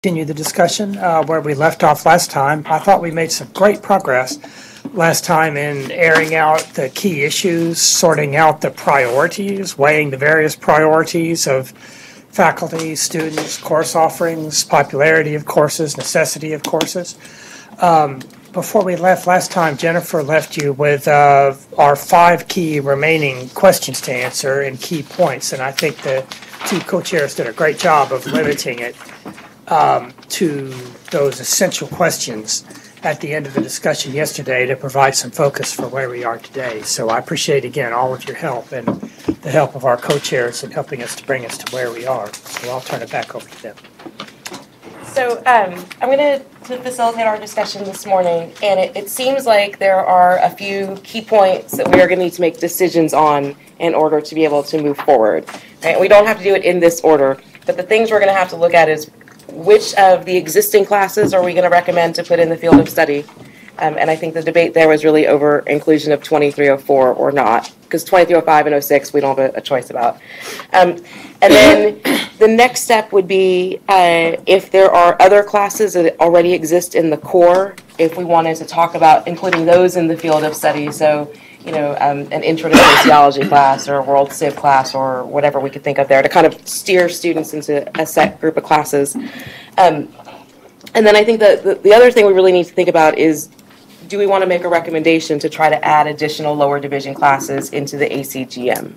Continue the discussion where we left off last time. I thought we made some great progress last time in airing out the key issues, sorting out the priorities, weighing the various priorities of faculty, students, course offerings, popularity of courses, necessity of courses. Before we left last time, Jennifer left you with our 5 key remaining questions to answer and key points, and I think the 2 co-chairs did a great job of limiting it to those essential questions at the end of the discussion yesterday to provide some focus for where we are today. So I appreciate, again, all of your help and the help of our co-chairs in helping us to bring us to where we are. So I'll turn it back over to them. So I'm going to facilitate our discussion this morning, and it seems like there are a few key points that we are going to need to make decisions on in order to be able to move forward. Right? We don't have to do it in this order, but the things we're going to have to look at is which of the existing classes are we going to recommend to put in the field of study? And I think the debate there was really over inclusion of 2304 or not, because 2305 and 06 we don't have a choice about. And then the next step would be if there are other classes that already exist in the core, if we wanted to talk about including those in the field of study. So, you know, an intro to sociology class or a world civ class or whatever we could think of there to kind of steer students into a set group of classes. And then I think that the other thing we really need to think about is, do we want to make a recommendation to try to add additional lower division classes into the ACGM?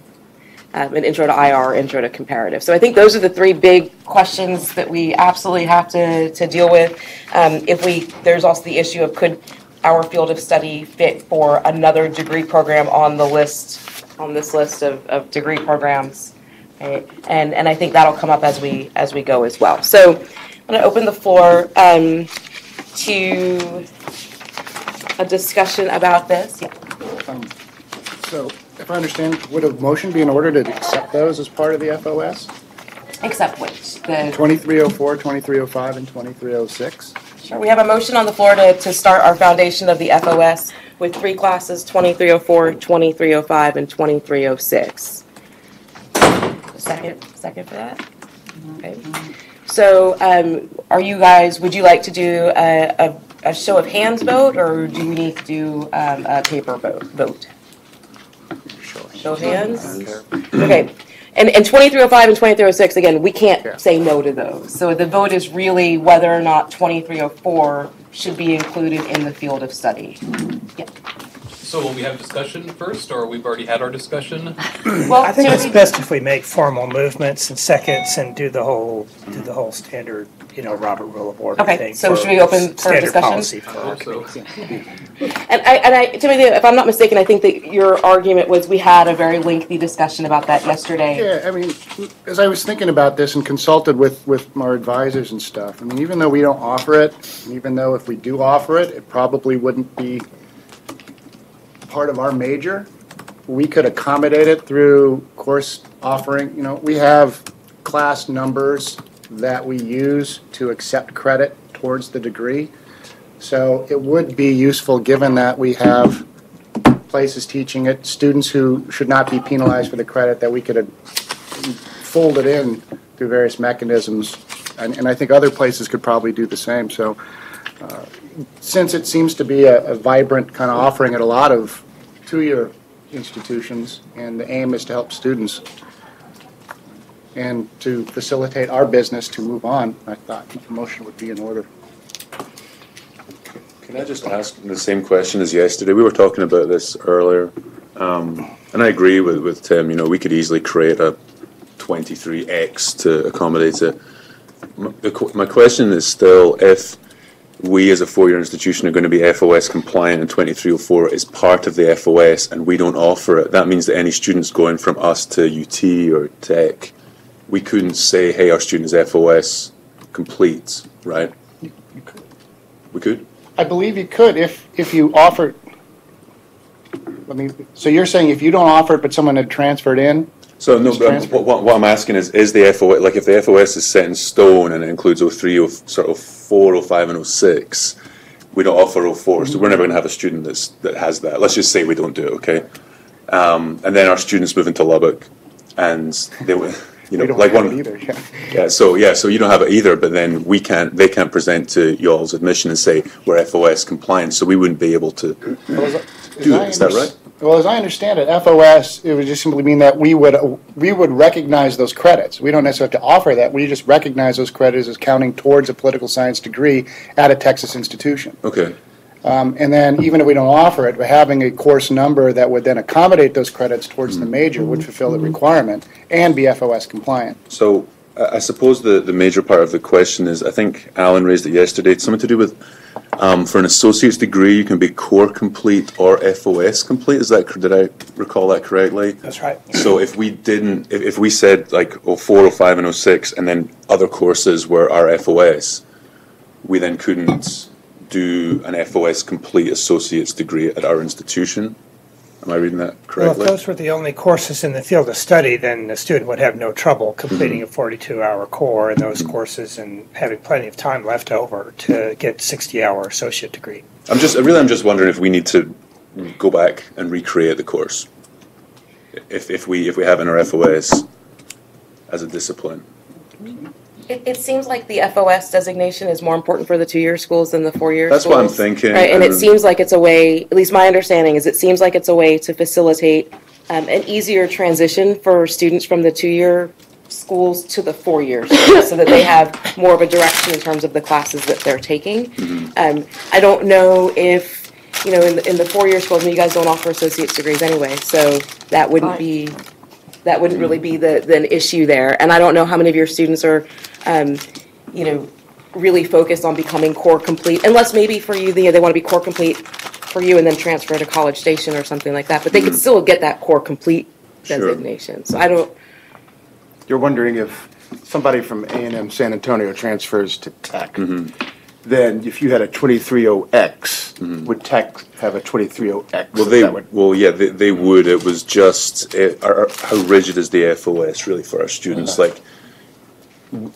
An intro to IR, intro to comparative. So I think those are the 3 big questions that we absolutely have to deal with. There's also the issue of could our field of study fit for another degree program on this list of degree programs, right? And I think that'll come up as we go as well. So I'm going to open the floor to a discussion about this. Yeah. So if I understand, would a motion be in order to accept those as part of the FOS? Accept which? The 2304, 2305, and 2306? Sure. We have a motion on the floor to start our foundation of the FOS with 3 classes, 2304, 2305, and 2306. Second for that? Okay. So are you guys, would you like to do a show of hands vote, or do we need to do a paper vote? Show of hands? Okay. And 2305 and 2306, again, we can't say no to those. So the vote is really whether or not 2304 should be included in the field of study. Yeah. So will we have discussion first, or we've already had our discussion? Well, I think it's best if we make formal movements and seconds and do the whole standard, Robert Rule of Order thing. Okay, so should we open for discussion? And Timothy, if I'm not mistaken, I think that your argument was we had a very lengthy discussion about that yesterday. Yeah, I mean, as I was thinking about this and consulted with our advisors and stuff, I mean, even though we don't offer it, and even though if we do offer it, it probably wouldn't be part of our major, we could accommodate it through course offering. We have class numbers that we use to accept credit towards the degree. So it would be useful, given that we have places teaching it, students who should not be penalized for the credit, that we could fold it in through various mechanisms. And I think other places could probably do the same. So since it seems to be a vibrant kind of offering at a lot of 2-year institutions, and the aim is to help students and to facilitate our business to move on, I thought the motion would be in order. Can I just ask the same question as yesterday? We were talking about this earlier, and I agree with Tim. We could easily create a 23X to accommodate it. My question is still, if we as a 4-year institution are going to be FOS compliant and 2304 is part of the FOS and we don't offer it, that means that any students going from us to UT or Tech, we couldn't say, hey, our student is FOS complete, right? You could. We could? I believe you could if you offered. So you're saying if you don't offer it but someone had transferred in? So no, what I'm asking is the FOS, like if the FOS is set in stone and it includes 03, sort of 4, 05, and 06, we don't offer 04, so we're never going to have a student that has that. Let's just say we don't do it, okay? And then our students move into Lubbock, and You know, We don't like have one. it either, yeah. So you don't have it either, but then they can't present to y'all's admission and say we're FOS compliant, so we wouldn't be able to do it. Is that right? Well, as I understand it, FOS, it would just simply mean that we would recognize those credits. We don't necessarily have to offer that. We just recognize those credits as counting towards a political science degree at a Texas institution. Okay. And then even if we don't offer it, having a course number that would then accommodate those credits towards the major would fulfill the requirement and be FOS compliant. So I suppose the major part of the question is, I think Alan raised it yesterday, it's something to do with for an associate's degree, you can be core complete or FOS complete. Did I recall that correctly? That's right. So if we didn't, if we said like 04, 05, and 06, and then other courses were our FOS, we then couldn't do an FOS complete associate's degree at our institution. Am I reading that Well, if correctly? those were the only courses in the field of study, then the student would have no trouble completing a 42-hour core in those courses and having plenty of time left over to get 60-hour associate degree. I'm just wondering if we need to go back and recreate the course. If we have it in our FOS as a discipline. It seems like the FOS designation is more important for the 2-year schools than the 4-year schools. That's what I'm thinking. Right, and it seems like it's a way, at least my understanding is it seems like it's a way to facilitate an easier transition for students from the 2-year schools to the 4-year schools so that they have more of a direction in terms of the classes that they're taking. I don't know if, you know, in the 4-year schools, you guys don't offer associate's degrees anyway, so that wouldn't be... That wouldn't really be an issue there. And I don't know how many of your students are, you know, really focused on becoming core complete, unless maybe for you, they want to be core complete for you and then transfer to College Station or something like that. But they could still get that core complete designation. So I don't... You're wondering if somebody from A&M San Antonio transfers to Tech, then if you had a 230X, would Tech have a 230X? They would. It was just how rigid is the FOS really for our students? Like,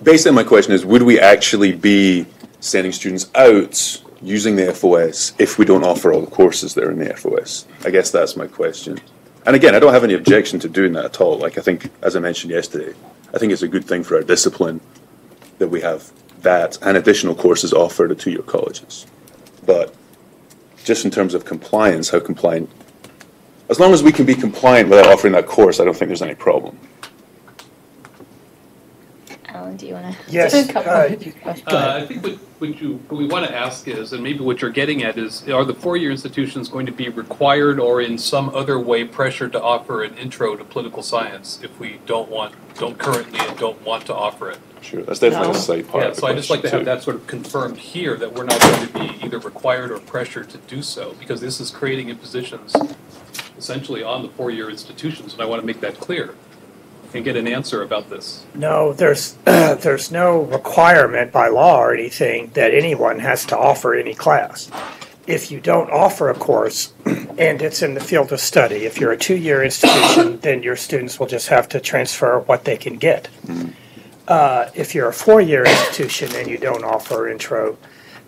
basically, my question is, would we actually be sending students out using the FOS if we don't offer all the courses that are in the FOS? I guess that's my question. And again, I don't have any objection to doing that at all. Like, I think, as I mentioned yesterday, I think it's a good thing for our discipline that we have that and additional courses offered at 2-year colleges. But just in terms of compliance, how compliant, as long as we can be compliant without offering that course, I don't think there's any problem. Alan, do you want to? Yes. I think what we want to ask is, and maybe what you're getting at is, are the 4-year institutions going to be required or in some other way pressured to offer an intro to political science if we don't currently and don't want to offer it? Sure, that's definitely a side part of the So I just like to have that sort of confirmed here, that we're not going to be either required or pressured to do so, because this is creating impositions essentially on the 4-year institutions, and I want to make that clear and get an answer about this. No, there's no requirement by law or anything that anyone has to offer any class. If you don't offer a course and it's in the field of study, if you're a 2-year institution, then your students will just have to transfer what they can get. If you're a 4-year institution and you don't offer intro,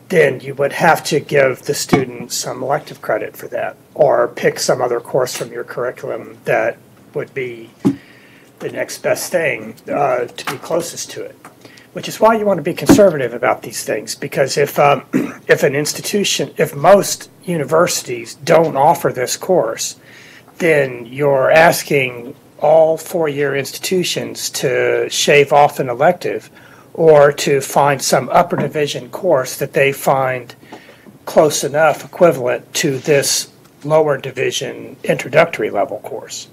then you would have to give the student some elective credit for that, or pick some other course from your curriculum that would be the next best thing to be closest to it. Which is why you want to be conservative about these things, because if most universities don't offer this course, then you're asking all 4-year institutions to shave off an elective or to find some upper division course that they find close enough equivalent to this lower division introductory level course.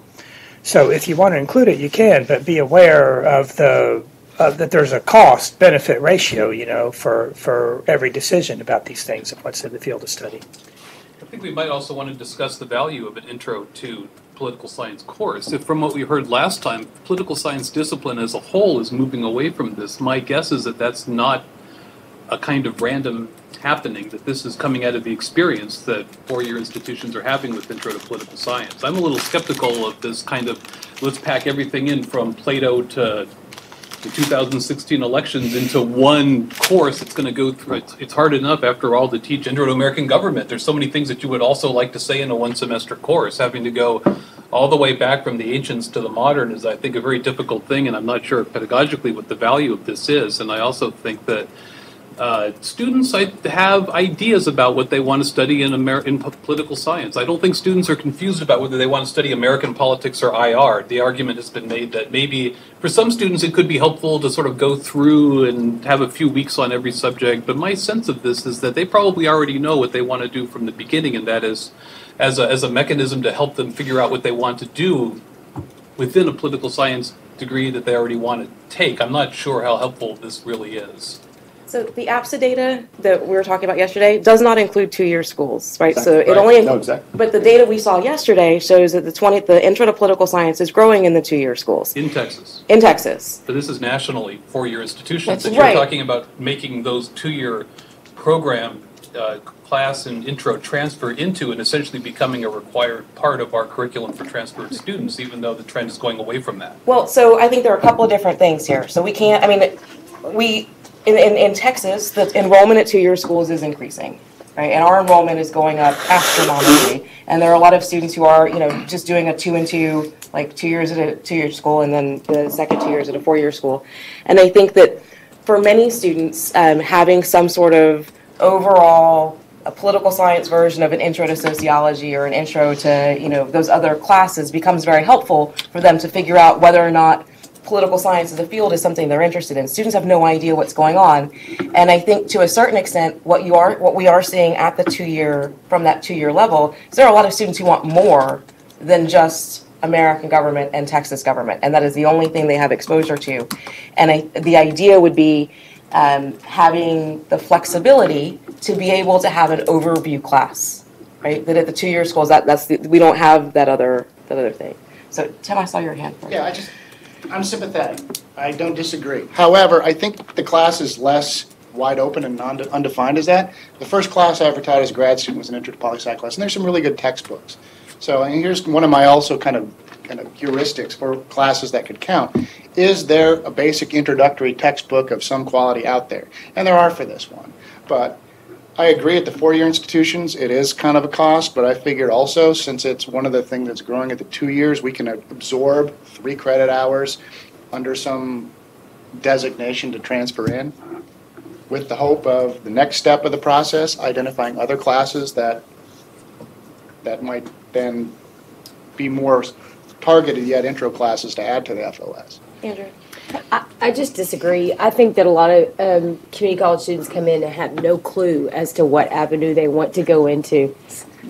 So if you want to include it, you can, but be aware of that there's a cost-benefit ratio, you know, for every decision about these things of what's in the field of study. I think we might also want to discuss the value of an intro to political science course. If from what we heard last time, political science discipline as a whole is moving away from this, my guess is that that's not a kind of random happening, that this is coming out of the experience that 4-year institutions are having with intro to political science. I'm a little skeptical of this kind of, let's pack everything in from Plato to the 2016 elections into one course. It's going to go through, it's hard enough after all to teach intro to American government. There's so many things that you would also like to say in a 1-semester course. Having to go all the way back from the ancients to the modern is, I think, a very difficult thing, and I'm not sure pedagogically what the value of this is. And I also think that students have ideas about what they want to study in political science. I don't think students are confused about whether they want to study American politics or IR. The argument has been made that maybe for some students it could be helpful to sort of go through and have a few weeks on every subject. But my sense of this is that they probably already know what they want to do from the beginning, and that is as a mechanism to help them figure out what they want to do within a political science degree that they already want to take. I'm not sure how helpful this really is. So the APSA data that we were talking about yesterday does not include 2-year schools, right? Exactly. So it Right. only, No, exactly. but the data we saw yesterday shows that the intro to political science is growing in the 2-year schools In Texas. in Texas. But this is nationally 4-year institutions. That's And you're right. talking about making those 2-year program class and intro transfer into and essentially becoming a required part of our curriculum for transferred students, even though the trend is going away from that. Well, so I think there are a couple of different things here. So we can't, I mean, in Texas, the enrollment at 2-year schools is increasing, right? And our enrollment is going up astronomically. And there are a lot of students who are, just doing a 2 and 2, like 2 years at a 2-year school and then the second 2 years at a 4-year school. And I think that for many students, having some sort of overall a political science version of an intro to sociology or an intro to, those other classes becomes very helpful for them to figure out whether or not political science as a field is something they're interested in. Students have no idea what's going on. And I think to a certain extent, what we are seeing at the 2-year, from that 2-year level, is there are a lot of students who want more than just American government and Texas government. And that is the only thing they have exposure to. And the idea would be having the flexibility to be able to have an overview class, right? That at the 2-year schools, we don't have that other thing. So Tim, I saw your hand first. Yeah, I'm sympathetic. I don't disagree. However, I think the class is less wide open and undefined as that. The first class I ever taught as a grad student was an intro to poli-sci class, and there's some really good textbooks. So, and here's one of my also kind of heuristics for classes that could count. Is there a basic introductory textbook of some quality out there? And there are for this one. But I agree at the 4-year institutions, it is kind of a cost, but I figured also, since it's one of the things that's growing at the 2 years, we can absorb 3 credit hours under some designation to transfer in, with the hope of the next step of the process, identifying other classes that might then be more targeted yet intro classes to add to the FOS. Andrew? I just disagree. I think that a lot of community college students come in and have no clue as to what avenue they want to go into.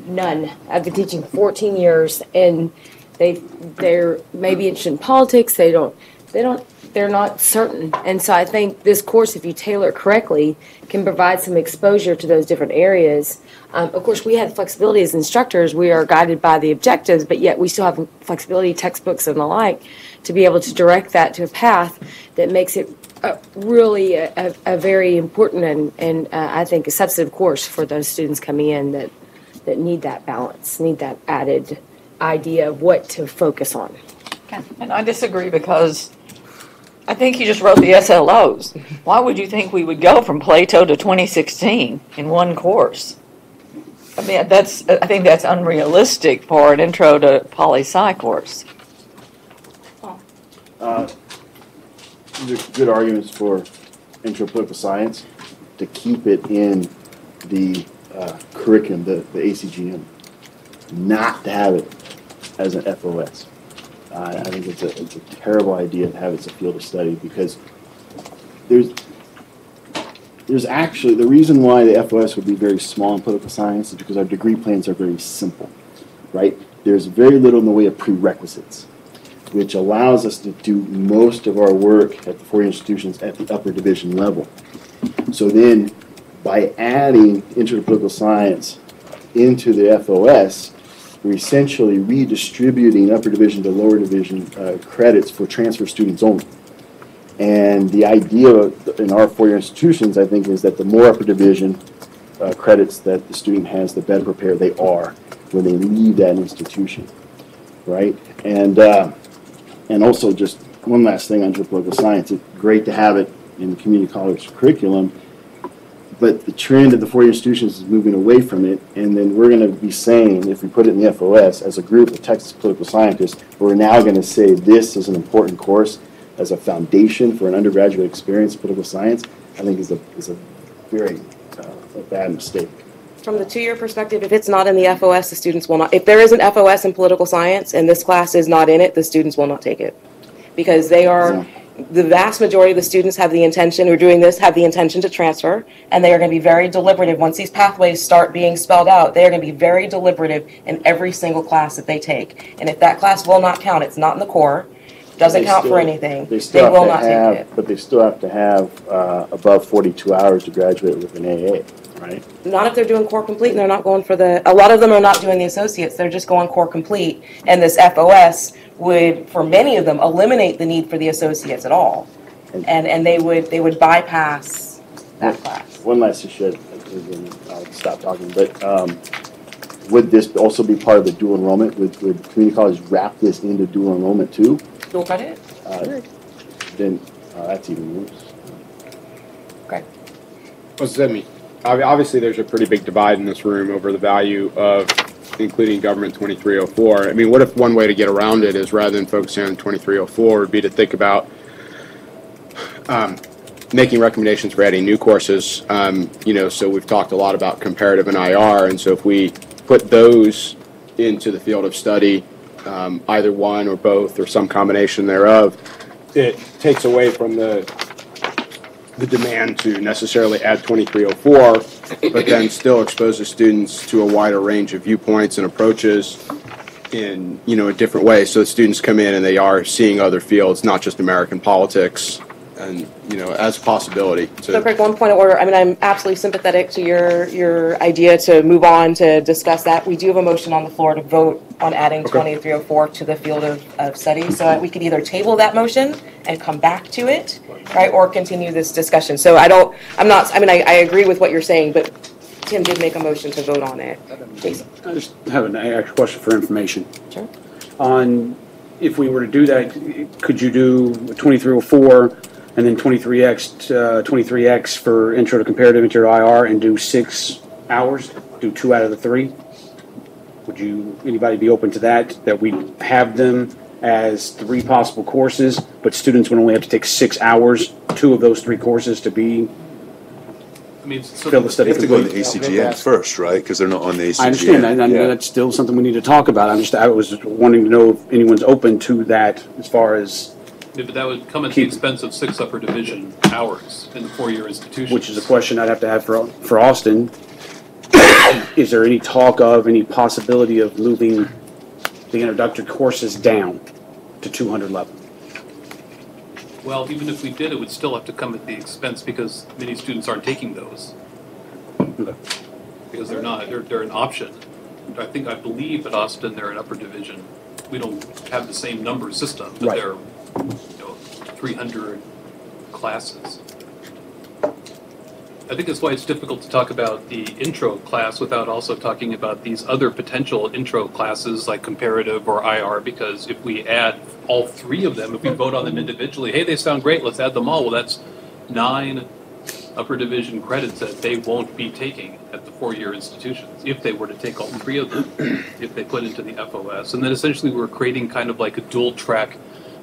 None. I've been teaching 14 years, and they're maybe interested in politics. They're not certain. And so I think this course, if you tailor it correctly, can provide some exposure to those different areas. Of course, we have flexibility as instructors. We are guided by the objectives, but yet we still have flexibility, textbooks and the like, to be able to direct that to a path that makes it really a very important and I think a substantive course for those students coming in that need that balance, need that added idea of what to focus on. And I disagree because I think you just wrote the SLOs. Why would you think we would go from Plato to 2016 in one course? I mean, I think that's unrealistic for an intro to poli-sci course. There's good arguments for intro political science to keep it in the curriculum, the ACGM, not to have it as an FOS. I think it's a terrible idea to have it as a field of study because there's actually, the reason why the FOS would be very small in political science is because our degree plans are very simple, right? There's very little in the way of prerequisites, which allows us to do most of our work at the 4-year institutions at the upper division level. So then, by adding intro to political science into the FOS, we're essentially redistributing upper division to lower division credits for transfer students only. And the idea in our 4-year institutions, I think, is that the more upper division credits that the student has, the better prepared they are when they leave that institution, right? And also, just one last thing on political science. It's great to have it in the community college curriculum. But the trend of the four-year institutions is moving away from it, and then we're going to be saying, if we put it in the FOS, as a group of Texas political scientists, we're now going to say this is an important course as a foundation for an undergraduate experience in political science. I think is a very a bad mistake. From the 2-year perspective, if it's not in the FOS, the students will not. If there is an FOS in political science and this class is not in it, the students will not take it, because they are. The vast majority of the students have the intention, who are doing this, have the intention to transfer, and they are going to be very deliberative. Once these pathways start being spelled out, they are going to be very deliberative in every single class that they take. And if that class will not count, it's not in the core, doesn't count for anything, they will not take it. But they still have to have above 42 hours to graduate with an AA, right? Not if they're doing core complete and they're not going for a lot of them are not doing the associates, they're just going core complete. And this FOS would, for many of them, eliminate the need for the associates at all. And they would bypass that class. One last issue, and I'll stop talking, but would this also be part of the dual enrollment? Would community college wrap this into dual enrollment too? Dual credit? Then that's even worse. Okay. What does that mean? Obviously, there's a pretty big divide in this room over the value of including government 2304. I mean, what if one way to get around it is, rather than focusing on 2304, would be to think about making recommendations for adding new courses. So we've talked a lot about comparative and IR, and so if we put those into the field of study, either one or both or some combination thereof, it takes away from the demand to necessarily add 2304, but then still exposes students to a wider range of viewpoints and approaches in a different way. So the students come in and they are seeing other fields, not just American politics, and as a possibility. So Craig, one point of order. I mean, I'm absolutely sympathetic to your idea to move on to discuss that. We do have a motion on the floor to vote on adding 2304 to the field of study. So we could either table that motion and come back to it, right, or continue this discussion. So I agree with what you're saying, but Tim did make a motion to vote on it. Jason. I just have an extra question for information. Sure. On if we were to do that, could you do 2304 and then 23x for intro to comparative, intro to IR, and do 6 hours, do 2 out of the 3? Would anybody be open to that we have them as 3 possible courses, but students would only have to take 6 hours, 2 of those 3 courses to be fill the study? They have to go to the ACGN first, right? Because they're not on the ACGN. I understand that, and that's still something we need to talk about. I was wanting to know if anyone's open to that as far as. Yeah, but that would come at the expense of 6 upper division hours in the 4-year institutions. Which is a question I'd have to have for Austin. Is there any talk of any possibility of moving the introductory courses down to 200 level? Well, even if we did, it would still have to come at the expense because many students aren't taking those. Because they're an option. I believe at Austin they're an upper division. We don't have the same number system, but they're 300 classes. I think that's why it's difficult to talk about the intro class without also talking about these other potential intro classes like comparative or IR, because if we add all 3 of them, if we vote on them individually, hey, they sound great, let's add them all. Well, that's 9 upper division credits that they won't be taking at the 4-year institutions if they were to take all 3 of them, if they put into the FOS. And then essentially we're creating kind of like a dual track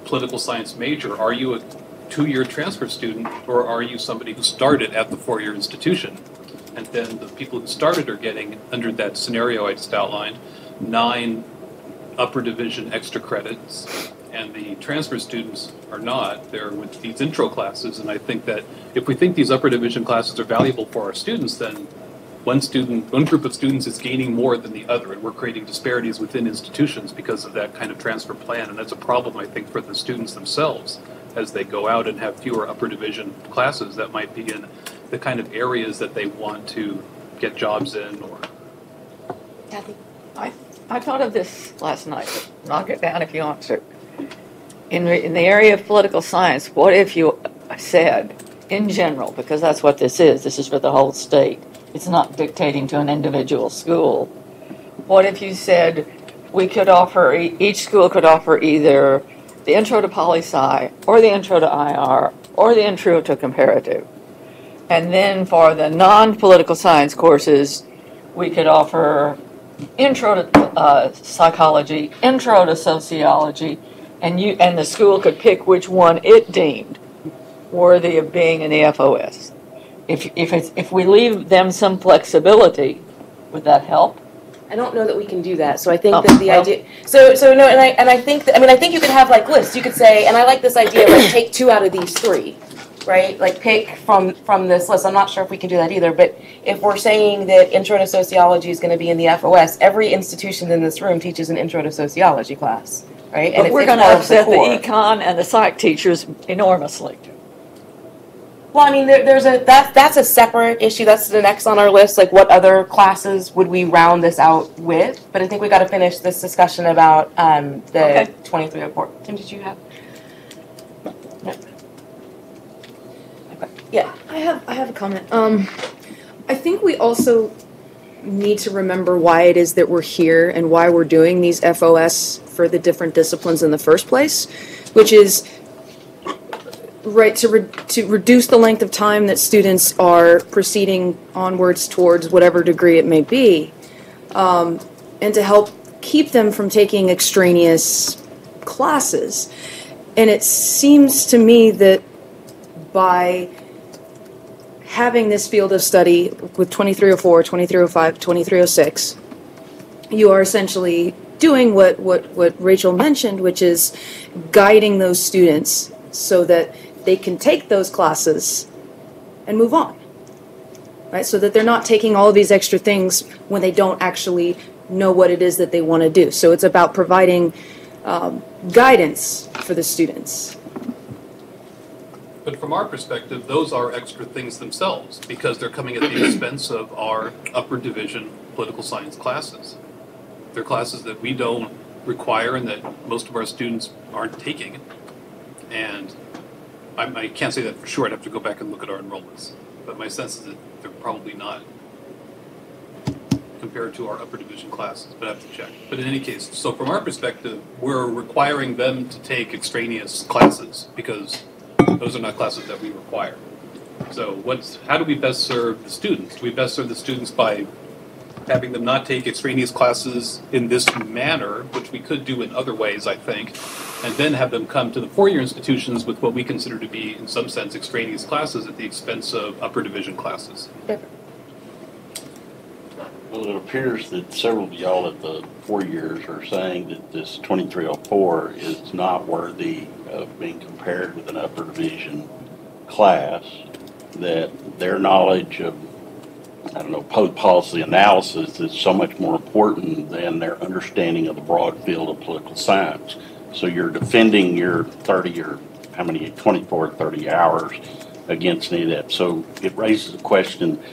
political science major. Are you a 2-year transfer student, or are you somebody who started at the 4-year institution? And then the people who started are getting, under that scenario I just outlined, 9 upper division extra credits, and the transfer students are not. They're with these intro classes, and I think that if we think these upper division classes are valuable for our students, then one group of students is gaining more than the other, and we're creating disparities within institutions because of that kind of transfer plan, and that's a problem, I think, for the students themselves as they go out and have fewer upper division classes that might be in the kind of areas that they want to get jobs in. Or Kathy? I thought of this last night. Knock it down if you want to. In the area of political science, what if you said, in general, because that's what this is for the whole state, it's not dictating to an individual school. What if you said we could offer, each school could offer either the intro to poli-sci, or the intro to IR, or the intro to comparative. And then for the non-political science courses, we could offer intro to psychology, intro to sociology, and the school could pick which one it deemed worthy of being in the FOS. If we leave them some flexibility, would that help? I don't know that we can do that. So I think that the idea. So no, and I think I think you could have like lists. You could say, and I like this idea of like take 2 out of these 3, right? Like pick from this list. I'm not sure if we can do that either. But if we're saying that Intro to Sociology is going to be in the FOS, every institution in this room teaches an Intro to Sociology class, right? But we're going to upset the econ and the psych teachers enormously. Well, I mean, that's a separate issue. That's the next on our list. Like, what other classes would we round this out with? But I think we got to finish this discussion about the 2304. Tim, did you have? No. Okay. Yeah. I have a comment. I think we also need to remember why it is that we're here and why we're doing these FOS for the different disciplines in the first place, which is right to reduce the length of time that students are proceeding onwards towards whatever degree it may be, and to help keep them from taking extraneous classes. And it seems to me that by having this field of study with 2304, 2305, 2306, you are essentially doing what Rachel mentioned, which is guiding those students so that they can take those classes and move on, right? So that they're not taking all of these extra things when they don't actually know what it is that they want to do. So it's about providing guidance for the students. But from our perspective, those are extra things themselves because they're coming at the expense of our upper division political science classes. They're classes that we don't require and that most of our students aren't taking. And I can't say that for sure. I'd have to go back and look at our enrollments. But my sense is that they're probably not compared to our upper division classes, but I have to check. But in any case, so from our perspective, we're requiring them to take extraneous classes because those are not classes that we require. So how do we best serve the students? Do we best serve the students by having them not take extraneous classes in this manner, which we could do in other ways, I think, and then have them come to the 4-year institutions with what we consider to be, in some sense, extraneous classes at the expense of upper division classes? Well, it appears that several of y'all at the 4 years are saying that this 2304 is not worthy of being compared with an upper division class, that their knowledge of public policy analysis is so much more important than their understanding of the broad field of political science. So you're defending your 24, 30 hours against any of that. So it raises the question,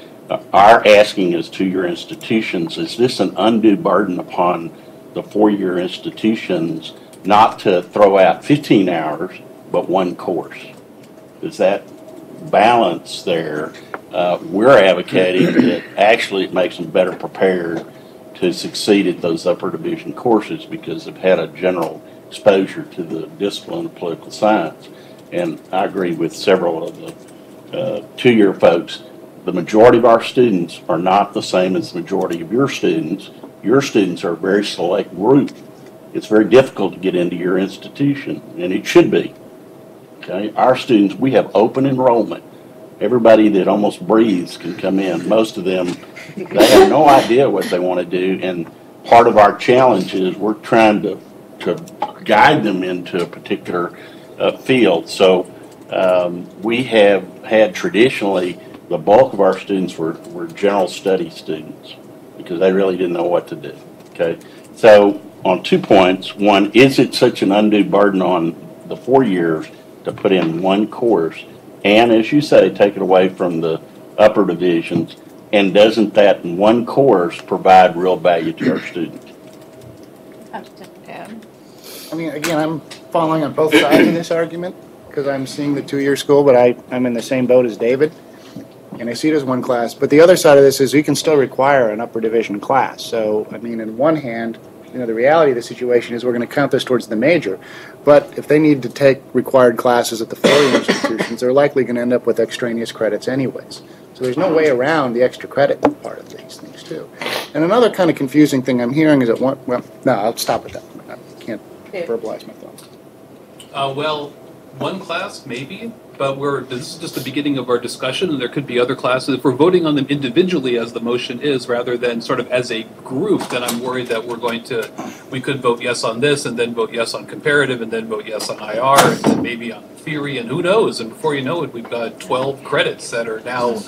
our asking is to your institutions, is this an undue burden upon the 4-year institutions not to throw out 15 hours, but 1 course? Is that balance there? We're advocating that actually it makes them better prepared to succeed at those upper division courses because they've had a general exposure to the discipline of political science. And I agree with several of the 2-year folks. The majority of our students are not the same as the majority of your students. Your students are a very select group. It's very difficult to get into your institution, and it should be. Okay, our students, we have open enrollment. Everybody that almost breathes can come in. Most of them, they have no idea what they want to do, and part of our challenge is we're trying to guide them into a particular field. So we have had traditionally, the bulk of our students were general study students because they really didn't know what to do. Okay, so on 2 points. One, is it such an undue burden on the 4 years to put in 1 course? And as you say, take it away from the upper divisions. And doesn't that 1 course provide real value to our students? I mean, again, I'm following on both sides of this argument because I'm seeing the 2-year school, but I'm in the same boat as David, and I see it as 1 class. But the other side of this is we can still require an upper division class. So, I mean, in one hand, the reality of the situation is we're going to count this towards the major. But if they need to take required classes at the four-year institutions, they're likely going to end up with extraneous credits anyways. So there's no way around the extra credit part of these things, too. And another kind of confusing thing I'm hearing is that I'll stop at that point. I can't verbalize my thoughts. Well, one class, maybe, but this is just the beginning of our discussion, and there could be other classes. If we're voting on them individually, as the motion is, rather than sort of as a group, then I'm worried that we could vote yes on this, and then vote yes on comparative, and then vote yes on IR, and then maybe on theory, and who knows? And before you know it, we've got 12 credits that are now,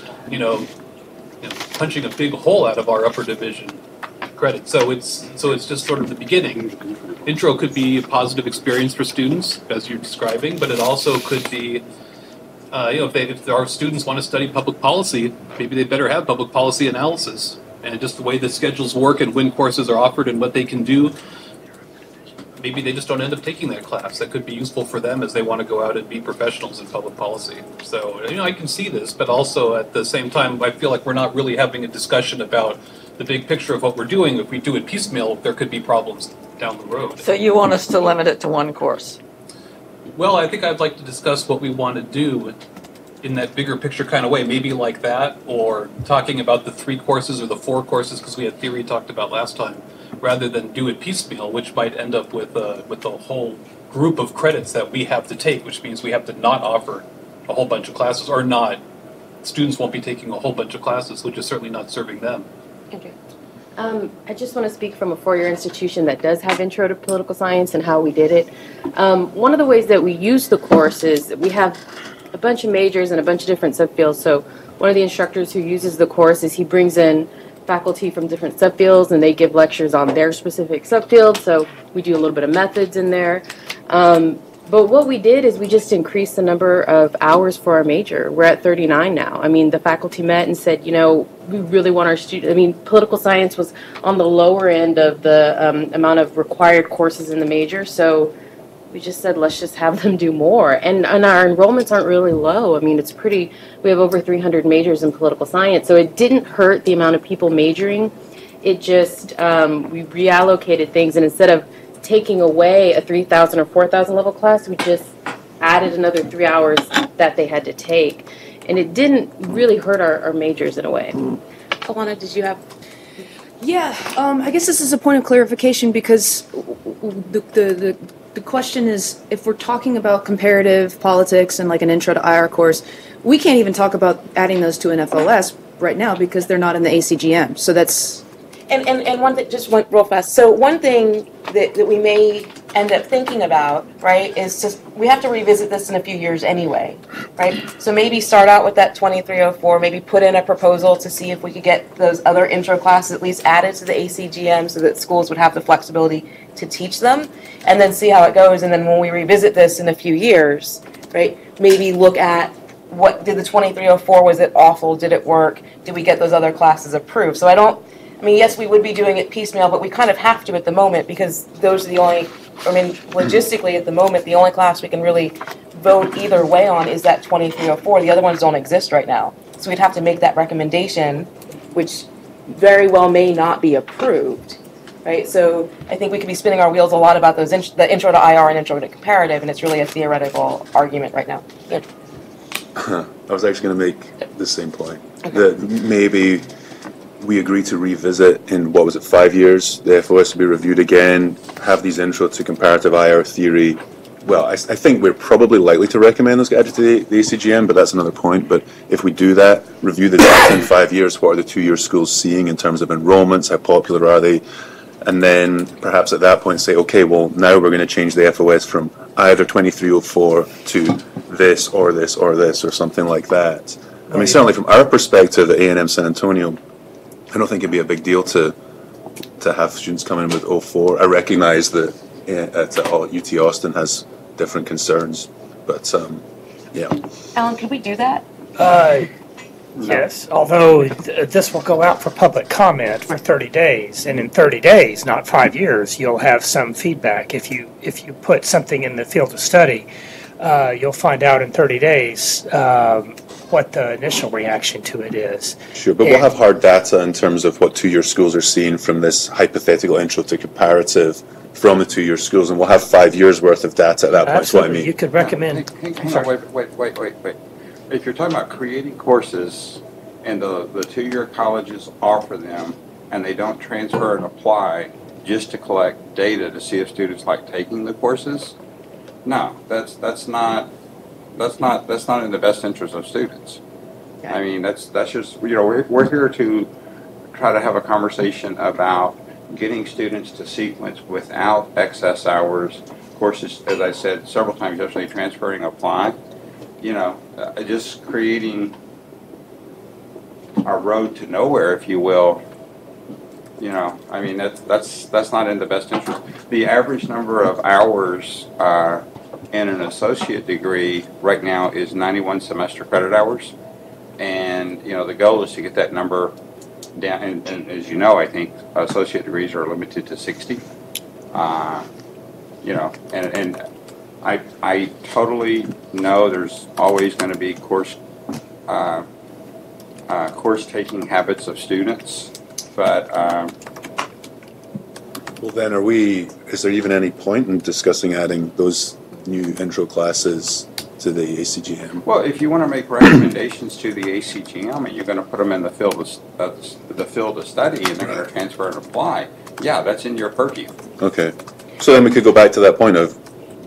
punching a big hole out of our upper division credit. So it's just sort of the beginning. Intro could be a positive experience for students, as you're describing, but it also could be, if our students want to study public policy, maybe they better have public policy analysis. And just the way the schedules work and when courses are offered and what they can do, maybe they just don't end up taking that class. That could be useful for them as they want to go out and be professionals in public policy. So, I can see this, but also at the same time, I feel like we're not really having a discussion about the big picture of what we're doing. If we do it piecemeal, there could be problems down the road. So you want us to limit it to one course? Well, I think I'd like to discuss what we want to do in that bigger picture kind of way, maybe like that, or talking about the 3 courses or the 4 courses, because we had theory talked about last time, rather than do it piecemeal, which might end up with a whole group of credits that we have to take, which means we have to not offer a whole bunch of classes, or not. Students won't be taking a whole bunch of classes, which is certainly not serving them. Okay. I just want to speak from a four-year institution that does have intro to political science and how we did it. One of the ways that we use the course is we have a bunch of majors and a bunch of different subfields. So one of the instructors who uses the course is he brings in faculty from different subfields and they give lectures on their specific subfield. So we do a little bit of methods in there. But what we did is we just increased the number of hours for our major. We're at 39 now. I mean, the faculty met and said, we really want our students. Political science was on the lower end of the amount of required courses in the major. So we just said, let's just have them do more. And our enrollments aren't really low. We have over 300 majors in political science. So it didn't hurt the amount of people majoring. It just, we reallocated things. And instead of taking away a 3,000 or 4,000 level class, we just added another 3 hours that they had to take. And it didn't really hurt our majors in a way. Alana, did you have? Yeah, I guess this is a point of clarification because the question is, if we're talking about comparative politics and like an intro to IR course, we can't even talk about adding those to an FOS right now because they're not in the ACGM. So that's... And one thing, just went real fast. So one thing that we may end up thinking about, right, is just we have to revisit this in a few years anyway, right? So maybe start out with that 2304, maybe put in a proposal to see if we could get those other intro classes at least added to the ACGM so that schools would have the flexibility to teach them, and then see how it goes. And then when we revisit this in a few years, right, maybe look at what did the 2304, was it awful? Did it work? Did we get those other classes approved? So yes, we would be doing it piecemeal, but we kind of have to at the moment because those are the only, logistically at the moment, the only class we can really vote either way on is that 2304. The other ones don't exist right now. So we'd have to make that recommendation, which very well may not be approved, right? So I think we could be spinning our wheels a lot about those, the intro to IR and intro to comparative, and it's really a theoretical argument right now. Yeah. I was actually going to make the same point. Okay. That maybe we agree to revisit in, 5 years, the FOS will be reviewed again, have these intro to comparative IR theory. Well, I think we're probably likely to recommend those get added to the ACGM, but that's another point. But if we do that, review the data in 5 years, what are the 2-year schools seeing in terms of enrollments, how popular are they? And then perhaps at that point say, okay, well, now we're going to change the FOS from either 2304 to this or this or this or something like that. Certainly from our perspective at A&M San Antonio, I don't think it'd be a big deal to have students come in with 04. I recognize that UT Austin has different concerns, but yeah. Alan, could we do that? Yes, although this will go out for public comment for 30 days, and in 30 days, not 5 years, you'll have some feedback if you put something in the field of study you'll find out in 30 days what the initial reaction to it is. Sure, but we'll have hard data in terms of what two-year schools are seeing from this hypothetical intro to comparative from the two-year schools, and we'll have 5 years worth of data at that point. That's what I mean. You could recommend. Hang on, wait. If you're talking about creating courses and the two-year colleges offer them and they don't transfer and apply just to collect data to see if students like taking the courses, no, that's not in the best interest of students. I mean, that's just, we're here to try to have a conversation about getting students to sequence without excess hours. Courses, as I said several times yesterday, transferring apply. Just creating a road to nowhere, if you will. I mean, that's not in the best interest. The average number of hours in an associate degree right now is 91 semester credit hours, and the goal is to get that number down. And as you know, I think associate degrees are limited to 60. And I totally know there's always going to be course taking habits of students, but. Well, then, is there even any point in discussing adding those new intro classes to the ACGM? Well, if you want to make recommendations to the ACGM and you're going to put them in the field of study and they're going to transfer and apply, yeah, that's in your purview. Okay. So then we could go back to that point of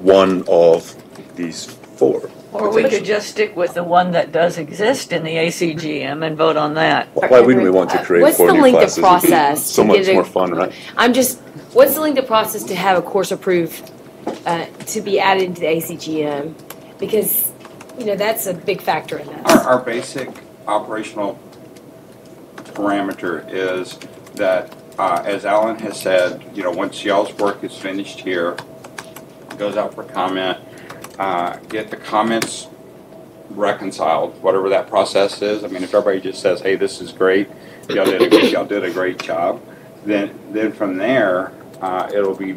one of these four. Or we could just stick with the one that does exist in the ACGM and vote on that. Why wouldn't we want to create What's four the new length of classes? process So to much get a- more fun, right? What's the length of process to have a course approved to be added into the ACGM? Because, that's a big factor in that. Our basic operational parameter is that, as Alan has said, once y'all's work is finished here, it goes out for comment, get the comments reconciled, whatever that process is. I mean, if everybody just says, hey, this is great, y'all did a great job, then from there, it'll be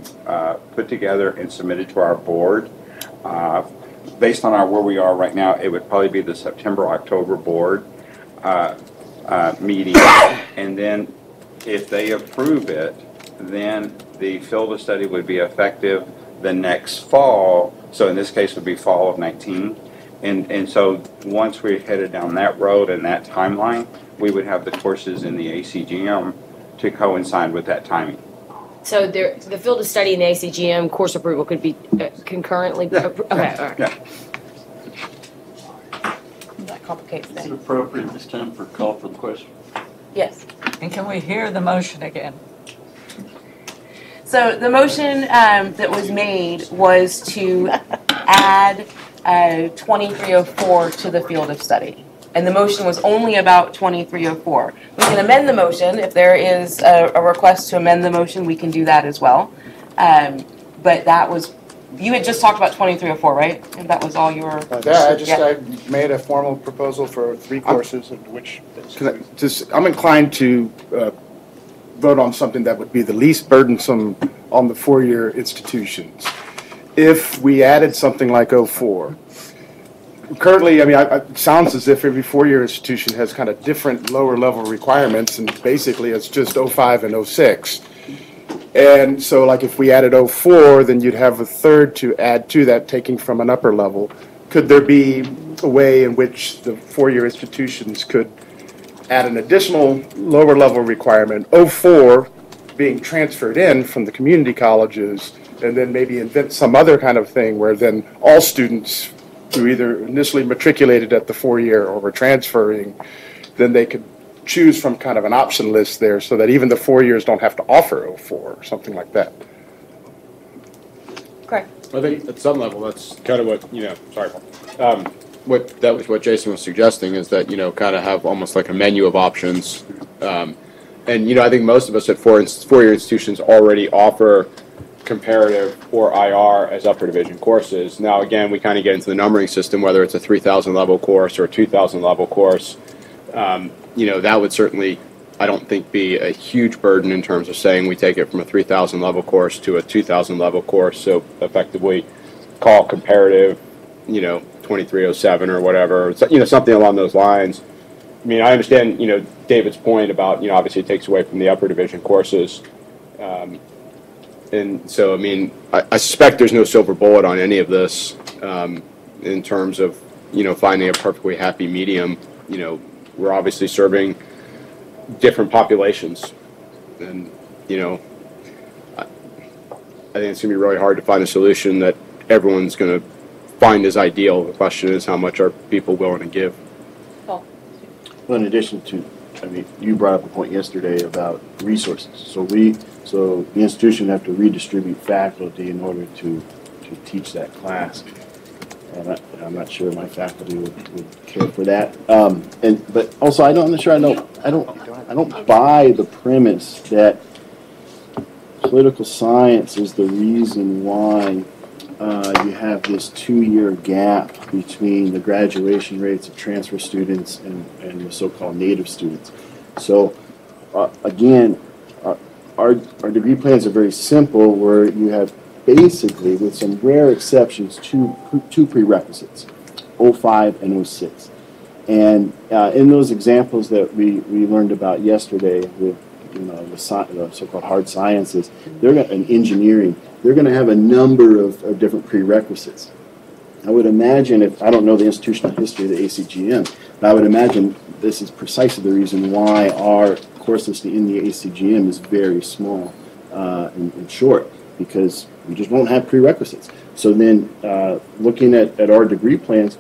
put together and submitted to our board. Based on where we are right now, it would probably be the September-October board meeting. And then if they approve it, then the field of study would be effective the next fall. So in this case, it would be fall of 19. And so once we're headed down that road and that timeline, we would have the courses in the ACGM to coincide with that timing. So the field of study in the ACGM course approval could be concurrently? Yeah. Okay, all right. Yeah. That complicates Is it things. appropriate this time for a call for the question? Yes. And can we hear the motion again? So the motion that was made was to add 2304 to the field of study. And the motion was only about 2304. We can amend the motion. If there is a request to amend the motion, we can do that as well. But that was, you had just talked about 2304, right? And that was all your... I made a formal proposal for 3 courses, of which, I'm inclined to vote on something that would be the least burdensome on the 4-year institutions. If we added something like 04, currently, it sounds as if every 4-year institution has kind of different lower level requirements, and basically it's just 05 and 06. And so, like, if we added 04, then you'd have a third to add to that, taking from an upper level. Could there be a way in which the 4-year institutions could add an additional lower level requirement, 04 being transferred in from the community colleges, and then maybe invent some other kind of thing where then all students who either initially matriculated at the 4-year or were transferring, then they could choose from kind of an option list there so that even the 4 years don't have to offer 04 or something like that. Correct. I think at some level, that's kind of what, sorry, Paul. What Jason was suggesting is that, kind of have almost like a menu of options. And, I think most of us at 4-year institutions already offer comparative or IR as upper division courses. Now, again, we kind of get into the numbering system, whether it's a 3,000 level course or a 2,000 level course. That would certainly, I don't think, be a huge burden in terms of saying we take it from a 3,000 level course to a 2,000 level course. So effectively call comparative 2307 or whatever, something along those lines. I mean, I understand, David's point about, obviously it takes away from the upper division courses. And so, I mean, I suspect there's no silver bullet on any of this in terms of, finding a perfectly happy medium. We're obviously serving different populations. And, I think it's going to be really hard to find a solution that everyone's going to find as ideal. The question is, how much are people willing to give? Paul? Well, in addition to, I mean, you brought up a point yesterday about resources. So the institution have to redistribute faculty in order to teach that class. And I'm not sure my faculty would care for that. But also, I don't buy the premise that political science is the reason why you have this 2-year gap between the graduation rates of transfer students and the so-called native students. So again, our degree plans are very simple, where you have basically, with some rare exceptions, two prerequisites, 05 and 06. And in those examples that we learned about yesterday with the so-called hard sciences, and engineering, they're going to have a number of different prerequisites. I would imagine, I don't know the institutional history of the ACGM, but I would imagine this is precisely the reason why our course list in the ACGM is very small and short, because we just won't have prerequisites. So then, looking at our degree plans,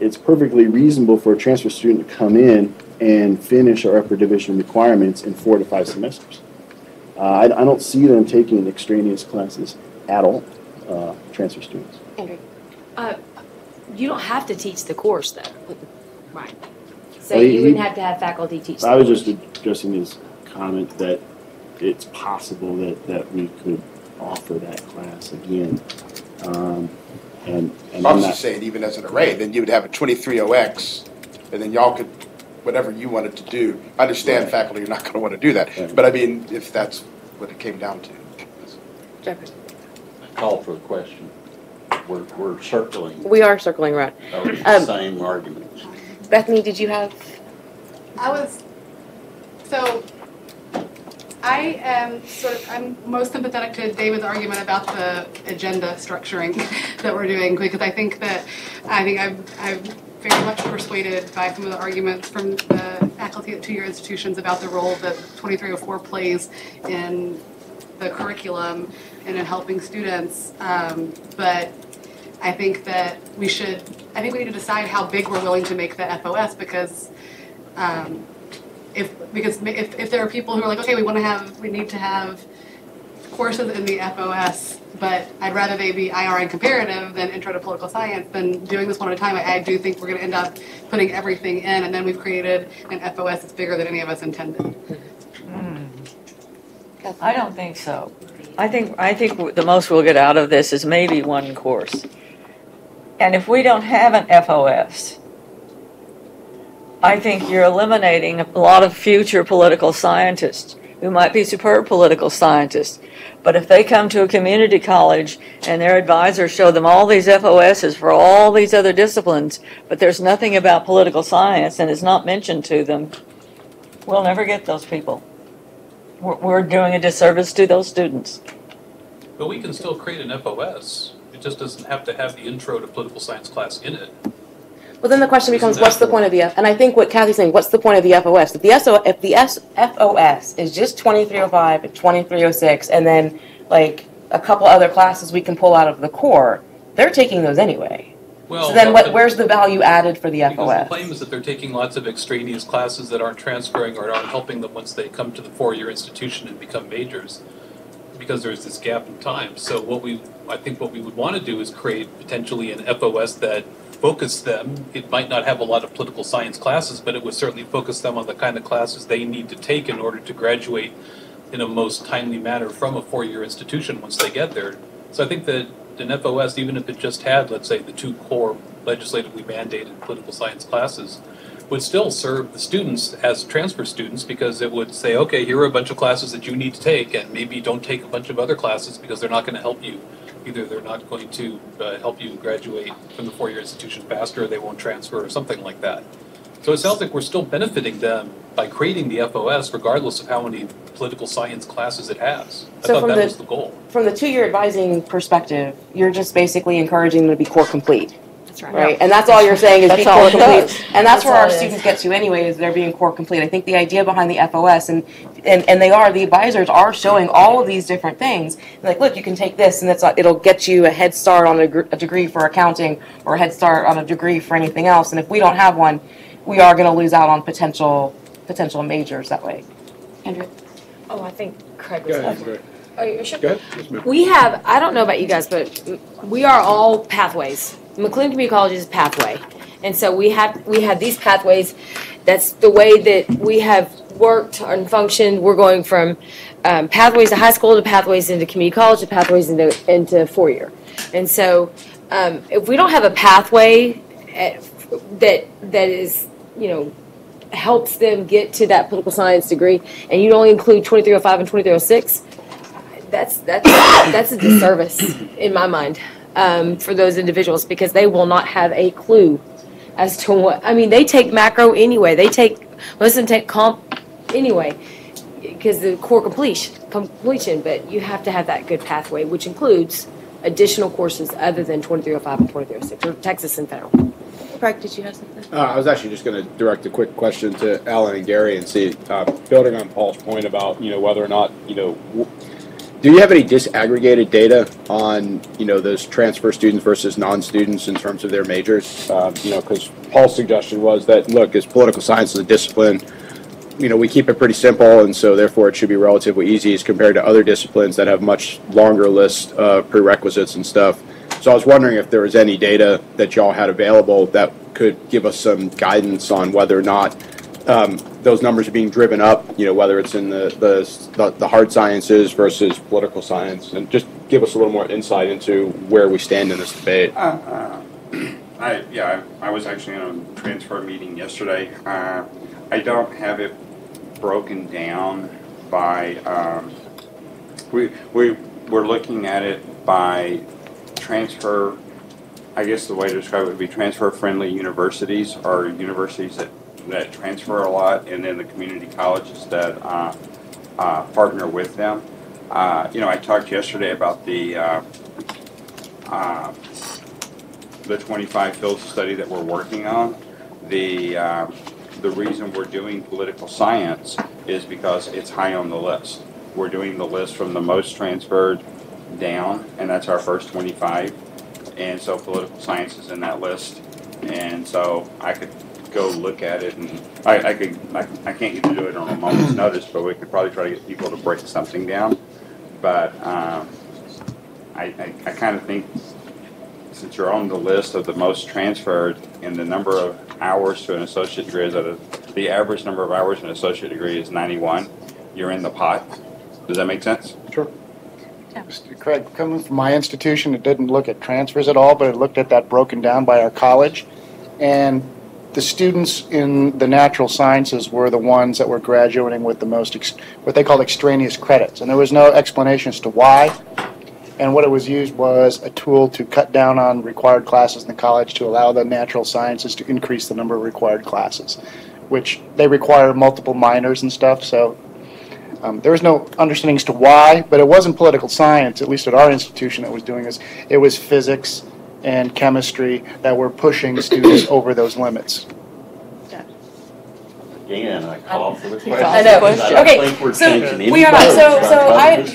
it's perfectly reasonable for a transfer student to come in and finish our upper division requirements in 4 to 5 semesters. I don't see them taking extraneous classes at all, transfer students. Andrew? You don't have to teach the course, though. Right. So you wouldn't have to have faculty teach the I was course. just addressing his comment that it's possible that we could offer that class again. And I was just saying, even as an array, then you would have a 230X, and then y'all could, whatever you wanted to do. I understand faculty are not going to want to do that, but I mean, if that's what it came down to. Jeffrey? Call for the question. We're circling. We are circling around. The same argument. Bethany, did you have? I am I'm most sympathetic to David's argument about the agenda structuring that we're doing, because I think I'm very much persuaded by some of the arguments from the faculty at 2-year institutions about the role that 2304 plays in the curriculum and in helping students. But I think that we need to decide how big we're willing to make the FOS, because if there are people who are like, okay, we need to have courses in the FOS, but I'd rather they be IR and comparative than intro to political science, then doing this one at a time, I do think we're going to end up putting everything in, and then we've created an FOS that's bigger than any of us intended. I don't think so. I think the most we'll get out of this is maybe one course. And if we don't have an FOS, I think you're eliminating a lot of future political scientists who might be superb political scientists. But if they come to a community college and their advisors show them all these FOSs for all these other disciplines, but there's nothing about political science and it's not mentioned to them, we'll never get those people. We're doing a disservice to those students. But we can still create an FOS. It just doesn't have to have the intro to political science class in it. Well, then the question becomes, what's the point of the and I think what Kathy's saying, what's the point of the FOS? If the FOS is just 2305 and 2306, and then like a couple other classes we can pull out of the core, they're taking those anyway. Well, so then where's the value added for the FOS? Because the claim is that they're taking lots of extraneous classes that aren't transferring or aren't helping them once they come to the 4-year institution and become majors, because there's this gap in time. So I think what we would want to do is create potentially an FOS that focus them. It might not have a lot of political science classes, but it would certainly focus them on the kind of classes they need to take in order to graduate in a most timely manner from a 4-year institution once they get there. So I think that an FOS, even if it just had, let's say, the 2 core legislatively mandated political science classes, would still serve the students as transfer students, because it would say, okay, here are a bunch of classes that you need to take, and maybe don't take a bunch of other classes because they're not going to help you Either they're not going to help you graduate from the four-year institution faster, or they won't transfer, or something like that. So it sounds like we're still benefiting them by creating the FOS regardless of how many political science classes it has. I So thought from that the- was the goal. From the two-year advising perspective, you're just basically encouraging them to be core complete. That's right. Right, and that's all you're saying is be That's all core it complete, does. and that's where all our it is. students get to anyway, is they're being core complete. I think the idea behind the FOS, and the advisors are showing all of these different things. Like, look, you can take this, and it'll get you a head start on a degree for accounting, or a head start on a degree for anything else. And if we don't have one, we are going to lose out on potential majors that way. Andrew? Oh, I think Craig was Go ahead, next. Greg. Oh, you sure? Go ahead. Let's move. We have, I don't know about you guys, but we are all pathways. McLean Community College is a pathway. And so we have these pathways. That's the way that we have worked and functioned. We're going from pathways to high school, to pathways into community college, to pathways into four-year. And so if we don't have a pathway that is, helps them get to that political science degree, and you only include 2305 and 2306, that's a disservice in my mind for those individuals, because they will not have a clue as to what, they take macro anyway. Most of them take comp anyway, because the core completion, but you have to have that good pathway, which includes additional courses other than 2305 and 2306, or Texas and Federal. Craig, did you have something? I was actually just going to direct a quick question to Alan and Gary and see, building on Paul's point about, whether or not, do you have any disaggregated data on, those transfer students versus non-students in terms of their majors? Because Paul's suggestion was that, look, as political science is a discipline, we keep it pretty simple, and so therefore it should be relatively easy as compared to other disciplines that have much longer list of prerequisites and stuff. So I was wondering if there was any data that y'all had available that could give us some guidance on whether or not those numbers are being driven up, whether it's in the hard sciences versus political science, and just give us a little more insight into where we stand in this debate. I was actually in a transfer meeting yesterday. I don't have it broken down by, we're looking at it by transfer. I guess the way to describe it would be transfer-friendly universities, or universities that transfer a lot, and then the community colleges that partner with them. I talked yesterday about the 25 fields of study that we're working on. The reason we're doing political science is because it's high on the list. We're doing the list from the most transferred down, and that's our first 25. And so political science is in that list. And so I could go look at it, and I can't get to do it on a moment's notice, but we could probably try to get people to break something down. But I kind of think, since you're on the list of the most transferred, and the number of hours to an associate degree is the average number of hours in an associate degree is 91, you're in the pot. Does that make sense? Sure. Craig, coming from my institution, it didn't look at transfers at all, but it looked at that broken down by our college. And the students in the natural sciences were the ones that were graduating with the most, what they called extraneous credits. And there was no explanation as to why. And what it was used was a tool to cut down on required classes in the college to allow the natural sciences to increase the number of required classes, which they require multiple minors and stuff. So there was no understanding as to why, but it wasn't political science, at least at our institution, that was doing this. It was physics and chemistry that were pushing students over those limits. Again, I call for the question. I know. Okay, think we're so changing we are any not. votes.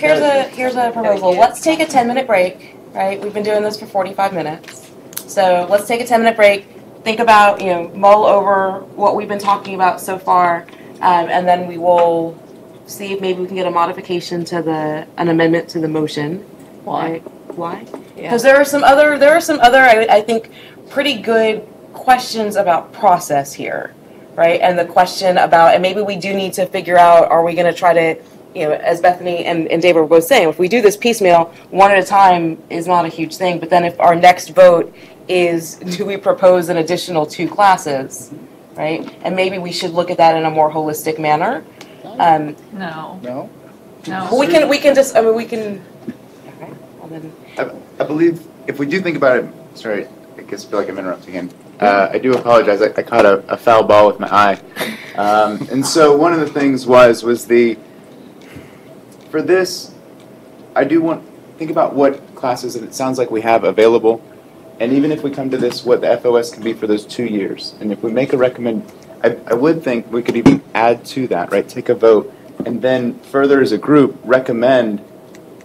Here's a proposal. Let's take a 10-minute break. Right, we've been doing this for 45 minutes. So let's take a 10-minute break. Think about, mull over what we've been talking about so far, and then we will see if maybe we can get a modification to an amendment to the motion. Why? Right? Why? Yeah. Because there are some other I think pretty good questions about process here, right? And the question about, and maybe we do need to figure out, are we going to try to, as Bethany and David were both saying, if we do this piecemeal, one at a time is not a huge thing. But then if our next vote is, do we propose an additional 2 classes, right? And maybe we should look at that in a more holistic manner. No. No? No. We can just, we can. Okay. Well then, I believe if we do think about it, sorry, I guess I feel like I'm interrupting him. I do apologize. I caught a foul ball with my eye. And so one of the things was for this, I do want think about what classes and it sounds like we have available. And even if we come to this, what the FOS can be for those 2 years. And if we make a I would think we could even add to that, right? Take a vote and then further as a group recommend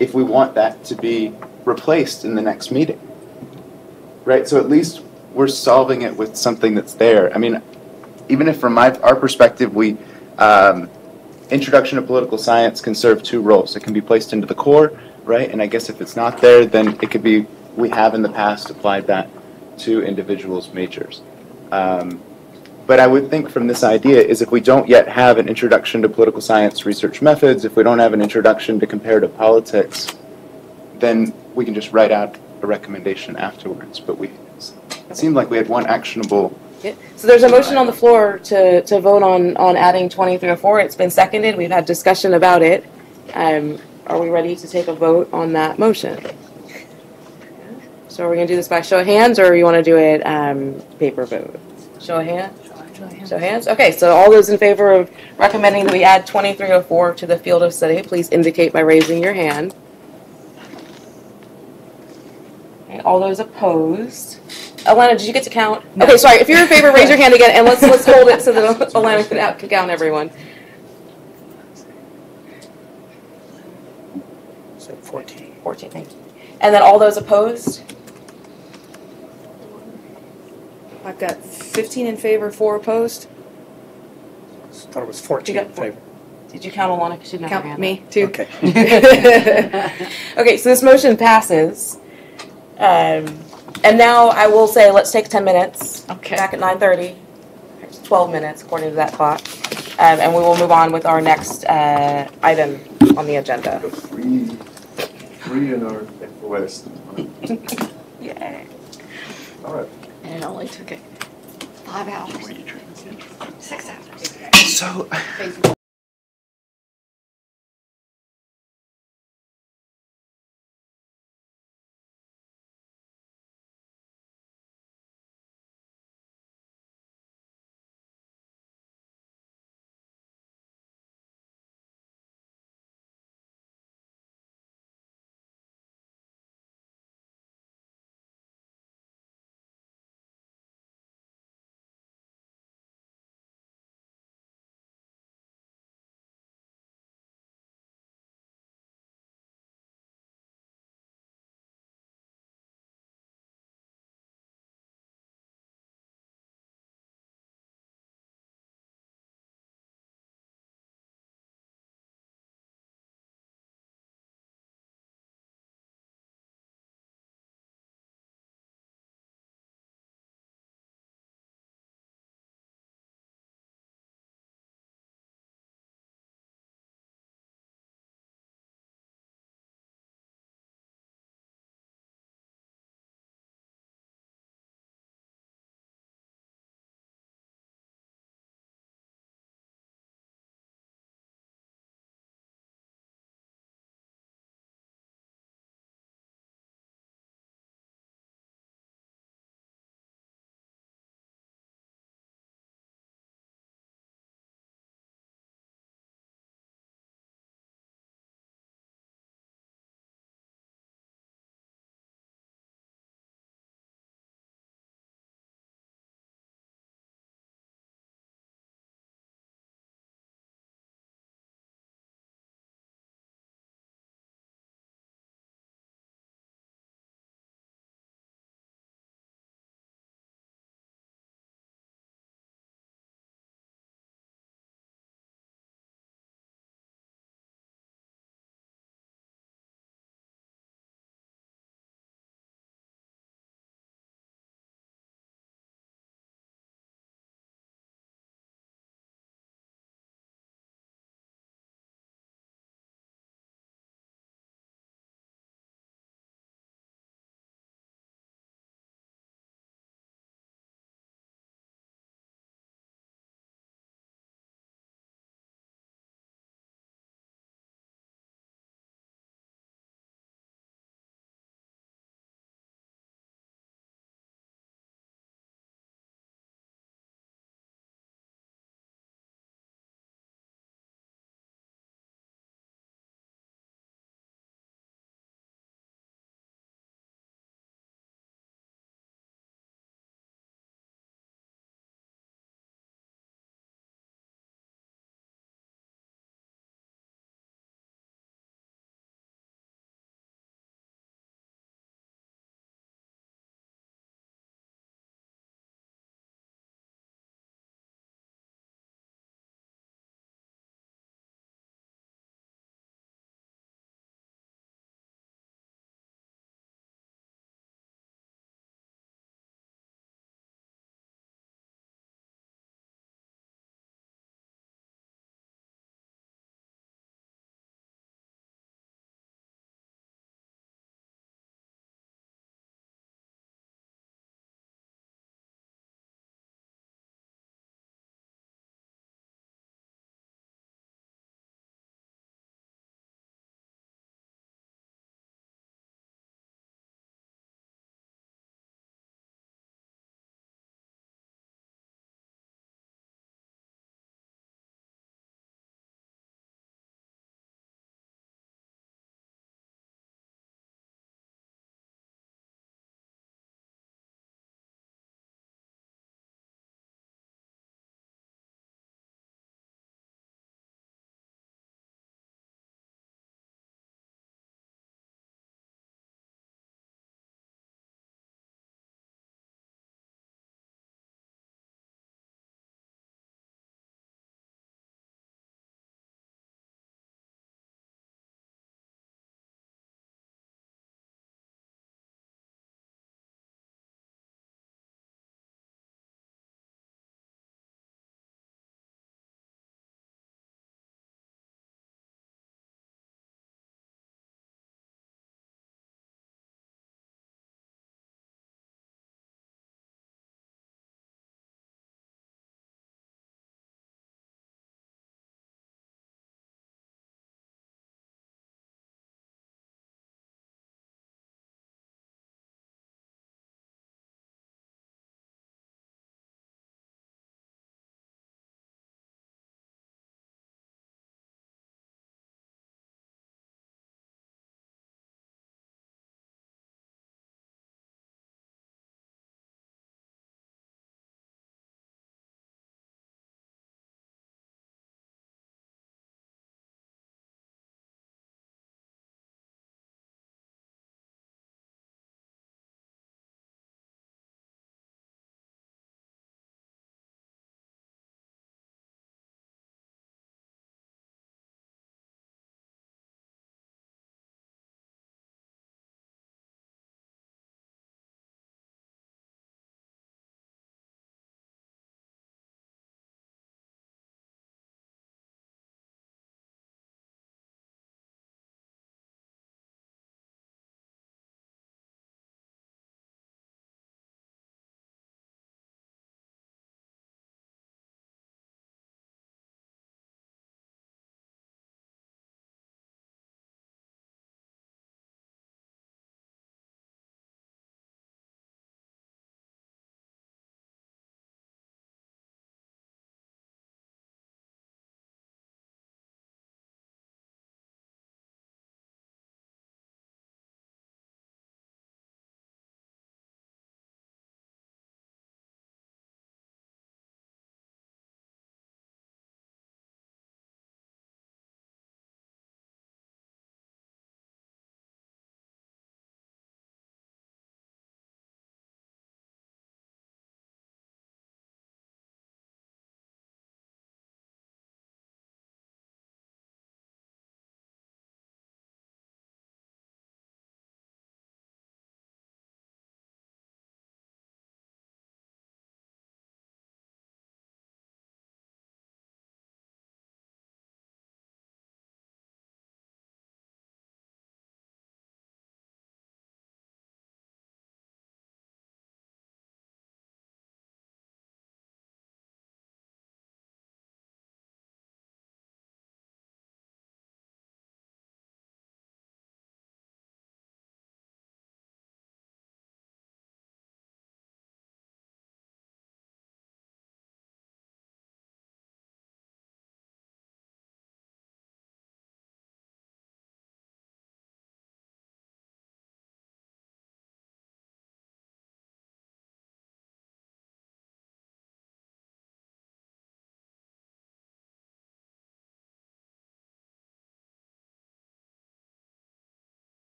if we want that to be replaced in the next meeting, right? So at least we're solving it with something that's there. I mean, even if from our perspective, we introduction to political science can serve 2 roles. It can be placed into the core, right? And I guess if it's not there, then it could be we have in the past applied that to individuals' majors. But I would think from this idea is if we don't yet have an introduction to political science research methods, if we don't have an introduction to comparative politics, then we can just write out a recommendation afterwards. But it seemed like we had one actionable. Yeah. So there's a motion on the floor to vote on adding 2304. It's been seconded. We've had discussion about it. Are we ready to take a vote on that motion? So are we going to do this by show of hands, or you want to do it paper vote? Show of hands? Show of hands? Okay, so all those in favor of recommending that we add 2304 to the field of study, please indicate by raising your hand. Okay, all those opposed? Alana, did you get to count? No. Okay, sorry. If you're in favor, raise your hand again, and let's hold it so that Alana can count everyone. So 14. 14, thank you. And then all those opposed? I've got 15 in favor, 4 opposed. I thought it was 14 in favor. Did you count Alana? Because she didn't have her hand me, too. Okay. Okay, so this motion passes. And now I will say, let's take 10 minutes. Okay. Back at 9:30. It's 12 minutes, according to that clock. And we will move on with our next item on the agenda. Free in our FOS. Yay. All right. And it only took 5 hours. 6 hours. So. Thank you.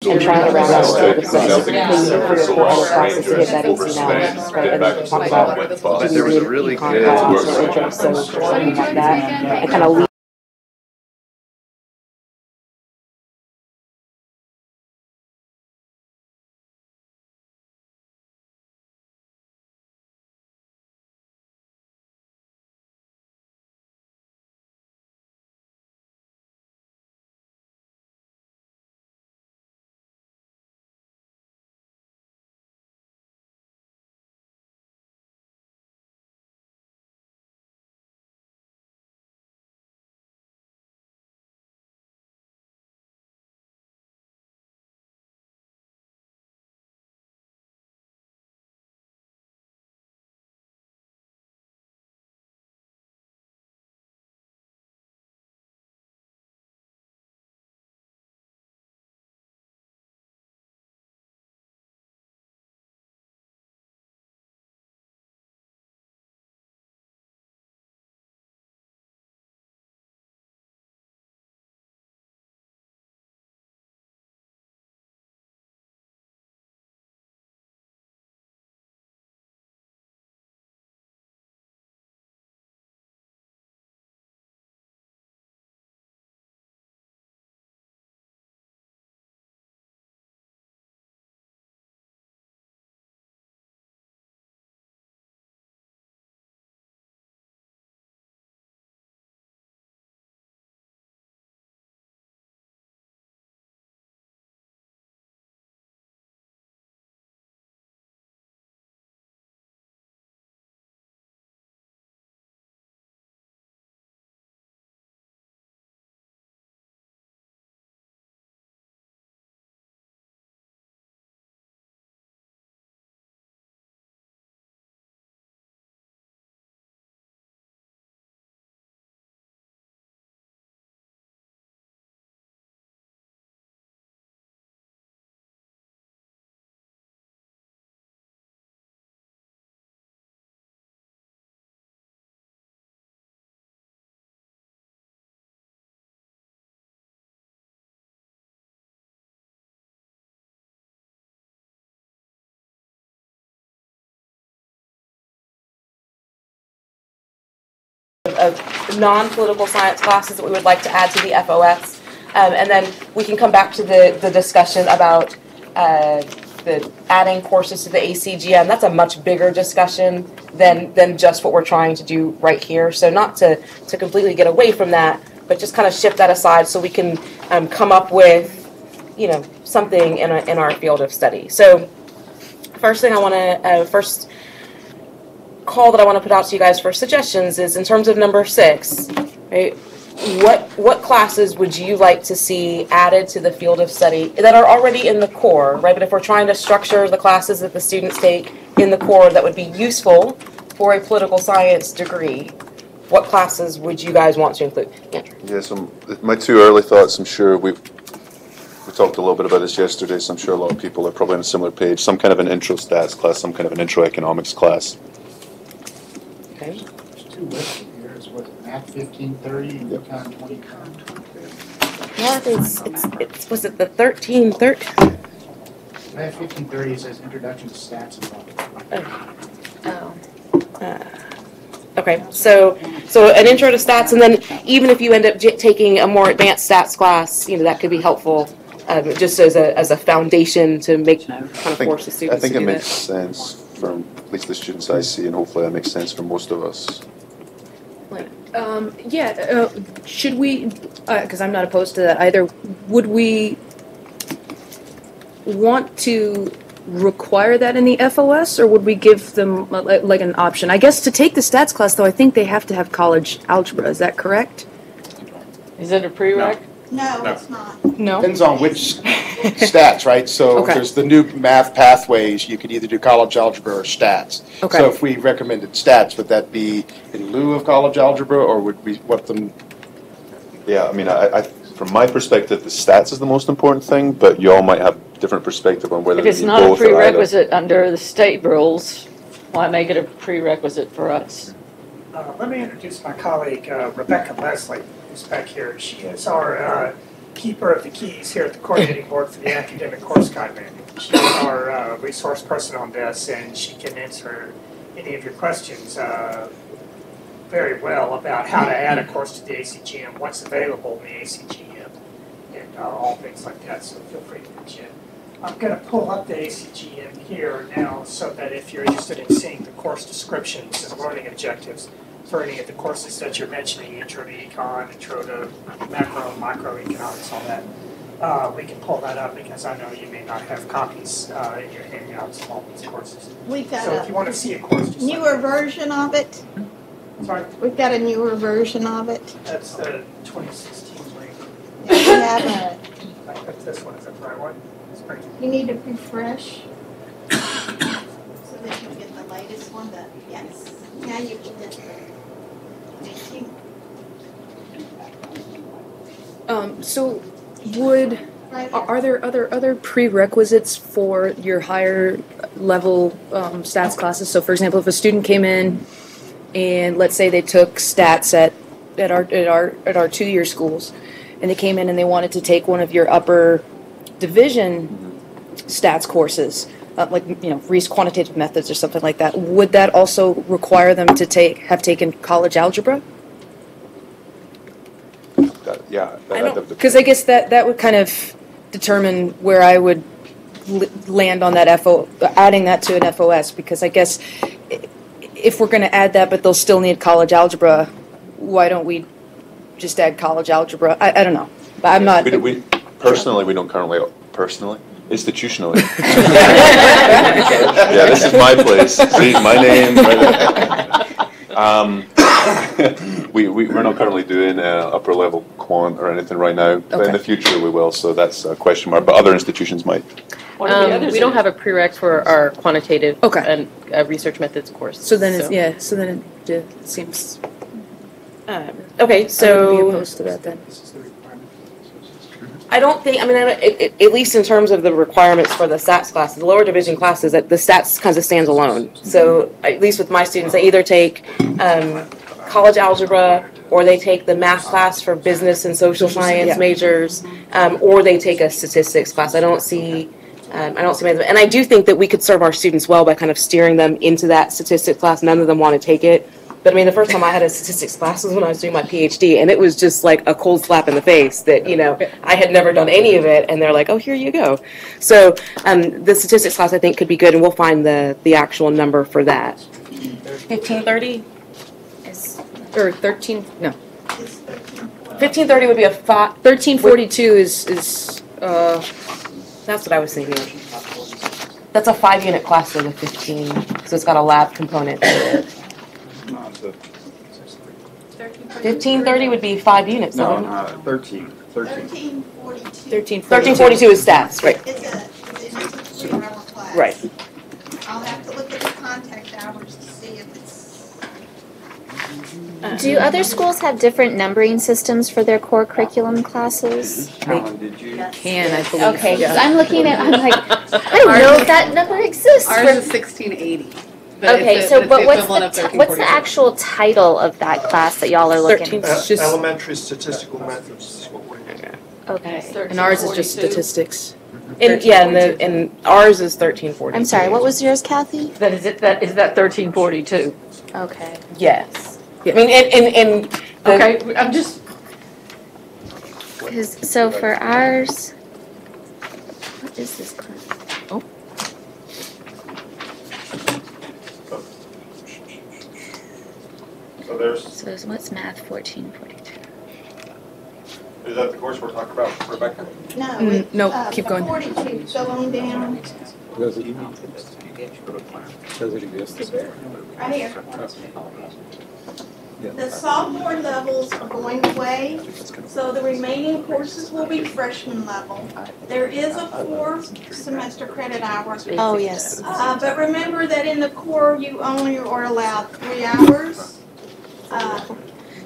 and trying to round out the syllabus for all the classes to hit that 18 hours, right? And then talk about, do we do econ classes or intro, so something like that, and kind of lead. Of non-political science classes that we would like to add to the FOS. And then we can come back to the discussion about the adding courses to the ACGM. That's a much bigger discussion than just what we're trying to do right here. So not to completely get away from that, but just kind of shift that aside so we can come up with, something in our field of study. So first thing I want to, first call that I want to put out to you guys for suggestions is in terms of number 6, right? What classes would you like to see added to the field of study that are already in the core, right? But if we're trying to structure the classes that the students take in the core that would be useful for a political science degree, what classes would you guys want to include? Yeah. Yeah, so my 2 early thoughts, I'm sure we talked a little bit about this yesterday, so I'm sure a lot of people are probably on a similar page. Some kind of an intro stats class, some kind of an intro economics class. Okay. There's 2 listed here. It's what, Math 1530 and Econ 2030? Math it's was it the 1330? Math 1530 says Introduction to Stats and Logic. Okay, so an intro to stats, and then even if you end up taking a more advanced stats class, that could be helpful, just as a foundation to make kind of force the students. I think to it do makes that. sense from at least the students I see, and hopefully that makes sense for most of us. Should we, because I'm not opposed to that either, would we want to require that in the FOS, or would we give them like an option? I guess to take the stats class, though, I think they have to have college algebra. Is that correct? Is it a prereq? No, it's not. No. Depends on which stats, right? So Okay. there's the new math pathways. You could either do college algebra or stats. Okay. So if we recommended stats, would that be in lieu of college algebra, or would we want them? Yeah, I mean, I from my perspective, the stats is the most important thing, but you all might have different perspective on whether If it's you not a both or either. prerequisite under the state rules, why make it a prerequisite for us? Let me introduce my colleague, Rebecca Leslie, who's back here. She is our keeper of the keys here at the coordinating board for the academic course guide manual. She's our resource person on this, and she can answer any of your questions very well about how to add a course to the ACGM, what's available in the ACGM, and all things like that, so feel free to reach in. I'm going to pull up the ACGM here now so that if you're interested in seeing the course descriptions and learning objectives for any of the courses that you're mentioning, intro to econ, intro to macro and microeconomics, all that, we can pull that up because I know you may not have copies in your handouts of all these courses. We've got So if you want to see a course, just newer version of it. Sorry? We've got a newer version of it. That's the 2016 link. Yeah, we have a, I think this one is the right one. you need to refresh so that you get the latest one, but yes. Now you can just, thank you. So are there other prerequisites for your higher level stats classes? So for example, if a student came in and let's say they took stats at our 2-year schools, and they came in and they wanted to take one of your upper division stats courses, like Reese quantitative methods or something like that, would that also require them to have taken college algebra? Because I guess that would kind of determine where I would land on that adding that to an FOS, because I guess if we're going to add that but they'll still need college algebra, why don't we just add college algebra? I don't know. But I'm not. Personally, we don't currently, institutionally. Yeah, this is my place. See, my name right there. We're not currently doing upper level quant or anything right now, but in the future we will, so that's a question mark, but other institutions might. We don't have a prereq for our quantitative and research methods course. So then it seems. Okay, so. I wouldn't be opposed to that then. I don't think, at least in terms of the requirements for the stats classes, the lower division classes, that the stats kind of stands alone. So at least with my students, they either take college algebra, or they take the math class for business and social science majors, or they take a statistics class. I don't see and I do think that we could serve our students well by kind of steering them into that statistics class. None of them want to take it. But the first time I had a statistics class was when I was doing my PhD, and it was just like a cold slap in the face that, I had never done any of it, and they're like, oh, here you go. So the statistics class, I think, could be good, and we'll find the actual number for that. 1530? Or 13, no. 1530 would be a 1342 is that's what I was thinking. That's a 5-unit class for the 15, so it's got a lab component to it. 1530 would be 5 units. No, 1342. 1342 is stats, right? It's an hour class. Right. I'll have to look at the contact hours to see if it's. Do other schools have different numbering systems for their core curriculum classes? Did you? Can, I believe. Okay, because I'm looking at, I'm like, I don't know if that number exists. Ours is 1680. Okay, what's the actual title of that class that y'all are looking at? Elementary statistical methods. Okay. And ours is just statistics. And ours is 1340. I'm sorry, what was yours, Kathy? Is that 1342? Okay. Yes. Yeah. Okay, I'm just. So for ours, what is this class? Oh. So what's math 1442? Is that the course we're talking about, Rebecca? No. No, keep going. 42, go on down. Does it exist? Right here. The sophomore levels are going away, so the remaining courses will be freshman level. There is a core semester credit hour. Oh, yes. But remember that in the core, you only are allowed 3 hours.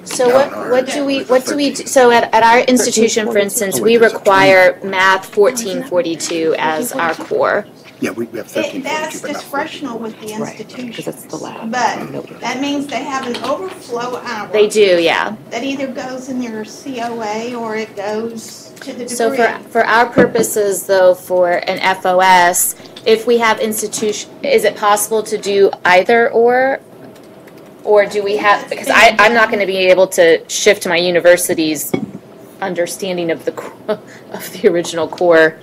So what do we do? So at our institution, for instance, we require math 1442 as our core. Yeah, we have 1342, That's but not discretional with the Right, institution. because it's the lab. But that means they have an overflow hour. They do, yeah. That either goes in your COA or it goes to the degree. So for our purposes, though, for an FOS, if we have institution, is it possible to do either or? Or do we have, because I'm not going to be able to shift my university's understanding of the original core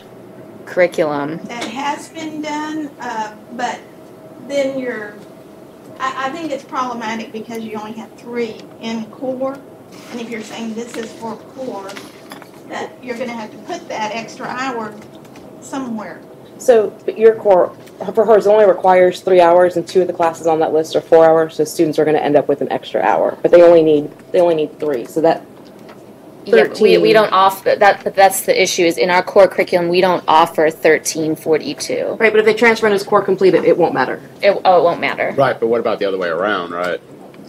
curriculum. That has been done, but then I think it's problematic because you only have 3 in core. And if you're saying this is for core, that you're going to have to put that extra hour somewhere. So, but your core, for hers, only requires 3 hours, and 2 of the classes on that list are 4 hours, so students are going to end up with an extra hour. But they only need 3, so that. Yeah, we don't offer that, but that's the issue. Is in our core curriculum we don't offer 1342. Right, but if they transfer it as core complete, it won't matter. It won't matter. Right, but what about the other way around, right?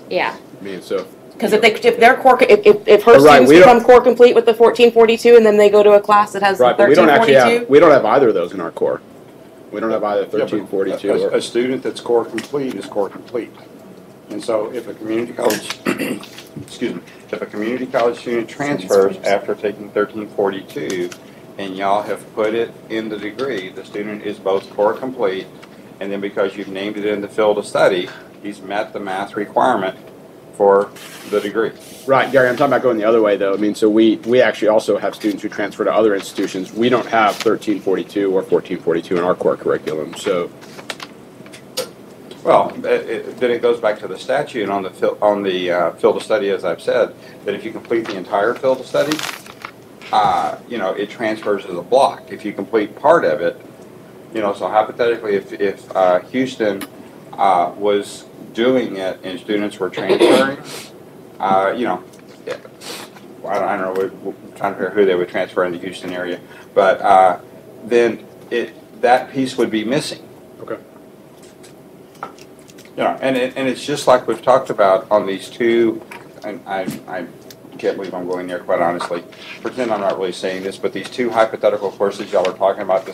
Yeah. I mean, so. Because if their core, if her Right, students become core complete with the 1442, and then they go to a class that has Right, but 1342, we don't have either of those in our core. We don't have either 1342 or. A student that's core complete is core complete. And so if a community college, excuse me, if a community college student transfers after taking 1342 and y'all have put it in the degree, the student is both core complete, and then because you've named it in the field of study, he's met the math requirement for the degree. Right, Gary, I'm talking about going the other way, though. I mean, so we actually also have students who transfer to other institutions. We don't have 1342 or 1442 in our core curriculum, so. Well, then it goes back to the statute on the field of study, as I've said, that if you complete the entire field of study, it transfers as a block. If you complete part of it, so hypothetically, if Houston was doing it and students were transferring, I don't know, we're trying to figure out who they would transfer in the Houston area, but then that piece would be missing. Okay. And it's just like we've talked about on these 2, and I can't believe I'm going there, quite honestly. Pretend I'm not really saying this, but these 2 hypothetical courses y'all are talking about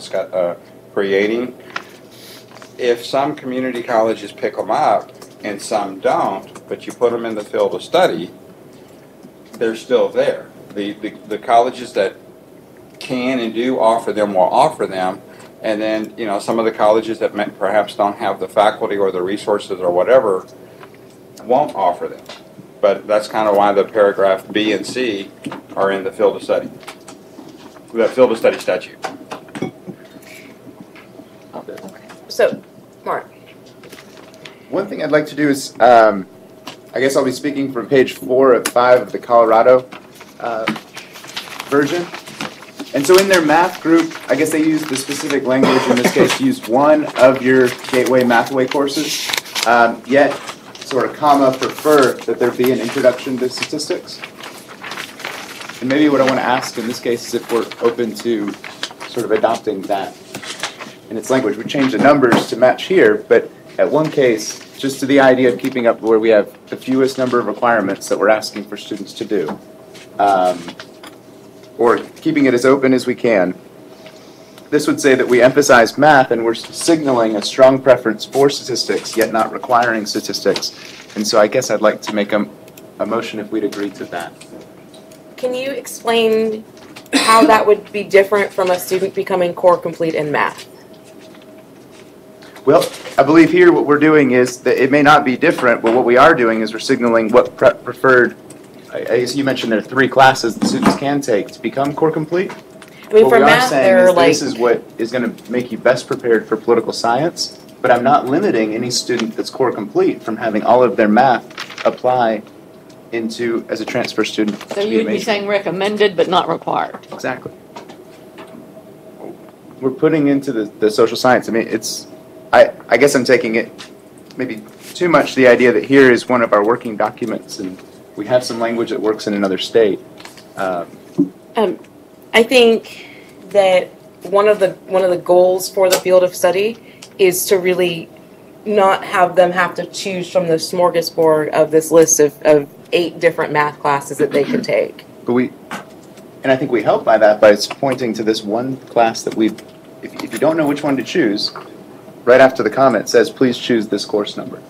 creating, if some community colleges pick them up and some don't, but you put them in the field of study, they're still there. The colleges that can and do offer them will offer them. And then, some of the colleges that perhaps don't have the faculty or the resources or whatever won't offer them. But that's kind of why the paragraph B and C are in the field of study, the field of study statute. okay. So, Mark. One thing I'd like to do is, I guess I'll be speaking from page 4 of 5 of the Colorado version. And so in their math group, I guess they used the specific language, in this case, used one of your Gateway Mathway courses, yet sort of prefer that there be an introduction to statistics. And maybe what I want to ask in this case is if we're open to sort of adopting that in its language. We change the numbers to match here, but at one case, just to the idea of keeping up where we have the fewest number of requirements that we're asking for students to do. Or keeping it as open as we can. This would say that we emphasize math and we're signaling a strong preference for statistics, yet not requiring statistics. And so I guess I'd like to make a motion if we'd agree to that. Can you explain how that would be different from a student becoming core complete in math? Well, I believe here what we're doing is that it may not be different, but what we are doing is we're signaling what preferred. I guess you mentioned there are 3 classes that students can take to become core complete. I mean, what for we math, are saying they're is like, this is what is going to make you best prepared for political science, but I'm not limiting any student that's core complete from having all of their math apply into as a transfer student. So you'd be saying recommended but not required. Exactly. We're putting into the social science. I mean, I guess I'm taking it maybe too much the idea that here is one of our working documents and we have some language that works in another state. I think that one of the goals for the field of study is to really not have them have to choose from the smorgasbord of this list of 8 different math classes that they can take. But I think we help by that by pointing to this one class that we've if you don't know which one to choose, right after the comment says, please choose this course number.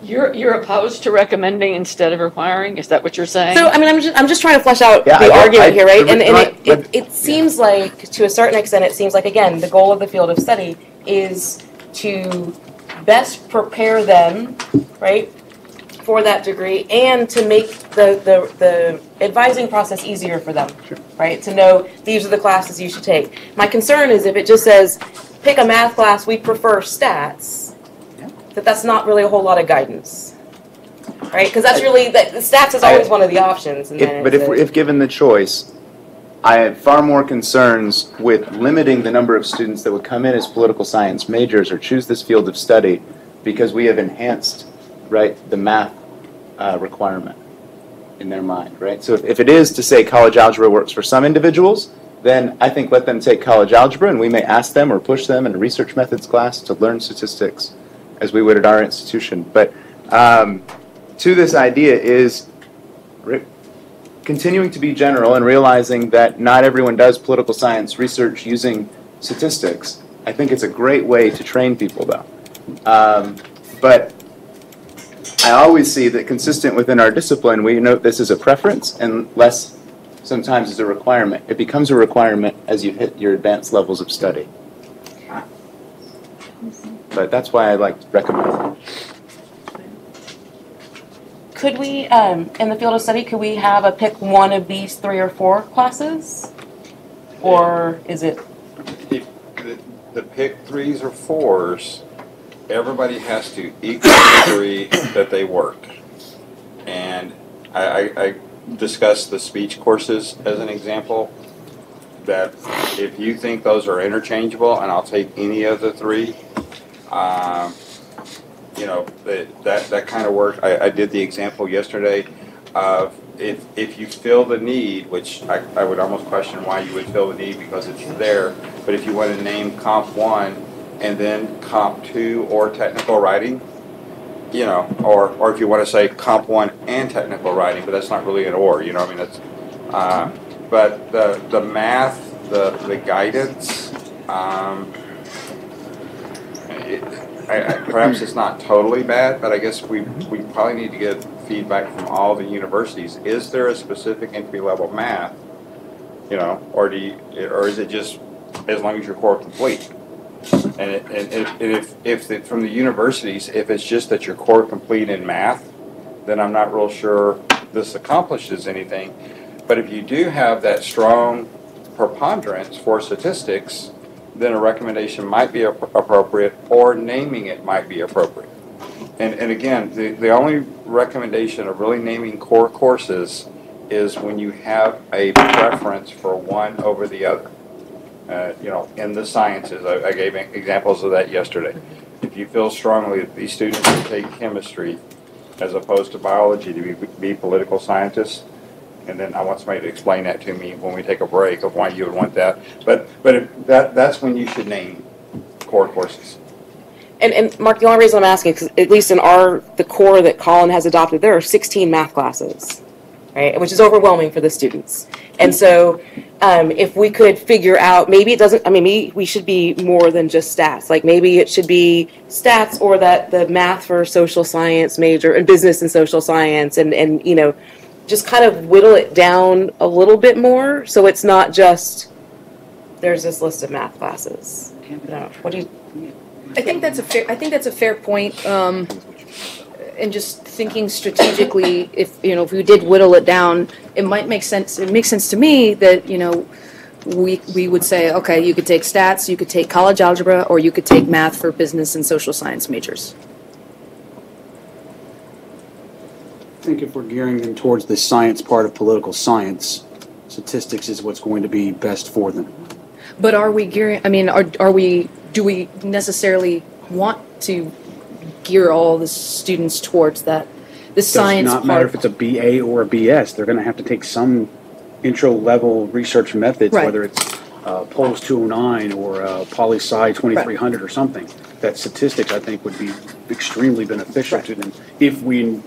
You're opposed to recommending instead of requiring? Is that what you're saying? So, I mean, I'm just trying to flesh out Yeah, the argument here, right? the- And it seems like, to a certain extent, it seems like, again, the goal of the field of study is to best prepare them, right, for that degree, and to make the advising process easier for them, right? To know these are the classes you should take. My concern is if it just says, pick a math class, we prefer stats, that's not really a whole lot of guidance, right? Because that's really, the stats is always one of the options. And then But if given the choice, I have far more concerns with limiting the number of students that would come in as political science majors or choose this field of study because we have enhanced, right, the math requirement in their mind, right? So if it is to say college algebra works for some individuals, then I think let them take college algebra and we may ask them or push them in a research methods class to learn statistics as we would at our institution. But to this idea is continuing to be general and realizing that not everyone does political science research using statistics. I think it's a great way to train people, though. But I always see that consistent within our discipline, we note this as a preference and less sometimes as a requirement. It becomes a requirement as you hit your advanced levels of study. But that's why I like to recommend it. could we, in the field of study, could we have a pick one of these 3 or 4 classes? Or is it? If the pick 3s or 4s, everybody has to equally agree that they work. And I discussed the speech courses as an example, that if you think those are interchangeable and I'll take any of the 3, you know, that kind of work. I did the example yesterday of if you feel the need, which I would almost question why you would feel the need because it's there, but if you want to name Comp 1 and then Comp 2 or technical writing, you know, or if you want to say Comp 1 and technical writing, but that's not really an or, you know, I mean, that's, but the math, the guidance, perhaps it's not totally bad, but I guess we probably need to get feedback from all the universities. Is there a specific entry-level math, you know, or is it just as long as your core complete? And if from the universities, if it's just that your core complete in math, then I'm not real sure this accomplishes anything. But if you do have that strong preponderance for statistics, then a recommendation might be appropriate, or naming it might be appropriate. And again, the only recommendation of really naming core courses is when you have a preference for one over the other. You know, in the sciences, I gave examples of that yesterday. If you feel strongly that these students should take chemistry as opposed to biology to be political scientists, and then I want somebody to explain that to me when we take a break of why you would want that. But that's when you should name core courses. And Mark, the only reason I'm asking, because at least in the core that Colin has adopted, there are 16 math classes, right? Which is overwhelming for the students. And so if we could figure out, maybe it doesn't, I mean, maybe we should be more than just stats. Like maybe it should be stats, or that the math for social science major and business and social science, and you know, just kind of whittle it down a little bit more, so it's not just there's this list of math classes. No, what do you? I think that's a fair point. And just thinking strategically, if we did whittle it down, it might make sense. It makes sense to me that we would say, okay, you could take stats, you could take college algebra, or you could take math for business and social science majors. I think if we're gearing them towards the science part of political science, statistics is what's going to be best for them. But are we gearing? I mean, do we necessarily want to gear all the students towards that? The science Does not matter if it's a BA or a BS. They're going to have to take some intro level research methods, right, whether it's Polis 209 or Poli-Sci 2300 or something. That statistics, I think, would be extremely beneficial to them if we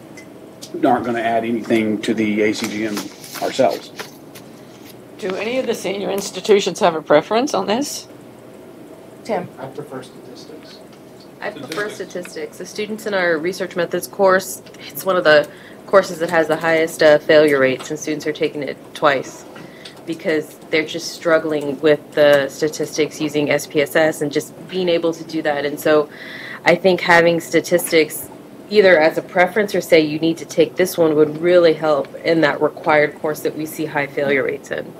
aren't going to add anything to the ACGM ourselves. Do any of the senior institutions have a preference on this? Tim? I prefer statistics. I prefer statistics. The students in our research methods course, it's one of the courses that has the highest failure rates, and students are taking it twice because they're just struggling with the statistics using SPSS and just being able to do that. And so I think having statistics either as a preference or say you need to take this one would really help in that required course that we see high failure rates in.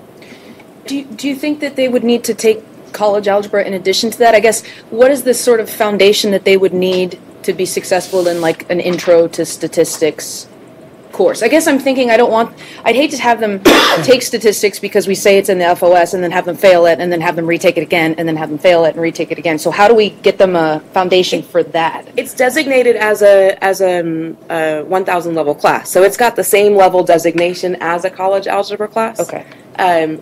Do you think that they would need to take college algebra in addition to that? I guess, what is the sort of foundation that they would need to be successful in like an intro to statistics course? I guess I'm thinking I'd hate to have them take statistics because we say it's in the FOS and then have them fail it and then have them retake it again and then have them fail it and retake it again. So how do we get them a foundation for that? It's designated as a 1,000 level class, so it's got the same level designation as a college algebra class. Okay. And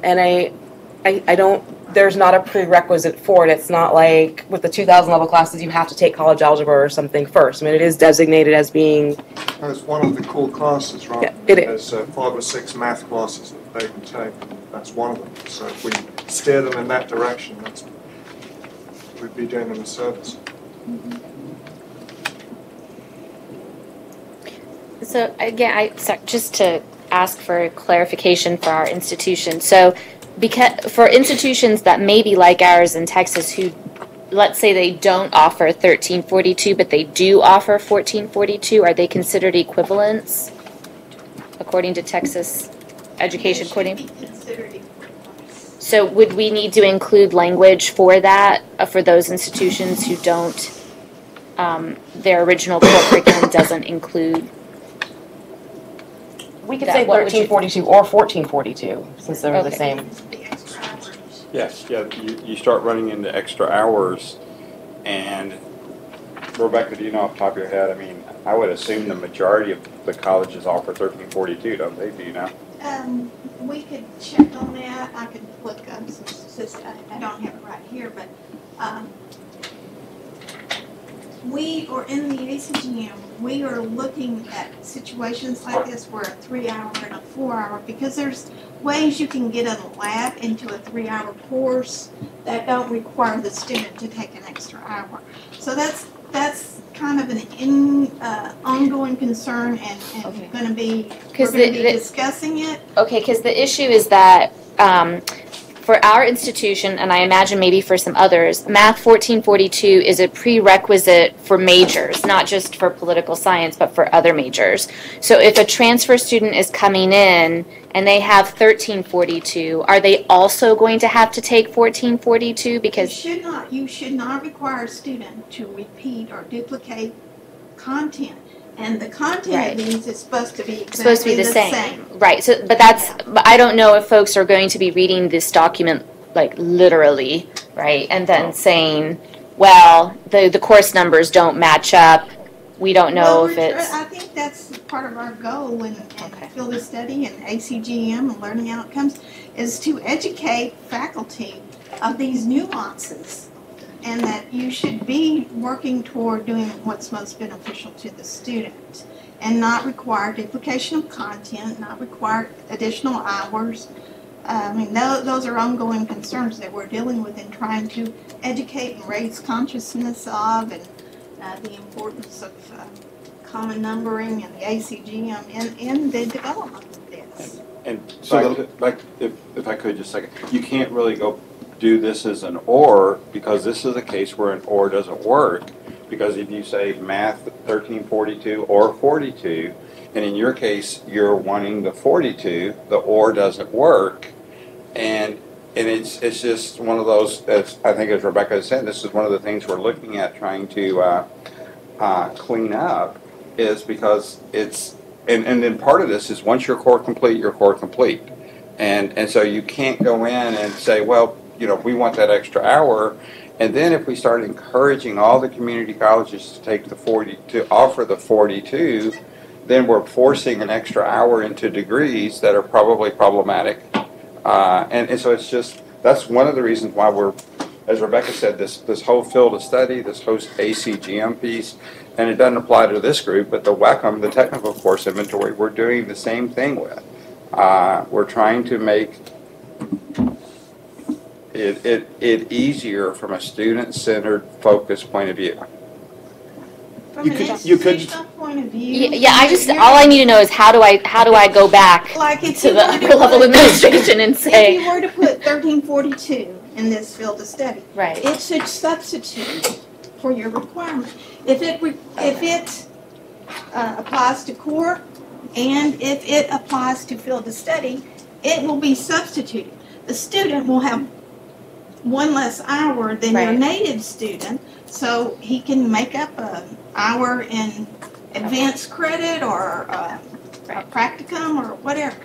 I don't. There's not a prerequisite for it. It's not like with the 2,000 level classes you have to take college algebra or something first. I mean, it is designated as being. It's one of the core classes, right? Yeah, it is. There's 5 or 6 math classes that they can take. That's one of them. So if we steer them in that direction, we'd be doing them a service. So again, just to ask for clarification for our institution. So because for institutions that may be like ours in Texas who, let's say they don't offer 1342, but they do offer 1442, are they considered equivalents according to Texas education coding? So would we need to include language for that, for those institutions who don't, their original core curriculum doesn't include? We could say 1342 or 1442 since they're the same. Yes, yeah, you start running into extra hours, and Rebecca, do you know off the top of your head, I mean, I would assume the majority of the colleges offer 1342, don't they? Do you know? We could check on that. I could look up some statistics. I don't have it right here, but we are in the ACGM. We are looking at situations like this where a 3-hour and a 4-hour, because there's ways you can get a lab into a 3-hour course that don't require the student to take an extra hour. So that's kind of an ongoing concern, and Okay. we're going to be the discussing it. Okay, because the issue is that for our institution, and I imagine maybe for some others, Math 1442 is a prerequisite for majors, not just for political science, but for other majors. So if a transfer student is coming in and they have 1342, are they also going to have to take 1442? Because you should not require a student to repeat or duplicate content. And the content of these is supposed to be exactly the same. Right. So, but I don't know if folks are going to be reading this document like literally, right, and then saying, well, the course numbers don't match up. We don't know if it's. I think that's part of our goal in field of study and ACGM and learning outcomes is to educate faculty of these nuances, and that you should be working toward doing what's most beneficial to the student and not require duplication of content, not require additional hours. I mean, those are ongoing concerns that we're dealing with in trying to educate and raise consciousness of, and the importance of common numbering and the ACGM in the development of this. And so, if I could just a second, you can't really go do this as an or, because this is a case where an or doesn't work, because if you say math 1342 or 42, and in your case you're wanting the 42, the or doesn't work, and it's just one of those, as I think as Rebecca said, this is one of the things we're looking at trying to clean up, is because it's, and then part of this is once you're core complete, you're core complete, and so you can't go in and say, well, you know, we want that extra hour, and then if we start encouraging all the community colleges to take to offer the 42, then we're forcing an extra hour into degrees that are probably problematic, and so it's just, that's one of the reasons why we're, as Rebecca said, this whole field of study, this whole ACGM piece, and it doesn't apply to this group, but the WACM, the technical course inventory, we're doing the same thing with. We're trying to make it easier from a student-centered, focused point of view. From an you could- institutional point of view. Yeah, all I need to know is how do I go back Like if to you the were to upper level put- administration and If say, you were to put 1342 in this field of study, right, it should substitute for your requirement. If it applies to core and if it applies to field of study, it will be substituted. The student will have one less hour than your Right. native student, so he can make up an hour in advanced credit or a practicum or whatever,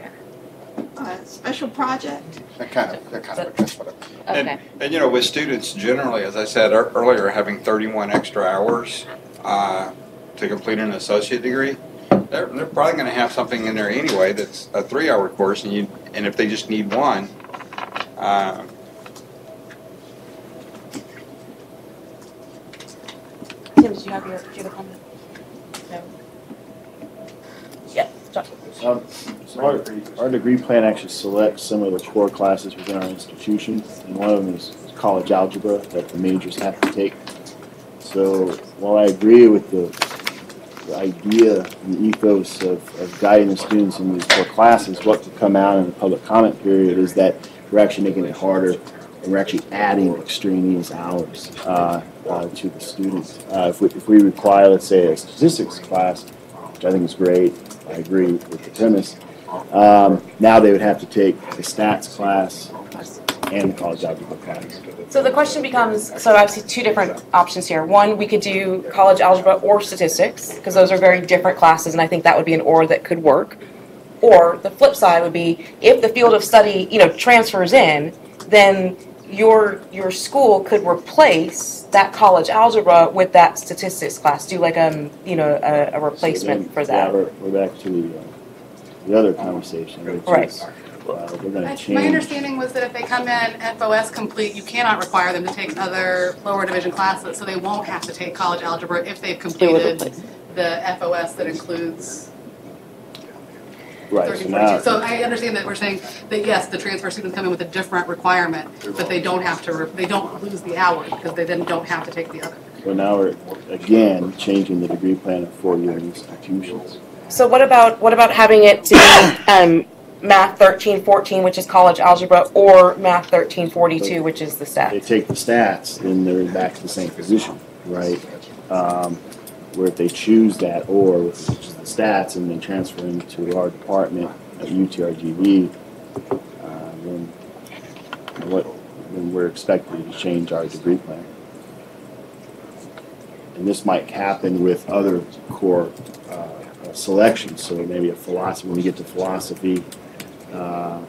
a special project. That kind of addressed what I. Okay. And you know, with students generally, as I said earlier, having 31 extra hours to complete an associate degree, they're probably going to have something in there anyway that's a 3-hour course, and if they just need one. Tim, did you have your comment? No. Yeah, John. So our degree plan actually selects some of the core classes within our institution, and one of them is college algebra that the majors have to take. So while I agree with the idea and the ethos of guiding the students in these core classes, what could come out in the public comment period is that we're actually making it harder, and we're actually adding extraneous hours to the students. If we require, let's say, a statistics class, which I think is great, I agree with the premise, now they would have to take the stats class and the college algebra class. So the question becomes, so I see two different options here. One, we could do college algebra or statistics, because those are very different classes, and I think that would be an or that could work. Or the flip side would be, if the field of study, transfers in, then your school could replace that college algebra with that statistics class. Do like a replacement for that. Yeah, we're back to the other conversation, which Right. is we're going to change. My understanding was that if they come in FOS complete, you cannot require them to take other lower division classes, so they won't have to take college algebra if they've completed the FOS that includes Right, 1342. So I understand that we're saying that yes, the transfer students come in with a different requirement, but they don't have to, they don't lose the hours because they then don't have to take the other. So now we're, again, changing the degree plan of four-year institutions. So what about having it to be Math 1314, which is college algebra, or Math 1342, which is the stats? They take the stats, then they're back to the same position, right? Where if they choose that or, which is the stats, and then transfer into our department at UTRGV, then we're expected to change our degree plan. And this might happen with other core selections. So maybe a philosophy, when you get to philosophy,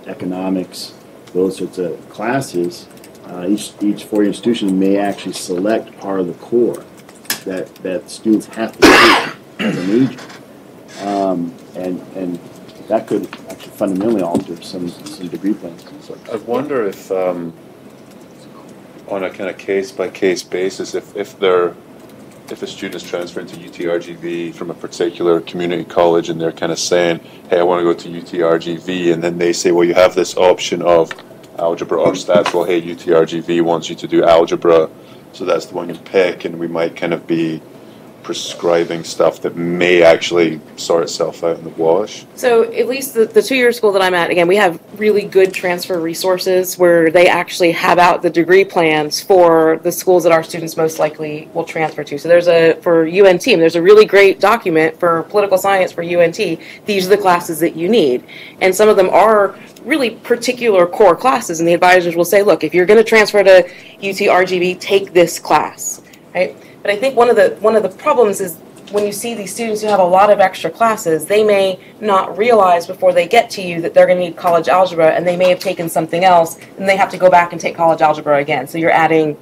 economics, those sorts of classes, each four-year institution may actually select part of the core that students have to take as a major. And that could actually fundamentally alter some degree plans. So I wonder if, on a kind of case-by-case basis, if a student is transferring to UTRGV from a particular community college and they're kind of saying, hey, I want to go to UTRGV, and then they say, well, you have this option of algebra or stats. Well, hey, UTRGV wants you to do algebra, so that's the one you pick, and we might kind of be prescribing stuff that may actually sort itself out in the wash. So at least the two-year school that I'm at, again, we have really good transfer resources where they actually have out the degree plans for the schools that our students most likely will transfer to. So for UNT, there's a really great document for political science for UNT. These are the classes that you need. And some of them are really particular core classes, and the advisors will say, look, if you're going to transfer to UTRGV, take this class, right? But I think one of the problems is when you see these students who have a lot of extra classes, they may not realize before they get to you that they're going to need college algebra, and they may have taken something else, and they have to go back and take college algebra again. So you're adding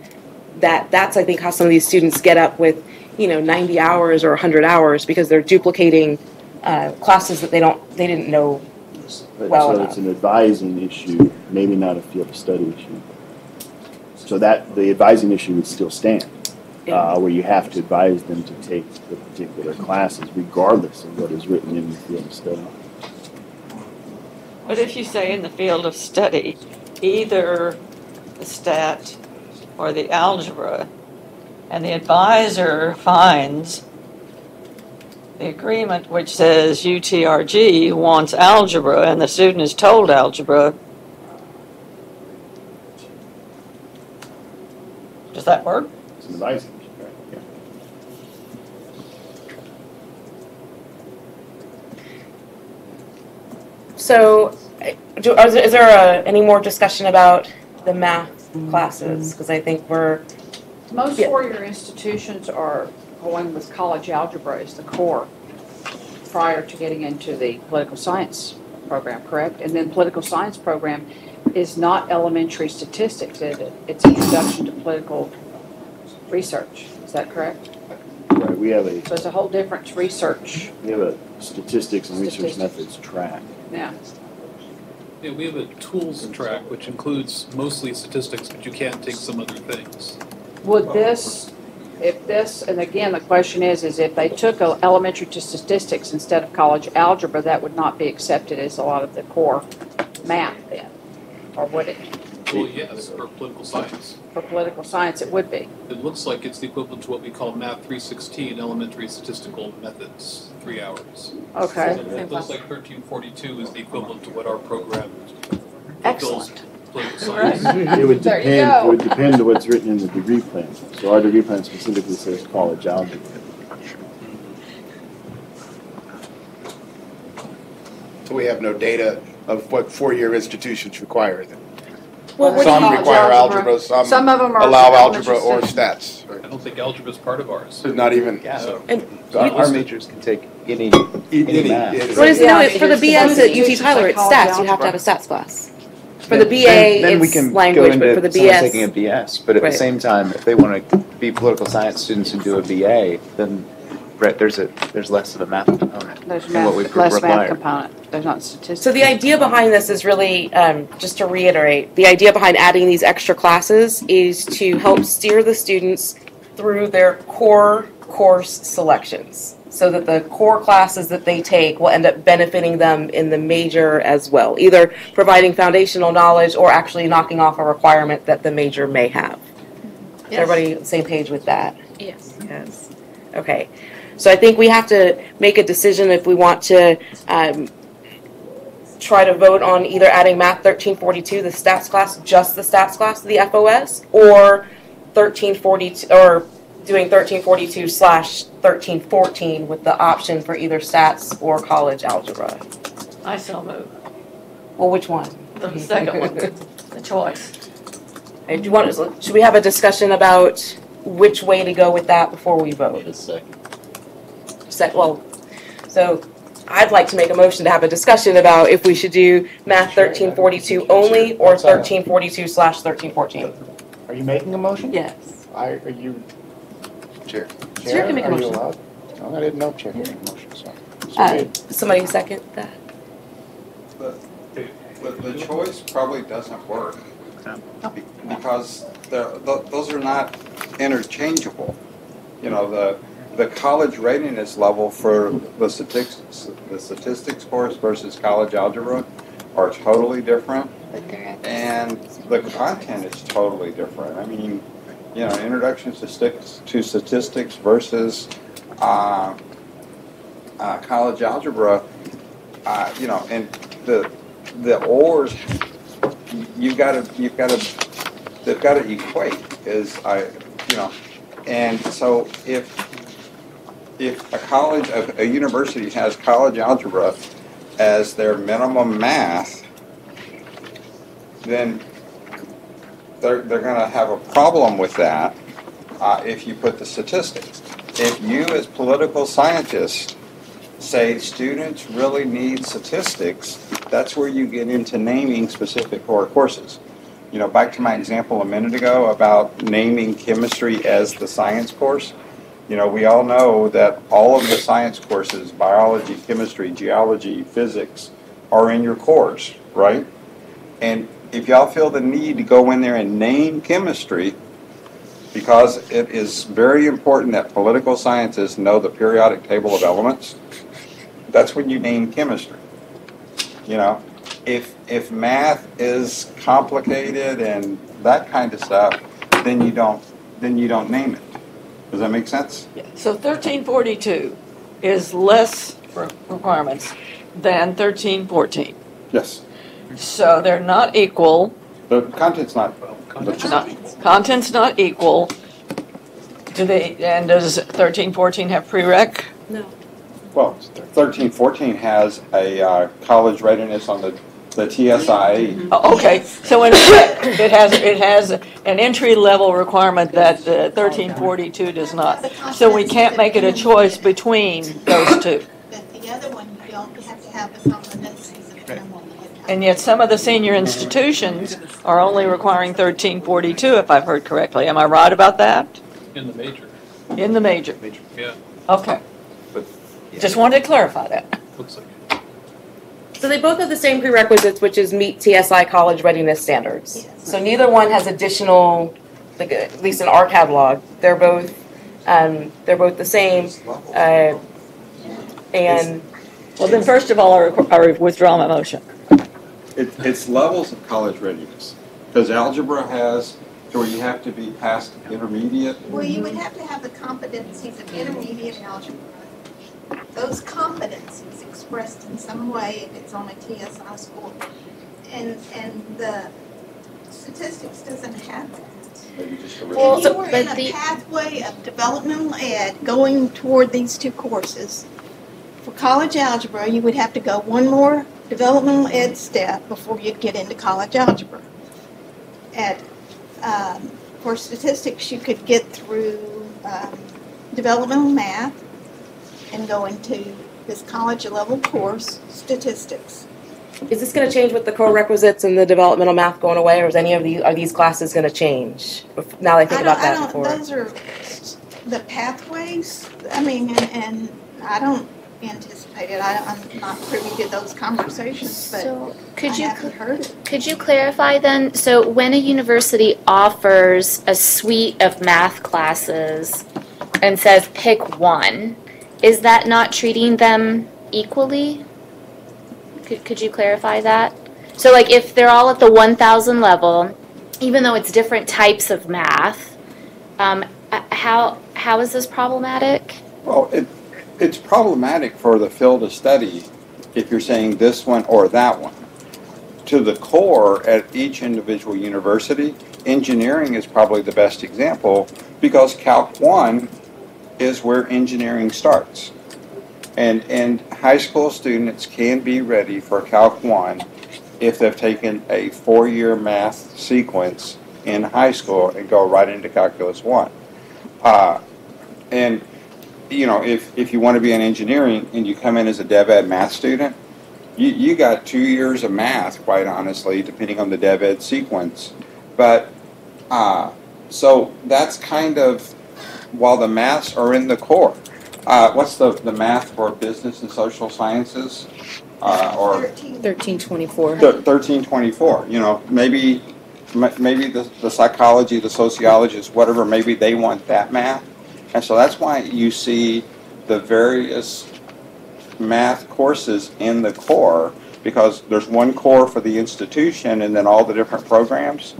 that. That's, I think, how some of these students get up with 90 hours or 100 hours, because they're duplicating classes that they didn't know well enough. It's an advising issue, maybe not a field study issue. So that the advising issue would still stand. Where you have to advise them to take the particular classes regardless of what is written in the field of study. But if you say in the field of study, either the stat or the algebra, and the advisor finds the agreement which says UTRG wants algebra and the student is told algebra, does that work? It's an advising, right? Yeah. So, is there any more discussion about the math classes? Because I think we're, Most Yeah. four-year institutions are going with college algebra as the core prior to getting into the political science program, correct? And then political science program is not elementary statistics, it's introduction to political research. Is that correct? Right, we have So it's a whole different research. a statistics and research Statistics. methods track. Yeah. Yeah, we have a tools track, which includes mostly statistics, but you can take some other things. Would this, if this, and again, the question is if they took elementary to statistics instead of college algebra, that would not be accepted as a lot of the core math then? Or would it? Well, yes, for political science. For political science, it would be. It looks like it's the equivalent to what we call Math 316, elementary statistical methods, 3 hours. Okay. So it looks like 1342 is the equivalent to what our program fulfills Excellent. political science. It would There you depend, go. it would depend on what's written in the degree plan. So our degree plan specifically says college algebra. So we have no data of what four-year institutions require then. Well, Some college require algebra, some of them are allow elementary algebra or statistics. stats. I don't think algebra is part of ours. There's not even, Yeah. so. So our majors can take any math. what is, Yeah, no, for the BS at UT Tyler, it's College stats, you have to algebra. have a stats class. For the BA, Then we it's can go language, but into for the someone taking a BS, BS, but at Right. the same time, if they want to be political science students and do a BA, then Brett, there's less of a math component There's in what we less math require. component. There's not statistics. so the idea behind this is really, just to reiterate, the idea behind adding these extra classes is to help steer the students through their core course selections, so that the core classes that they take will end up benefiting them in the major as well, either providing foundational knowledge or actually knocking off a requirement that the major may have. Is everybody on the same page with that? Yes. Yes. Okay. So I think we have to make a decision if we want to try to vote on either adding Math 1342, the stats class, just the stats class to the FOS, or 1342, or doing 1342/1314 with the option for either stats or college algebra. I so move. Well, which one? The second one, the choice. Hey, do you want? Should we have a discussion about which way to go with that before we vote? Well, so I'd like to make a motion to have a discussion about if we should do Math 1342 only or 1342/1314. Are you making a motion? Yes. Are you? Chair. Chair can make a Are you motion. allowed? No, I didn't know Chair could make a motion, so. Somebody second that? The choice probably doesn't work because those are not interchangeable. You know, the college readiness level for the statistics course versus college algebra are totally different, and the content is totally different. I mean, you know, introduction to statistics versus college algebra. You know, and the ors, they've got to equate. You know, and so if a university has college algebra as their minimum math, then they're going to have a problem with that if you put the statistics. If you, as political scientists, say students really need statistics, that's where you get into naming specific core courses. You know, back to my example a minute ago about naming chemistry as the science course. You know, we all know that all of the science courses, biology, chemistry, geology, physics, are in your course, right? And if y'all feel the need to go in there and name chemistry, because it is very important that political scientists know the periodic table of elements, that's when you name chemistry. You know, if if math is complicated and that kind of stuff, then you don't name it. Does that make sense? So 1342 is less requirements than 1314. Yes. So they're not equal. The content's not. Content's not equal. And does 1314 have prereq? No. Well, 1314 has a college readiness on the TSI. Oh, okay, so in effect, it has an entry-level requirement that 1342 does not. So we can't make it a choice between those two. But the other one, you don't have to have the competencies of minimum. And yet some of the senior institutions are only requiring 1342, if I've heard correctly. Am I right about that? In the major. In the major? Yeah. Okay. Just wanted to clarify that. Looks like. So they both have the same prerequisites, which is meet TSI college readiness standards. Yes. So neither one has additional, like at least in our catalog, they're both the same. And well, then first of all, I withdraw my motion. It's levels of college readiness, because algebra has to where you have to be past intermediate. Well, you would have to have the competencies of intermediate algebra. Those competencies expressed in some way if it's on a TSI score. And the statistics doesn't have that. Well, if you were in a pathway of developmental ed going toward these two courses, for college algebra, you would have to go one more developmental ed step before you'd get into college algebra. For statistics, you could get through developmental math and go into this college level course, statistics. Is this going to change with the core requisites and the developmental math going away, or is any of these classes going to change? Now that I think about that before. Those are the pathways. I mean, and I don't anticipate it. I'm not privy to those conversations, but so I haven't heard it. Could you clarify then? So when a university offers a suite of math classes and says pick one, is that not treating them equally? Could you clarify that? So like if they're all at the 1,000 level, even though it's different types of math, how is this problematic? Well, it's problematic for the field of study if you're saying this one or that one. To the core at each individual university, engineering is probably the best example because Calc 1 is where engineering starts. And high school students can be ready for Calc 1 if they've taken a 4-year math sequence in high school and go right into Calculus 1. And, you know, if you want to be in engineering and you come in as a Dev Ed math student, you got 2 years of math, quite honestly, depending on the Dev Ed sequence. But, so that's kind of, while the maths are in the core. What's the math for business and social sciences? Or 1324. 1324. You know, maybe the psychology, the sociologists, whatever, maybe they want that math. And so that's why you see the various math courses in the core, because there's one core for the institution and then all the different programs,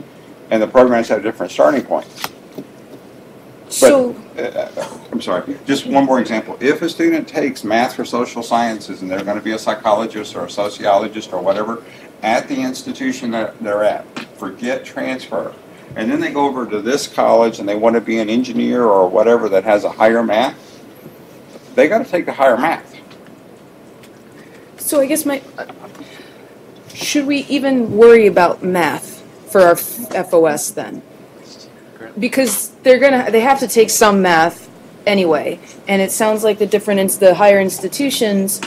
and the programs have different starting points. So, I'm sorry, just one more example. If a student takes math for social sciences and they're going to be a psychologist or a sociologist or whatever at the institution that they're at, forget transfer. And then they go over to this college and they want to be an engineer or whatever that has a higher math, they got to take the higher math. So I guess should we even worry about math for our FOS then? Because they have to take some math anyway, and it sounds like the higher institutions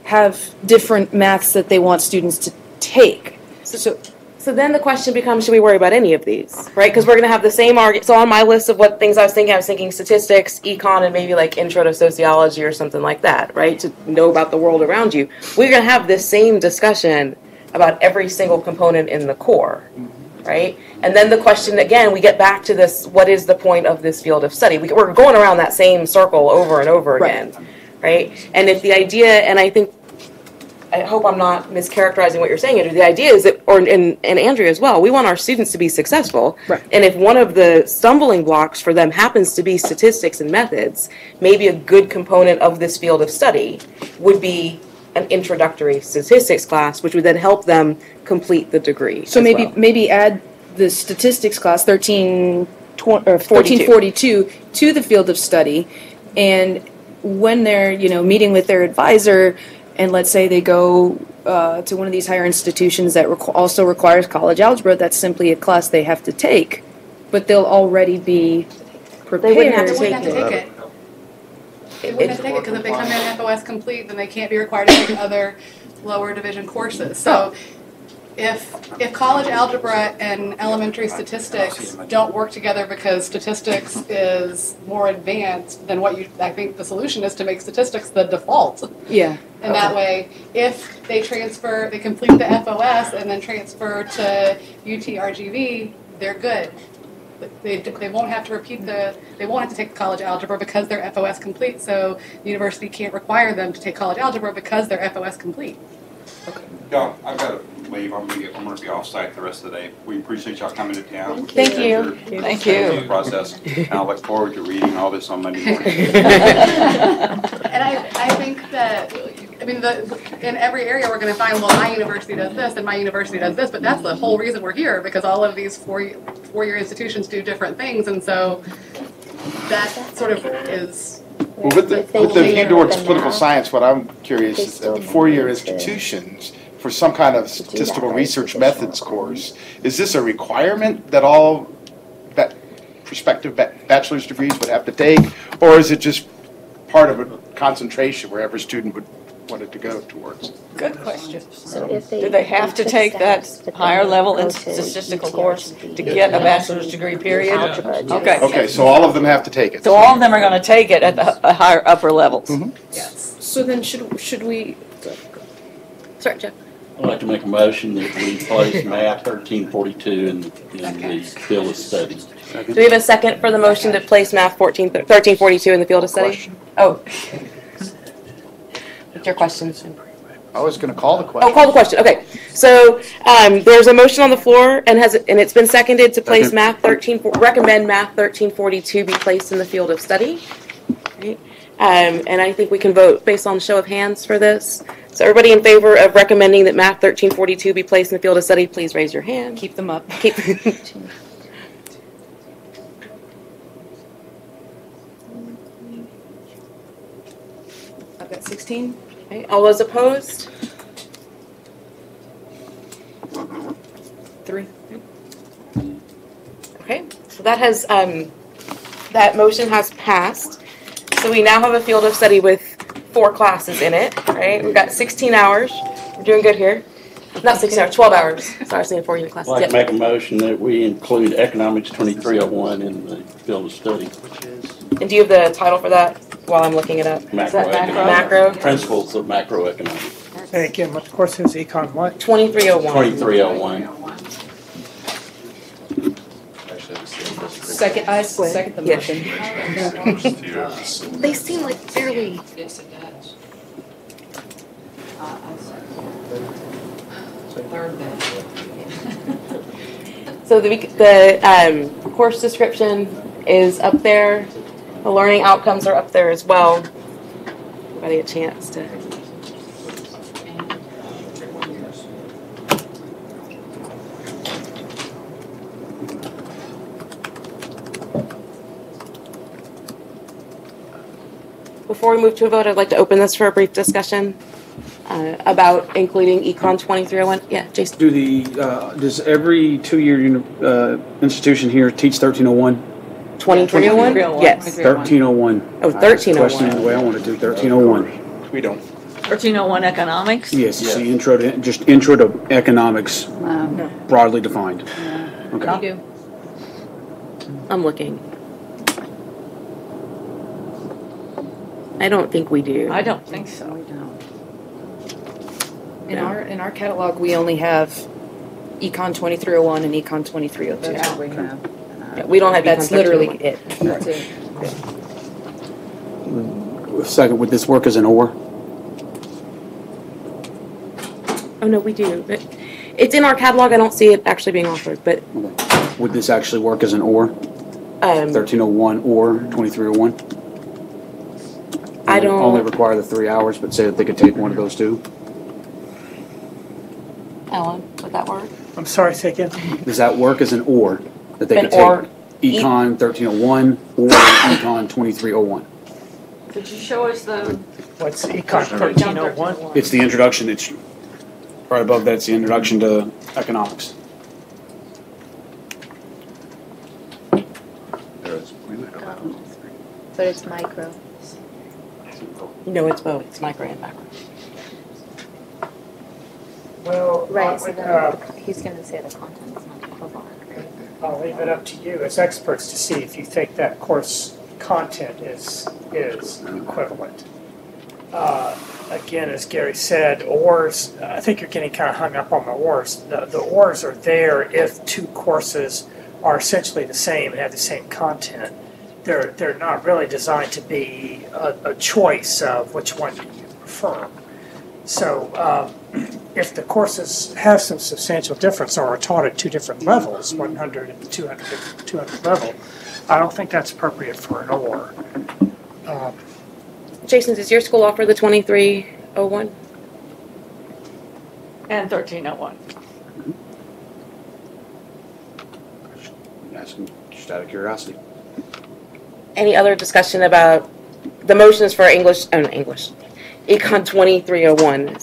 have different maths that they want students to take. So then the question becomes, should we worry about any of these, right? Because we're going to have the same argument. So on my list of what things I was thinking statistics, econ, and maybe like intro to sociology or something like that, right? To know about the world around you. We're going to have this same discussion about every single component in the core, right? And then the question, again, we get back to this, what is the point of this field of study? We're going around that same circle over and over again, right? And if the idea, and I think I hope I'm not mischaracterizing what you're saying, Andrew. The idea is that, and Andrea as well, we want our students to be successful. Right. And if one of the stumbling blocks for them happens to be statistics and methods, maybe a good component of this field of study would be an introductory statistics class, which would then help them complete the degree. So as maybe well. maybe add the statistics class 1342 to the field of study, and when they're meeting with their advisor, and let's say they go to one of these higher institutions that also requires college algebra, that's simply a class they have to take, but they'll already be prepared. They wouldn't have to take it. They wouldn't have to take it because if they come in FOS complete, then they can't be required to take other lower division courses. So if college algebra and elementary statistics don't work together because statistics is more advanced than I think the solution is to make statistics the default. Yeah. And that way, if they complete the FOS and then transfer to UT-RGV, they're good. They won't have to they won't have to take college algebra because they're FOS complete, so the university can't require them to take college algebra because they're FOS complete. Y'all, I've got to leave. I'm going to be off site the rest of the day. We appreciate y'all coming to town. Thank you. Thank you. The process. And I look forward to reading all this on Monday morning. And I think that, in every area we're going to find, well, my university does this and my university does this, but that's the whole reason we're here, because all of these four-year institutions do different things, and so that sort of is... Well, with the view towards political science, what I'm curious is that the four-year institutions, for some kind of statistical research methods course, is this a requirement that all prospective bachelor's degrees would have to take, or is it just part of a concentration where every student would want it to go towards? Good question. So Do they have to take that higher level statistical course to get a bachelor's degree, period? Okay. Okay, so all of them have to take it. So all of them are going to take it at the higher upper levels. Yes. So then should we? Sorry, Jeff. I'd like to make a motion that we place math 1342 in the field of study. Do we have a second for the motion to place math 1342 in the field of study? Oh. What's your question? I was going to call the question. Oh, call the question. Okay. So there's a motion on the floor, and it's been seconded to place recommend math 1342 be placed in the field of study. Right. And I think we can vote based on show of hands for this. So everybody in favor of recommending that math 1342 be placed in the field of study, please raise your hand. Keep them up. I've got 16. Okay. All those opposed? 3. Okay. So that has that motion has passed. So we now have a field of study with 4 classes in it, right? We've got 16 hours. We're doing good here. Not 16 hours, 12 hours. Sorry, I was thinking 4-unit classes. I'd like to make a motion that we include economics 2301 in the field of study. And do you have the title for that while I'm looking it up? Macroeconomics. Macro? Principles of macroeconomics. Say again, what course is Econ what? 2301. 2301. Second, I second the motion. They seem like fairly. Yes, it does. So the course description is up there. The learning outcomes are up there as well. Everybody a chance to. Before we move to a vote, I'd like to open this for a brief discussion about including Econ 2301. Yeah, Jason. Does every two-year institution here teach 1301? 2301? Yes. 1301. Oh, 1301. Question the way I want to do 1301. We don't. 1301 economics? Yes, it's the intro to economics, broadly defined. Okay. You do. I'm looking. I don't think we do. I don't think so. We don't. In our catalog, we only have Econ 2301 and Econ 2302. That's what we have. Yeah, we don't have. That's Econ literally 1301. it. That's it. Second, would this work as an or? Oh, no, we do. But it's in our catalog. I don't see it actually being offered, but Would this actually work as an or? 1301 or 2301? I don't. Only require the 3 hours, but say that they could take one of those two? Ellen, would that work? I'm sorry, say again? Does that work as an or? That they An could or. take Econ 1301 or Econ 2301? Could you show us the? What's Econ 1301? It's the introduction. It's right above that. It's the introduction to economics. But it's micro. No, it's both. It's micro and macro. Well, Right, so then he's going to say the content's not equivalent. I'll leave it up to you as experts to see if you think that course content is equivalent. Again, as Gary said, ORs, I think you're getting kind of hung up on the ORs. The ORs are there if two courses are essentially the same and have the same content. They're not really designed to be a choice of which one do you prefer. So if the courses have some substantial difference or are taught at two different levels, 100 and 200 level, I don't think that's appropriate for an OR. Jason, does your school offer the 2301? And 1301. Asking just out of curiosity. Any other discussion about the motions for English, Econ 2301?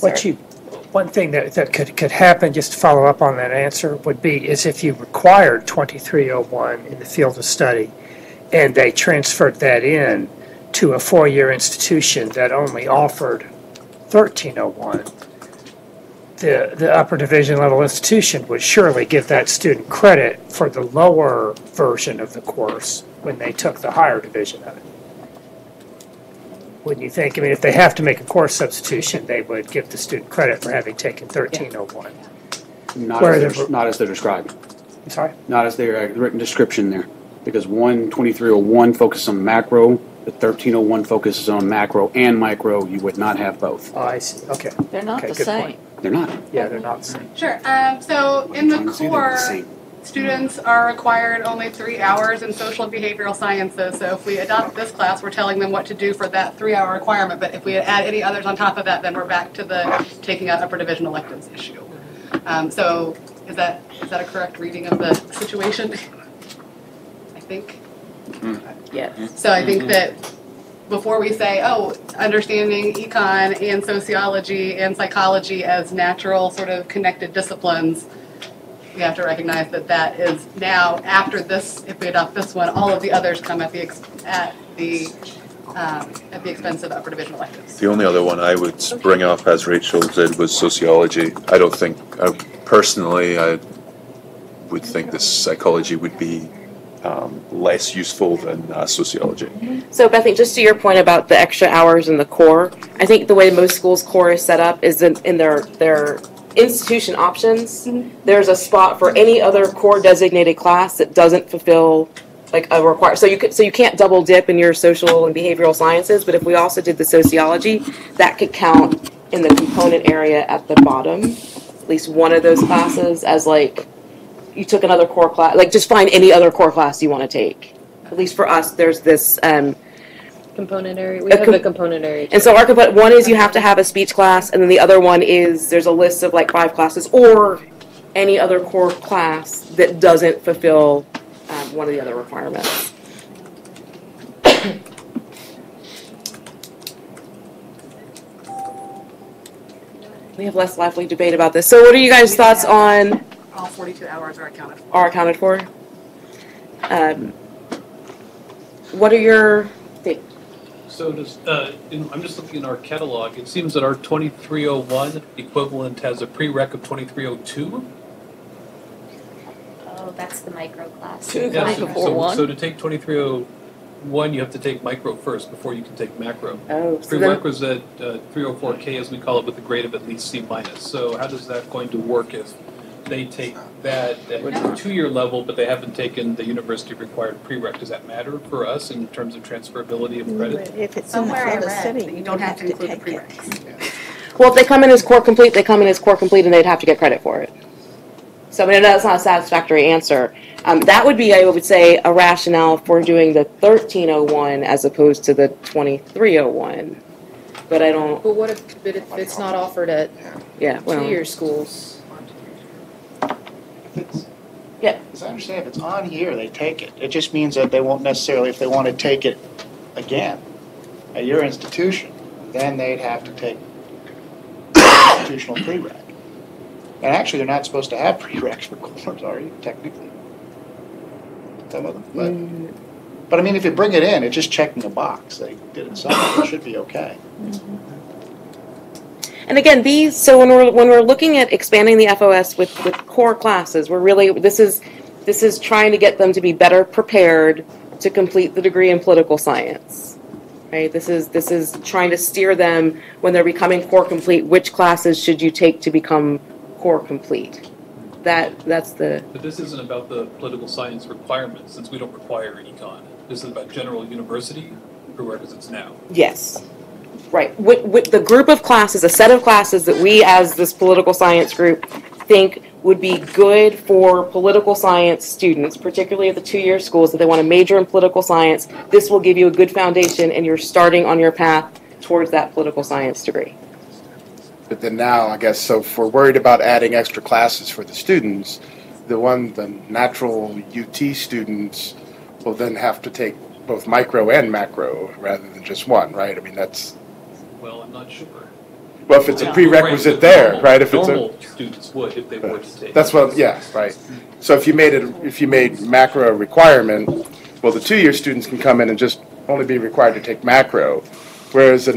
One thing that could happen, just to follow up on that answer, would be is if you required 2301 in the field of study and they transferred that in to a four-year institution that only offered 1301, the upper division level institution would surely give that student credit for the lower version of the course when they took the higher division of it. Wouldn't you think? I mean, if they have to make a course substitution, they would give the student credit for having taken 1301. Not as they're described. I'm sorry? Not as their written description there. Because 2301 focuses on macro, the 1301 focuses on macro and micro. You would not have both. Oh, I see. Okay. They're not Okay, the good same. point. They're not. Yeah, they're not the same. Sure. So in the Trying to say they're core, the same. students are required only 3 hours in social and behavioral sciences. So if we adopt this class, we're telling them what to do for that 3-hour requirement. But if we add any others on top of that, then we're back to the taking out upper division electives issue. So is that a correct reading of the situation? I think. Yes. So I think that before we say, oh, understanding econ and sociology and psychology as natural sort of connected disciplines, we have to recognize that that is now, after this, if we adopt this one, all of the others come at the expense of upper division electives. The only other one I would bring up, as Rachel did, was sociology. I don't think, personally, I would think this psychology would be less useful than sociology. So Bethany, just to your point about the extra hours in the core, I think the way most schools' core is set up is in their institution options, there's a spot for any other core designated class that doesn't fulfill like a require. So you can't double dip in your social and behavioral sciences, but if we also did the sociology, that could count in the component area at the bottom, at least one of those classes as like you took another core class, like just find any other core class you want to take. At least for us, there's this component area. We have a component area. And so our component one is you have to have a speech class, and then the other one is there's a list of like 5 classes or any other core class that doesn't fulfill one of the other requirements. We have less lively debate about this. So what are you guys' thoughts on? All 42 hours are accounted for. Are accounted for? What are your So does, I'm just looking at our catalog. It seems that our 2301 equivalent has a prereq of 2302. Oh, that's the micro class. Yeah, so to take 2301, you have to take micro first before you can take macro. Oh, so Prerequisite 304K, as we call it, with a grade of at least C minus. So how does that going to work if they take that at the 2-year level, but they haven't taken the university required prereq? Does that matter for us in terms of transferability of credit? If it's Somewhere in I the read city, that you don't have to include the prereqs. Well, if they come in as core complete, they come in as core complete and they'd have to get credit for it. So, I mean, that's not a satisfactory answer. That would be, I would say, a rationale for doing the 1301 as opposed to the 2301. But I don't. But what if it's not offered at two-year schools? Yeah. As I understand, if it's on here, they take it. It just means that they won't necessarily, if they want to take it again at your institution, then they'd have to take institutional prereq. And actually, they're not supposed to have prereqs for cores, are you, technically? Some of them. But I mean, if you bring it in, it's just checking a box. They did it somewhere, it should be okay. And again, so when we're looking at expanding the FOS with core classes, we're really, this is trying to get them to be better prepared to complete the degree in political science. Right? This is trying to steer them when they're becoming core complete, which classes should you take to become core complete? That's the. But this isn't about the political science requirements, since we don't require econ. This is about general university prerequisites now. Yes. Right. With the group of classes, a set of classes that we as this political science group think would be good for political science students, particularly at the two-year schools, that they want to major in political science, this will give you a good foundation and you're starting on your path towards that political science degree. But then now, I guess, so if we're worried about adding extra classes for the students, the natural UT students will then have to take both micro and macro rather than just one, right? I mean, that's... Well, I'm not sure. Well, if it's a prerequisite there, right? If it's normal students would if they were to take. That's what, yeah, right. So if you made macro a requirement, well, the two-year students can come in and just only be required to take macro, whereas the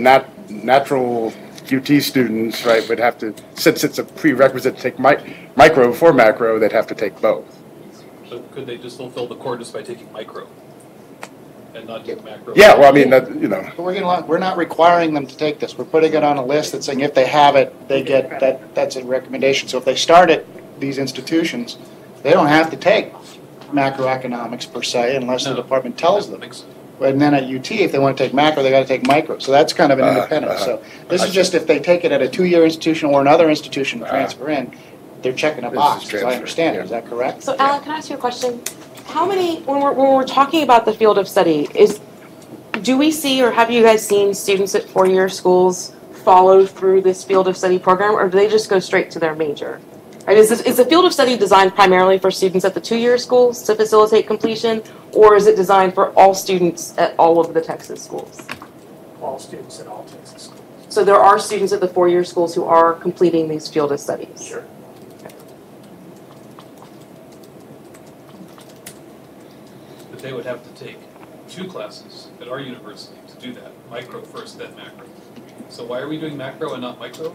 natural UT students, right, would have to, since it's a prerequisite to take micro for macro, they'd have to take both. So could they just fulfill the core just by taking micro and not take macro? Yeah, well, I mean, that, you know. But we're not requiring them to take this. We're putting it on a list that's saying if they have it, they get that's a recommendation. So if they start at these institutions, they don't have to take macroeconomics per se unless the department tells them. And then at UT, if they want to take macro, they got to take micro. So that's kind of an independent. So this is just if they take it at a two-year institution or another institution and transfer in, they're checking a box, as I understand it. Is that correct? So, Alan, can I ask you a question? How many, when we're talking about the field of study, do we see or have you guys seen students at four-year schools follow through this field of study program, or do they just go straight to their major? Right, is the field of study designed primarily for students at the two-year schools to facilitate completion, or is it designed for all students at all of the Texas schools? All students at all Texas schools. So there are students at the four-year schools who are completing these field of studies? Sure. But they would have to take two classes at our university to do that, micro first, then macro. So why are we doing macro and not micro?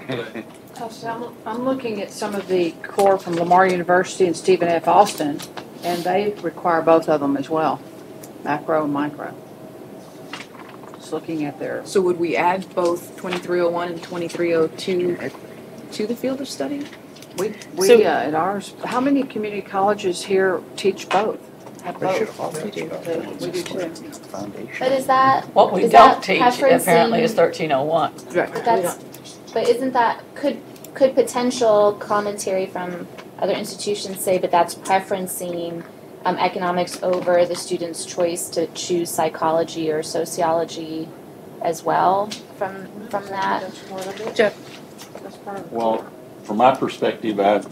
So I'm looking at some of the core from Lamar University and Stephen F. Austin, and they require both of them as well, macro and micro. Just looking at their. So would we add both 2301 and 2302 to the field of study? We at ours, how many community colleges here teach both? Have both. We do too. But is that What we is don't that teach preferencing- apparently is 1301. But isn't that could potential commentary from other institutions say, but that's preferencing economics over the student's choice to choose psychology or sociology as well from that? Jeff. Well, from my perspective, I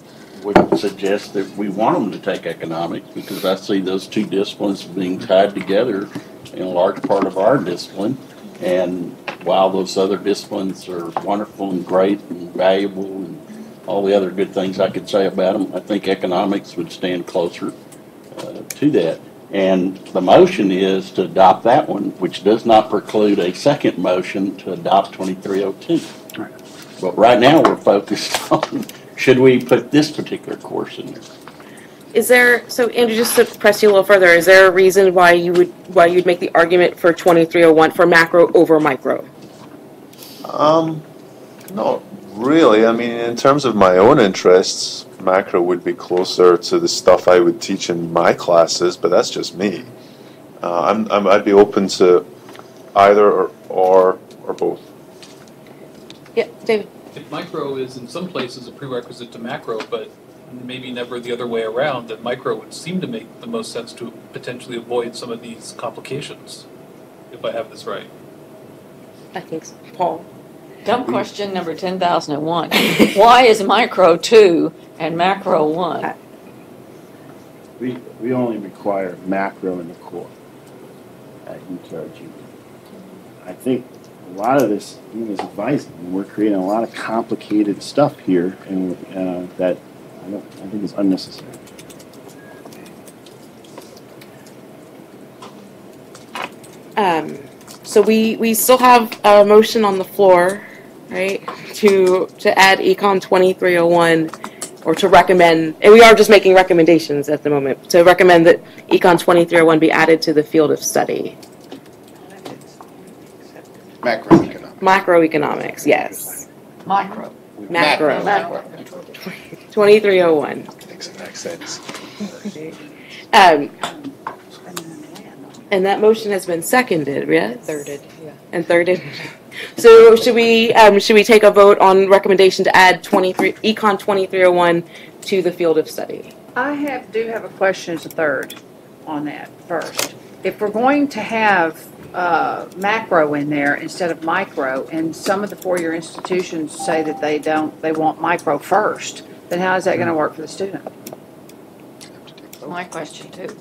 would suggest that we want them to take economics because I see those two disciplines being tied together in a large part of our discipline. And while those other disciplines are wonderful and great and valuable and all the other good things I could say about them, I think economics would stand closer to that. And the motion is to adopt that one, which does not preclude a second motion to adopt 2302. Right. But right now we're focused on, should we put this particular course in there? Is there, so Andrew, just to press you a little further, is there a reason why you'd make the argument for 2301 for macro over micro? Not really. I mean, in terms of my own interests, macro would be closer to the stuff I would teach in my classes, but that's just me. I'd be open to either or both. Yeah, David. if micro is in some places a prerequisite to macro, but maybe never the other way around, then micro would seem to make the most sense to potentially avoid some of these complications, if I have this right. I think so. Paul? Dumb question number 10,001. Why is micro 2 and macro 1? We only require macro in the core at UTRG. I think a lot of this, is advising. We're creating a lot of complicated stuff here, and that I think is unnecessary. So we still have a motion on the floor, right, to add Econ 2301, or to recommend, and we are just making recommendations at the moment, to recommend that Econ 2301 be added to the field of study. Macroeconomics. Macroeconomics, yes. Macro. 2301. Makes sense. And that motion has been seconded, yes? Thirded, yeah. And thirded. So should we take a vote on recommendation to add Econ 2301 to the field of study? I do have a question as a third on that first. If we're going to have macro in there instead of micro, and some of the four-year institutions say that they want micro first, then how is that going to work for the student? My question too.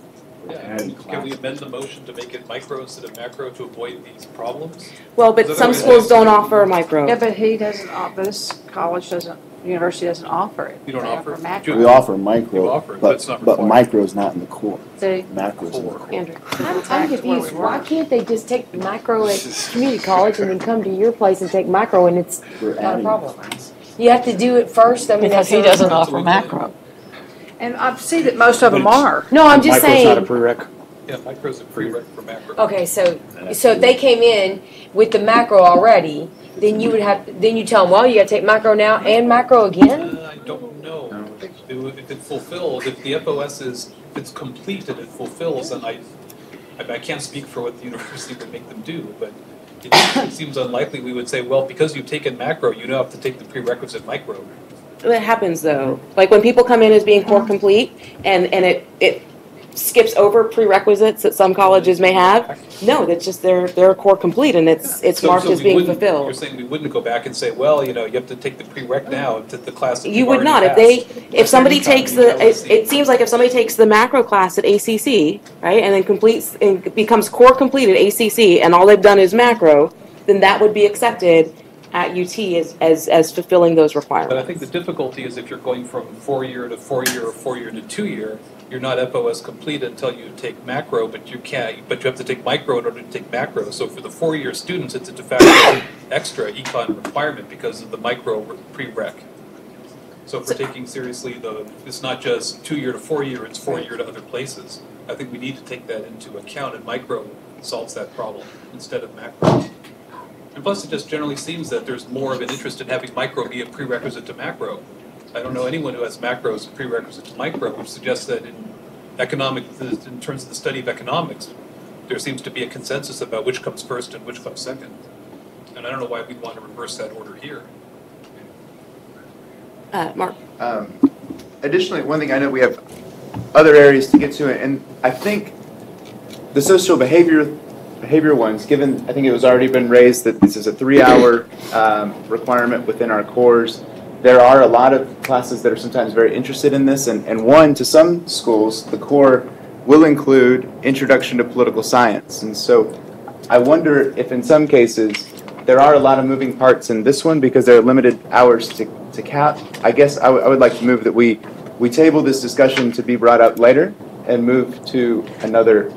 Yeah, can we amend the motion to make it micro instead of macro to avoid these problems? Well, but some schools don't offer micro. Yeah, but he doesn't. This college doesn't. University doesn't offer it. You don't offer macro. We offer micro, You offer it, but it's not but required. micro is not in the core. See? Macro is in the core. Andrew. I'm confused. Why can't they just take micro at community college and then come to your place and take micro and it's We're not a adding problem? You have to do it first. I mean, Because he that's doesn't offer macro. And I see that most of them are. No, I'm just Micro's not a saying. prereq. Yeah, micro's a prereq for macro. Okay, so if they came in with the macro already, then you tell them, well, you got to take macro now and macro again. I don't know. If it fulfills, if the FOS if it's complete and it fulfills, then I can't speak for what the university would make them do, but it seems unlikely we would say, well, because you've taken macro, you now have to take the prerequisite micro. That happens though. Like when people come in as being core complete and it skips over prerequisites that some colleges may have. No, that's just they're core complete and it's marked as being fulfilled. You're saying we wouldn't go back and say, well, you have to take the prereq now to the class that You would not if somebody takes it seems like if somebody takes the macro class at ACC, right, and then completes and becomes core complete at ACC and all they've done is macro, then that would be accepted at UT as fulfilling those requirements. But I think the difficulty is if you're going from 4-year to 4-year or 4-year to 2-year, you're not FOS complete until you take macro, but you have to take micro in order to take macro. So for the 4-year students, it's a de facto extra econ requirement because of the micro prereq. So if we're taking seriously it's not just 2-year to 4-year, it's 4-year to other places. I think we need to take that into account, and micro solves that problem instead of macro. And plus, it just generally seems that there's more of an interest in having micro be a prerequisite to macro. I don't know anyone who has macro as a prerequisite to micro, which suggests that in terms of the study of economics, there seems to be a consensus about which comes first and which comes second. And I don't know why we'd want to reverse that order here. Mark. Additionally, one thing I know we have other areas to get to, and I think the social behavior ones, given I think it was already been raised that this is a 3-hour requirement within our cores. There are a lot of classes that are sometimes very interested in this, and to some schools, the core will include Introduction to Political Science. And so I wonder if in some cases there are a lot of moving parts in this one because there are limited hours to count. I guess I would like to move that we table this discussion to be brought up later and move to another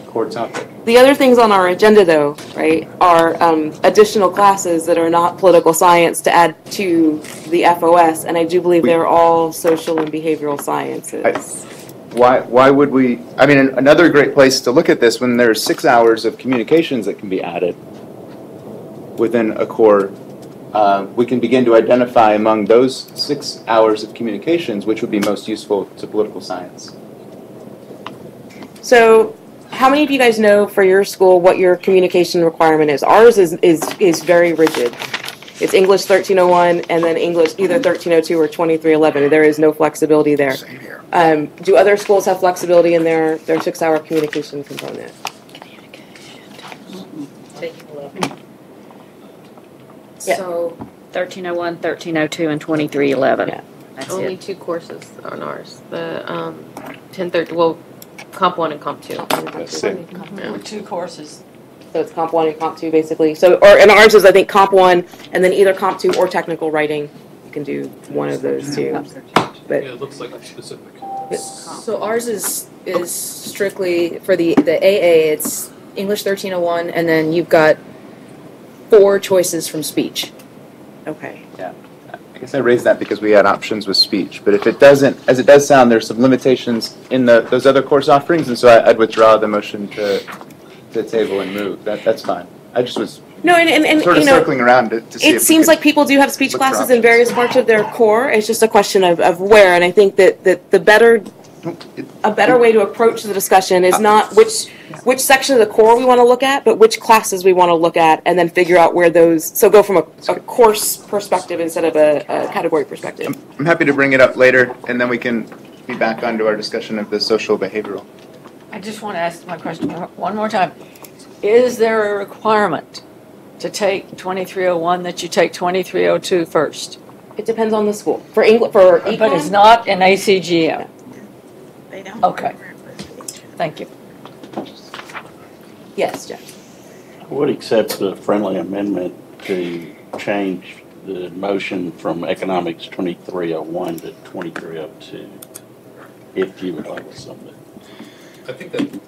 core topic. The other things on our agenda, though, right, are additional classes that are not political science to add to the FOS, and I do believe they're all social and behavioral sciences. Why would we? I mean, another great place to look at this when there's 6 hours of communications that can be added within a core. We can begin to identify among those 6 hours of communications which would be most useful to political science. So, how many of you guys know for your school what your communication requirement is? Ours is very rigid. It's English 1301 and then English either 1302 or 2311. There is no flexibility there. Same here. Do other schools have flexibility in their 6-hour communication component? Yeah. So 1301, 1302, and 2311. Yeah. That's Only it. 2 courses on ours. The 1030, well, Comp 1 and Comp 2. With 2 courses. So it's Comp 1 and Comp 2, basically. So, and ours is, I think, Comp 1, and then either Comp 2 or technical writing. You can do one of those two. But Yeah, it looks like it's specific. So ours is strictly for the AA, it's English 1301, and then you've got 4 choices from speech. Okay. Yeah. I guess I raised that because we had options with speech, but if it doesn't, as it does sound, there's some limitations in those other course offerings, and so I'd withdraw the motion to table and move. That's fine. I just was No, and sort of you know, circling around to see. it seems like people do have speech look for classes in various parts of their core. It's just a question of where, and I think that a better way to approach the discussion is not which section of the core we want to look at, but which classes we want to look at, and then figure out where those. So go from a course perspective instead of a category perspective. I'm happy to bring it up later, and then we can be back onto our discussion of the social behavioral. I just want to ask my question one more time. Is there a requirement to take 2301 that you take 2302 first? It depends on the school. For English, for econ, But it's not an ACGM. They don't. Okay. Thank you. Yes, Jeff. I would accept the friendly amendment to change the motion from economics 2301 to 2302, if you would like to submit. I think that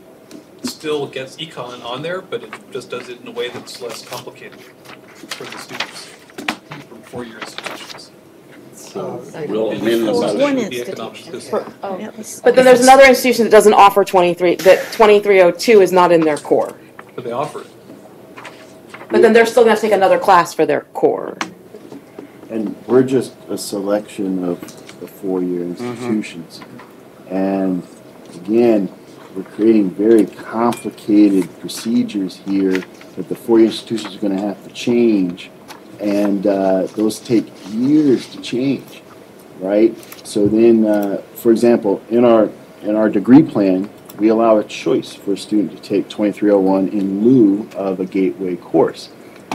still gets econ on there, but it just does it in a way that's less complicated for the students from 4-year institutions. So we'll amend the motion to the economics discipline. But then there's another institution that doesn't offer 2302 is not in their core. But they offer it. But then they're still going to take another class for their core. And we're just a selection of the 4-year institutions. And again, we're creating very complicated procedures here that the 4-year institutions are going to have to change. And those take years to change, right? So then, for example, in our degree plan, we allow a choice for a student to take 2301 in lieu of a gateway course,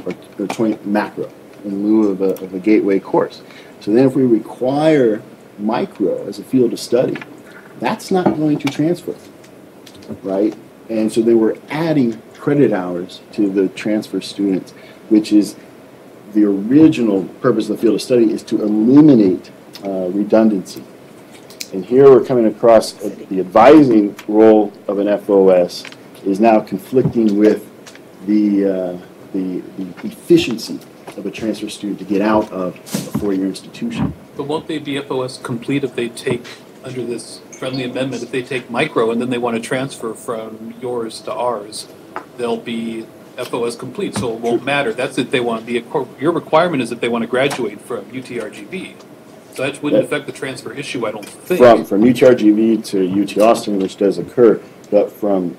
or 20 macro in lieu of a gateway course. So then if we require micro as a field of study, that's not going to transfer, right? And so then we're adding credit hours to the transfer students, which is the original purpose of the field of study is to eliminate redundancy. And here we're coming across the advising role of an FOS is now conflicting with the efficiency of a transfer student to get out of a 4-year institution. But won't they be FOS complete if they take, under this friendly amendment, if they take micro and then they want to transfer from yours to ours, they'll be FOS complete, so it won't matter. That's if they want to be, your requirement is that they want to graduate from UTRGV. So that wouldn't affect the transfer issue, I don't think. From UTRGV to UT Austin, which does occur, but from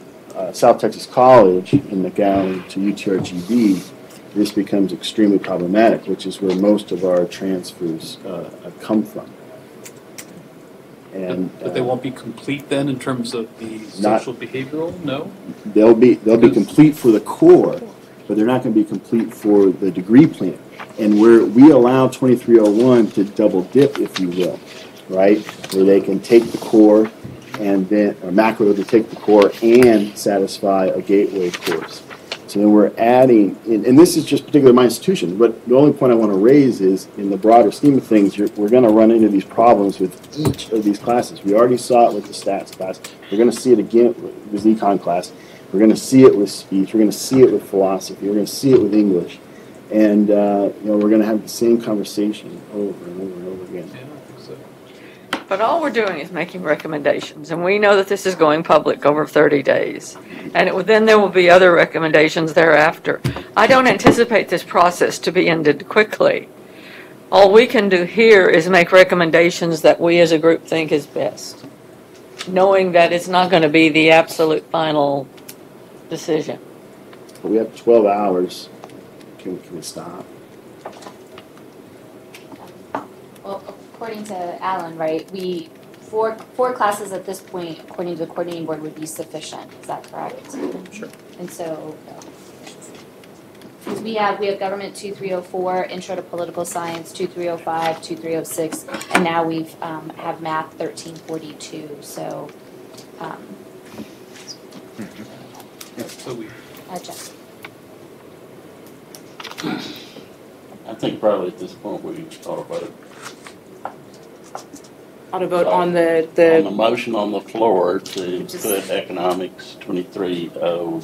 South Texas College in McAllen to UTRGV, this becomes extremely problematic, which is where most of our transfers come from. And but they won't be complete then in terms of the social behavioral? No? They'll be complete for the core, but they're not going to be complete for the degree plan. And we allow 2301 to double dip, if you will, right? Where they can take the core and then, or macro to take the core and satisfy a gateway course. So then we're adding, and this is just particular to my institution, but the only point I want to raise is in the broader scheme of things, we're going to run into these problems with each of these classes. We already saw it with the stats class. We're going to see it again with the econ class. We're going to see it with speech. We're going to see it with philosophy. We're going to see it with English. And we're going to have the same conversation over and over and over again. Yeah, I think so. But all we're doing is making recommendations, and we know that this is going public over 30 days. And then there will be other recommendations thereafter. I don't anticipate this process to be ended quickly. All we can do here is make recommendations that we as a group think is best, knowing that it's not going to be the absolute final decision. But we have 12 hours. Can we stop? according to Alan, right, four classes at this point, according to the coordinating board, would be sufficient. Is that correct? Sure. And so, because we have government 2304, intro to political science 2305, 2306, and now we've have math 1342. So, So we. Jeff. I think probably at this point we ought to vote. On a vote on the On the motion on the floor to put economics 23-0,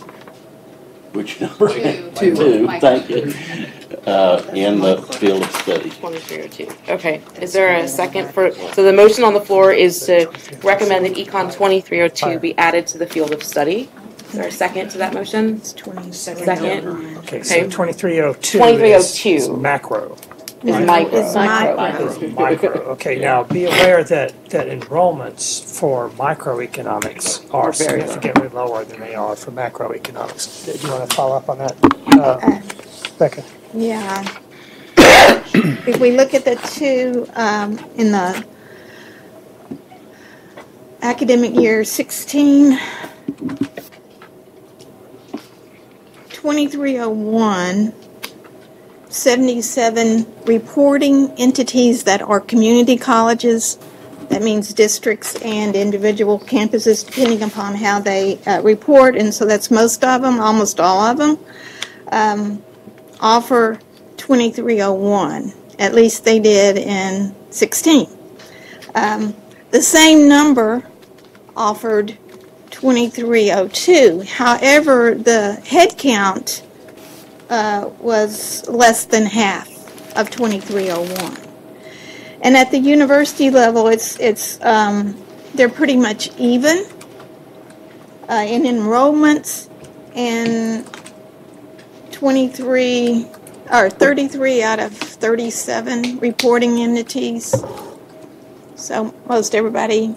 which number? Two, thank you, in the field of study. 2302. Okay, is there a second for, so the motion on the floor is to recommend that Econ 2302 be added to the field of study. Is there a second to that motion? It's 22nd. Second. Okay, so 2302 2302 is macro. Is micro. Is micro. Okay, now be aware that enrollments for microeconomics are significantly lower than they are for macroeconomics. Do you want to follow up on that, Becca? Yeah. If we look at the two in the academic year 16, 2301, 77 reporting entities that are community colleges. That means districts and individual campuses, depending upon how they report. And so that's most of them, almost all of them, offer 2301. At least they did in 16. The same number offered 2302. However, the head count was less than half of 2301. And at the university level, it's they're pretty much even in enrollments, and 33 out of 37 reporting entities. So most everybody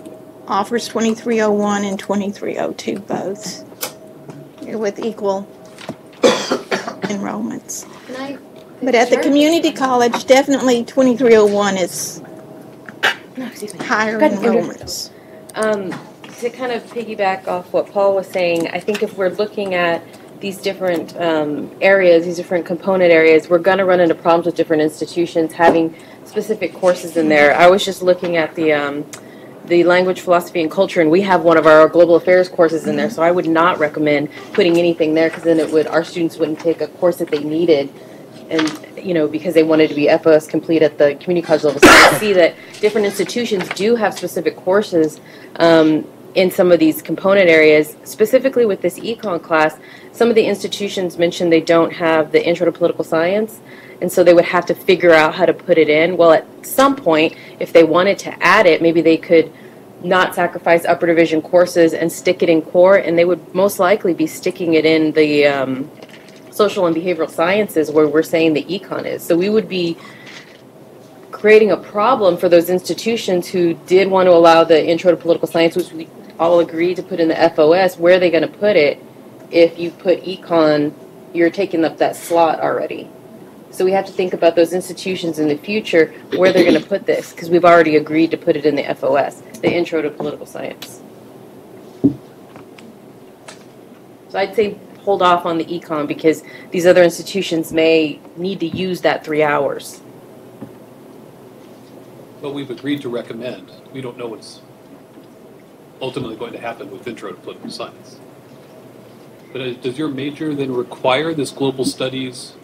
offers 2301 and 2302 both, with equal enrollments. But at the community college, definitely 2301 is higher enrollments. To kind of piggyback off what Paul was saying, I think if we're looking at these different areas, these different component areas, we're going to run into problems with different institutions having specific courses in there. I was just looking at the language, philosophy, and culture, and we have one of our global affairs courses in there, so I would not recommend putting anything there, because then our students wouldn't take a course that they needed, and because they wanted to be FOS complete at the community college level. So I see that different institutions do have specific courses in some of these component areas. Specifically with this econ class, some of the institutions mentioned they don't have the intro to political science, and so they would have to figure out how to put it in. Well, at some point, if they wanted to add it, maybe they could not sacrifice upper division courses and stick it in core, and they would most likely be sticking it in the social and behavioral sciences where we're saying the econ is. So we would be creating a problem for those institutions who did want to allow the intro to political science, which we all agreed to put in the FOS. Where are they going to put it? If you put econ, you're taking up that slot already. So we have to think about those institutions in the future, where they're going to put this, because we've already agreed to put it in the FOS, the Intro to Political Science. So I'd say hold off on the econ, because these other institutions may need to use that 3 hours. But we've agreed to recommend. We don't know what's ultimately going to happen with Intro to Political Science. But does your major then require this global studies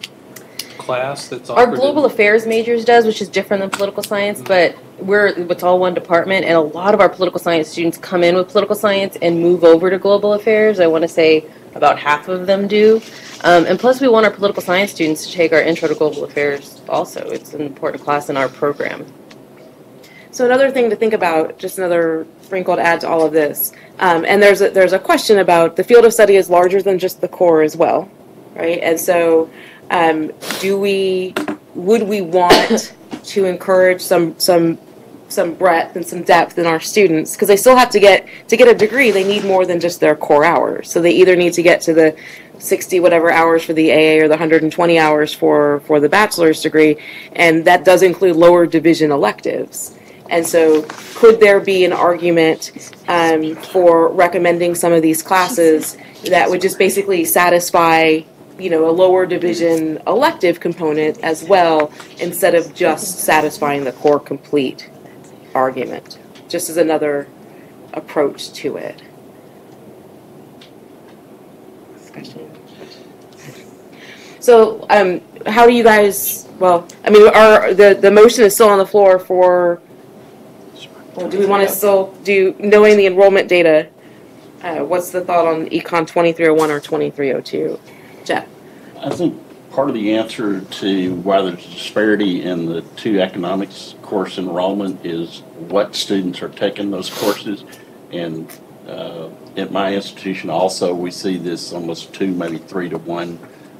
class that's offered? Our global affairs majors does, which is different than political science, but it's all one department, and a lot of our political science students come in with political science and move over to global affairs. I want to say about half of them do. And plus we want our political science students to take our intro to global affairs also. It's an important class in our program. So another thing to think about, just another sprinkle to add to all of this, and there's a question about the field of study is larger than just the core as well, right? And so would we want to encourage some breadth and some depth in our students, because they still have to get a degree, they need more than just their core hours. So they either need to get to the 60 whatever hours for the AA or the 120 hours for the bachelor's degree, and that does include lower division electives. And so could there be an argument for recommending some of these classes that would just basically satisfy, a lower division elective component as well, instead of just satisfying the core complete argument, just as another approach to it. Discussion. So, how do you guys? Well, the motion is still on the floor for. Well, do we want to still do knowing the enrollment data? What's the thought on Econ 2301 or 2302, Jeff? I think part of the answer to why there's a disparity in the two economics course enrollment is what students are taking those courses. And at my institution also, we see this almost 2, maybe 3 to 1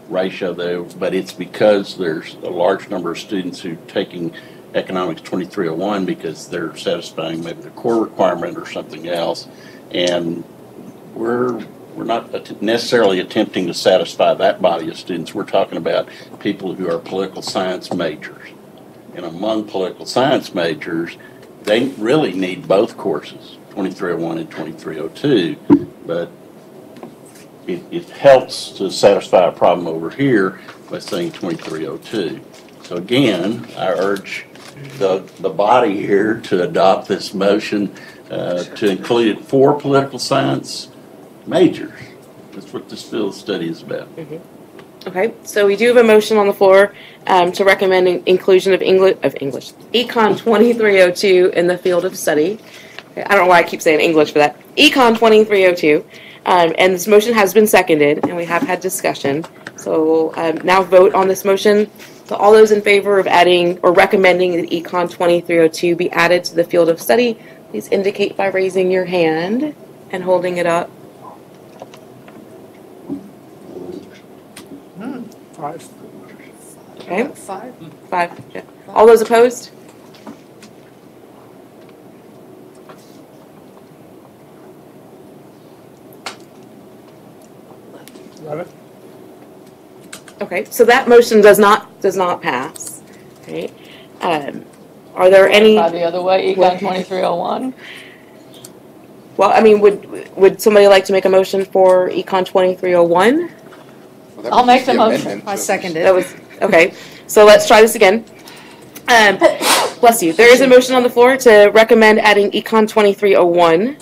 ratio though, but it's because there's a large number of students who are taking economics 2301 because they're satisfying maybe the core requirement or something else. And we're not necessarily attempting to satisfy that body of students. We're talking about people who are political science majors. And among political science majors, they really need both courses, 2301 and 2302. But it helps to satisfy a problem over here by saying 2302. So again, I urge the body here to adopt this motion to include 4 political science majors. That's what this field study is about. Mm-hmm. Okay, so we do have a motion on the floor to recommend inclusion of English, Econ 2302 in the field of study. I don't know why I keep saying English for that. Econ 2302. And this motion has been seconded, and we have had discussion. So we'll now vote on this motion. So all those in favor of adding or recommending that Econ 2302 be added to the field of study, please indicate by raising your hand and holding it up. 5. Okay. 5. 5. Yeah. All those opposed? Okay, so that motion does not pass. Right? Are there any? By the other way, Econ 2301. Well, would somebody like to make a motion for Econ 2301? I'll make the motion. I second it. That was okay. So let's try this again. Bless you. There is a motion on the floor to recommend adding Econ 2301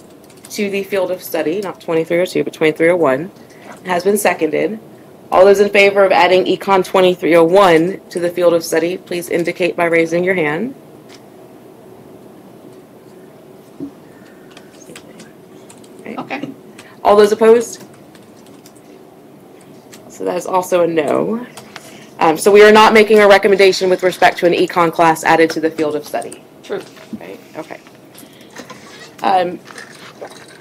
to the field of study, not 2302, but 2301. It has been seconded. All those in favor of adding Econ 2301 to the field of study, please indicate by raising your hand. Okay. All those opposed? So that is also a no. So we are not making a recommendation with respect to an econ class added to the field of study. True. Right? Okay.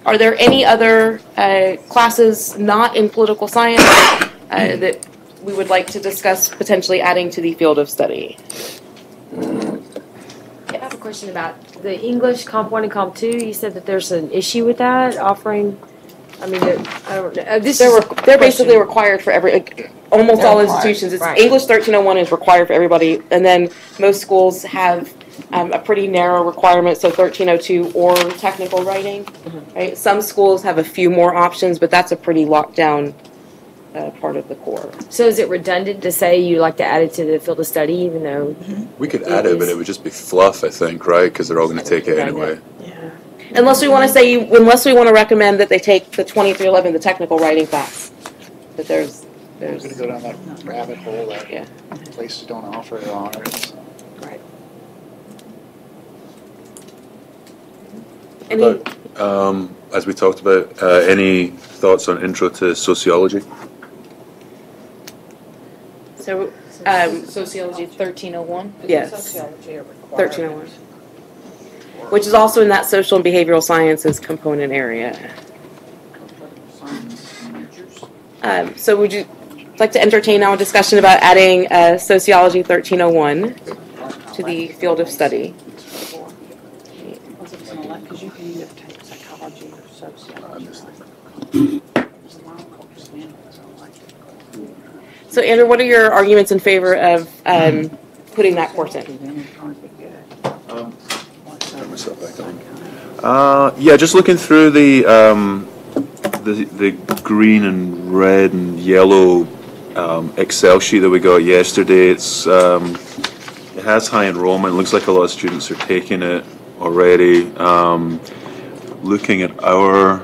Are there any other classes not in political science that we would like to discuss potentially adding to the field of study? I have a question about the English Comp 1 and Comp 2. You said that there's an issue with that offering. I don't know. They're basically required for almost all institutions. It's right. English 1301 is required for everybody, and then most schools have a pretty narrow requirement, so 1302 or technical writing. Mm-hmm. Right? Some schools have a few more options, but that's a pretty locked down part of the core. So is it redundant to say you like to add it to the field of study, even though we could add it, but it would just be fluff, I think, right? Because they're all going to take it anyway. Yeah. Unless we want to recommend that they take the 2311, the technical writing class. That there's going to go down that rabbit hole that places don't offer their honors. Right. As we talked about, any thoughts on intro to sociology? So, Sociology 1301? Yes. Sociology 1301. Which is also in that social and behavioral sciences component area. So would you like to entertain now a discussion about adding Sociology 1301 to the field of study? Because you can either take psychology or sociology. So Andrew, what are your arguments in favor of putting that course in? Yeah, just looking through the green and red and yellow Excel sheet that we got yesterday. It has high enrollment. It looks like a lot of students are taking it already. Looking at our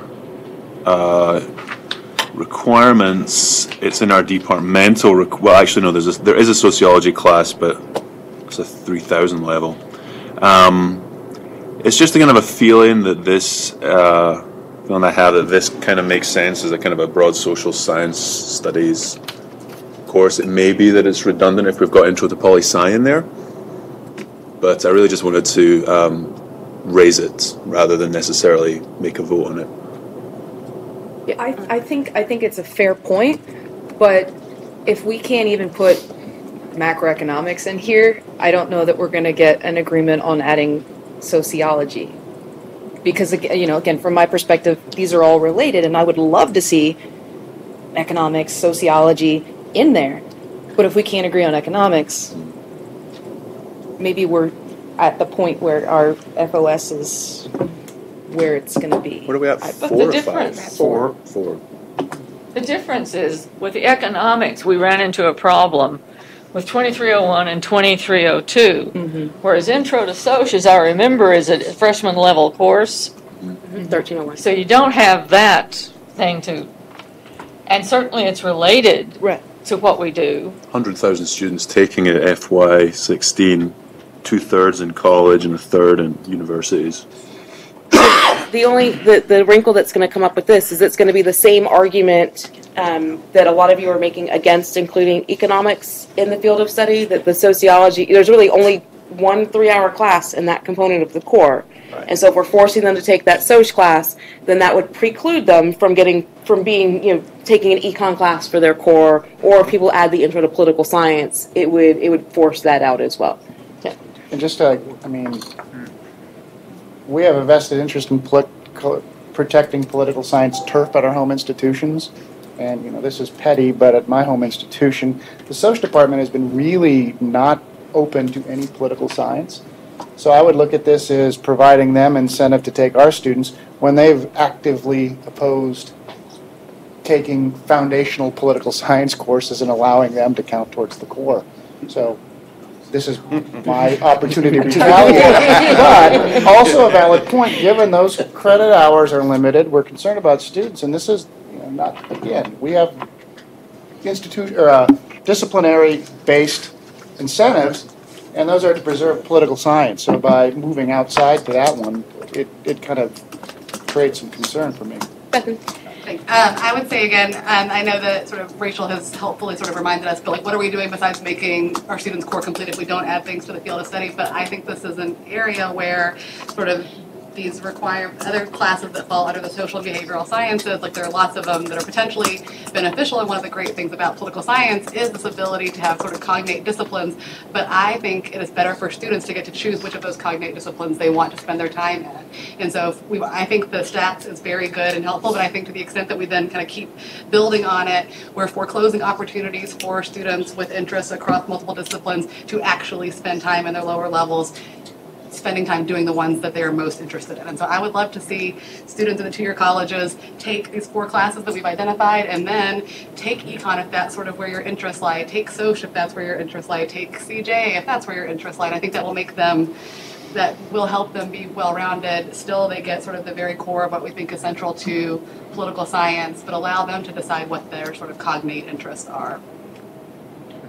requirements, it's in our departmental. Well, actually, no. There is a sociology class, but it's a 3,000 level. It's just kind of a feeling that this feeling I have that this kind of makes sense as a kind of a broad social science studies course. It may be that it's redundant if we've got intro to poli-sci in there, but I really just wanted to raise it rather than necessarily make a vote on it. Yeah, I think it's a fair point, but if we can't even put macroeconomics in here, I don't know that we're going to get an agreement on adding sociology. Because, again, from my perspective, these are all related, and I would love to see economics, sociology in there. But if we can't agree on economics, maybe we're at the point where our FOS is where it's going to be. What are we at? But 4 the or difference- 5? 4. 4. The difference is, with the economics, we ran into a problem with 2301 and 2302, whereas Intro to Soc, as I remember, is a freshman level course. 1301. So you don't have that thing to, and certainly it's related to what we do. 100,000 students taking it at FY16, 2/3 in college and 1/3 in universities. The wrinkle that's going to come up with this is it's going to be the same argument that a lot of you are making against including economics in the field of study, that the sociology, there's really only one 3-hour class in that component of the core. Right. And so if we're forcing them to take that Soc class, then that would preclude them from taking an econ class for their core, or if people add the intro to political science, it would force that out as well. Yeah. And just, we have a vested interest in protecting political science turf at our home institutions. And, this is petty, but at my home institution, the Soc department has been really not open to any political science. So I would look at this as providing them incentive to take our students when they've actively opposed taking foundational political science courses and allowing them to count towards the core. So this is my opportunity to retaliate. But also a valid point, given those credit hours are limited, we're concerned about students, and this is we have disciplinary-based incentives, and those are to preserve political science. So by moving outside to that one, it kind of creates some concern for me. Thanks. I would say again, I know that sort of Rachel has helpfully sort of reminded us, but what are we doing besides making our students core complete if we don't add things to the field of study? But I think this is an area where sort of these require other classes that fall under the social and behavioral sciences. Like there are lots of them that are potentially beneficial, and one of the great things about political science is this ability to have sort of cognate disciplines. But I think it is better for students to get to choose which of those cognate disciplines they want to spend their time in. And so I think the stats is very good and helpful, but I think to the extent that we then kind of keep building on it, we're foreclosing opportunities for students with interests across multiple disciplines to actually spend time in their lower levels spending time doing the ones that they are most interested in. And so I would love to see students in the 2-year colleges take these 4 classes that we've identified, and then take econ if that's sort of where your interests lie, take Soc if that's where your interests lie, take CJ if that's where your interests lie. And I think that will help them be well-rounded. Still, they get sort of the very core of what we think is central to political science, but allow them to decide what their sort of cognate interests are.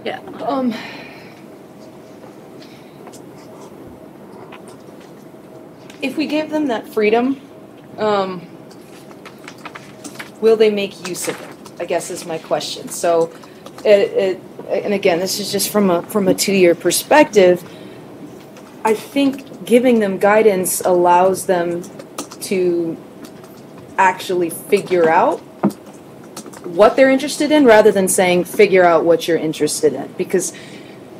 Yeah. If we give them that freedom, will they make use of it? I guess is my question. So, and again, this is just from a 2-year perspective. I think giving them guidance allows them to actually figure out what they're interested in, rather than saying figure out what you're interested in, because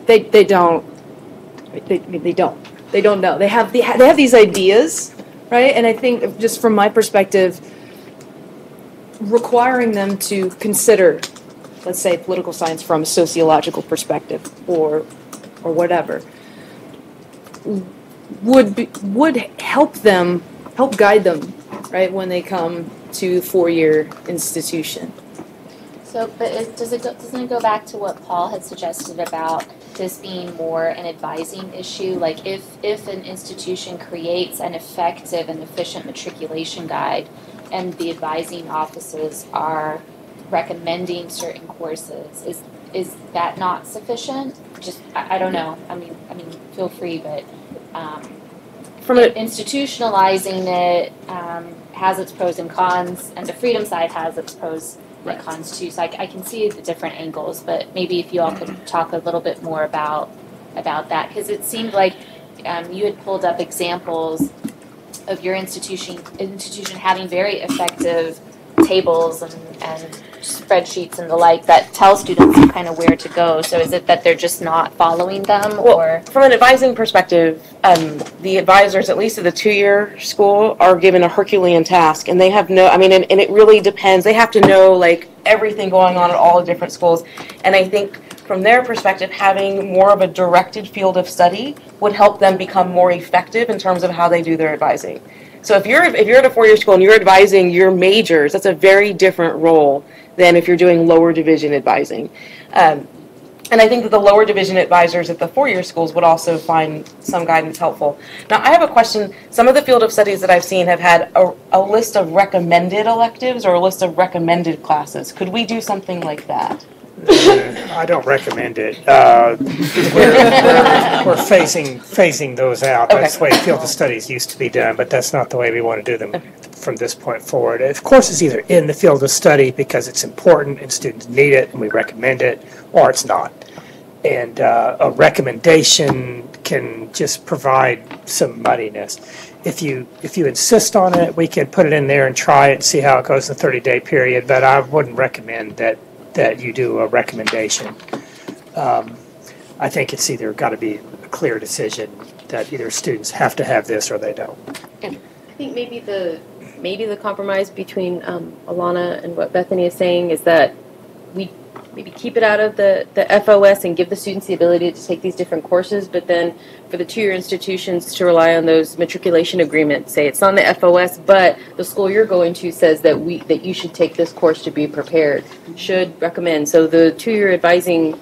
they don't know. They have these ideas, right? And I think just from my perspective, requiring them to consider, let's say, political science from a sociological perspective or whatever, would help them help guide them, right, when they come to four-year institution. So, but doesn't it go back to what Paul had suggested about this being more an advising issue? Like if an institution creates an effective and efficient matriculation guide and the advising offices are recommending certain courses, is that not sufficient? Just, I don't know. I mean, feel free, but institutionalizing it has its pros and cons, and the freedom side has its pros and cons too. So I can see the different angles, but maybe if you all could talk a little bit more about that, because it seemed like you had pulled up examples of your institution having very effective tables and spreadsheets and the like that tell students kind of where to go. So is it that they're just not following them, or? From an advising perspective, the advisors, at least at the two-year school, are given a Herculean task, and they have no, and it really depends. They have to know, like, everything going on at all the different schools. And I think from their perspective, having more of a directed field of study would help them become more effective in terms of how they do their advising. So if you're at a four-year school and you're advising your majors, that's a very different role than if you're doing lower division advising. And I think that the lower division advisors at the four-year schools would also find some guidance helpful. Now, I have a question. Some of the field of studies that I've seen have had a list of recommended electives or a list of recommended classes. Could we do something like that? I don't recommend it. We're phasing those out. That's the way field of studies used to be done, but that's not the way we want to do them from this point forward. Of course, it's either in the field of study because it's important and students need it and we recommend it, or it's not. And a recommendation can just provide some muddiness. If you insist on it, we can put it in there and try it and see how it goes in a 30-day period, but I wouldn't recommend that you do a recommendation. I think it's either got to be a clear decision that either students have to have this or they don't. I think maybe the compromise between Alana and what Bethany is saying is that we maybe keep it out of the FOS and give the students the ability to take these different courses, but then for the two-year institutions to rely on those matriculation agreements, say it's not in the FOS, but the school you're going to says that you should take this course to be prepared, should recommend. So the two-year advising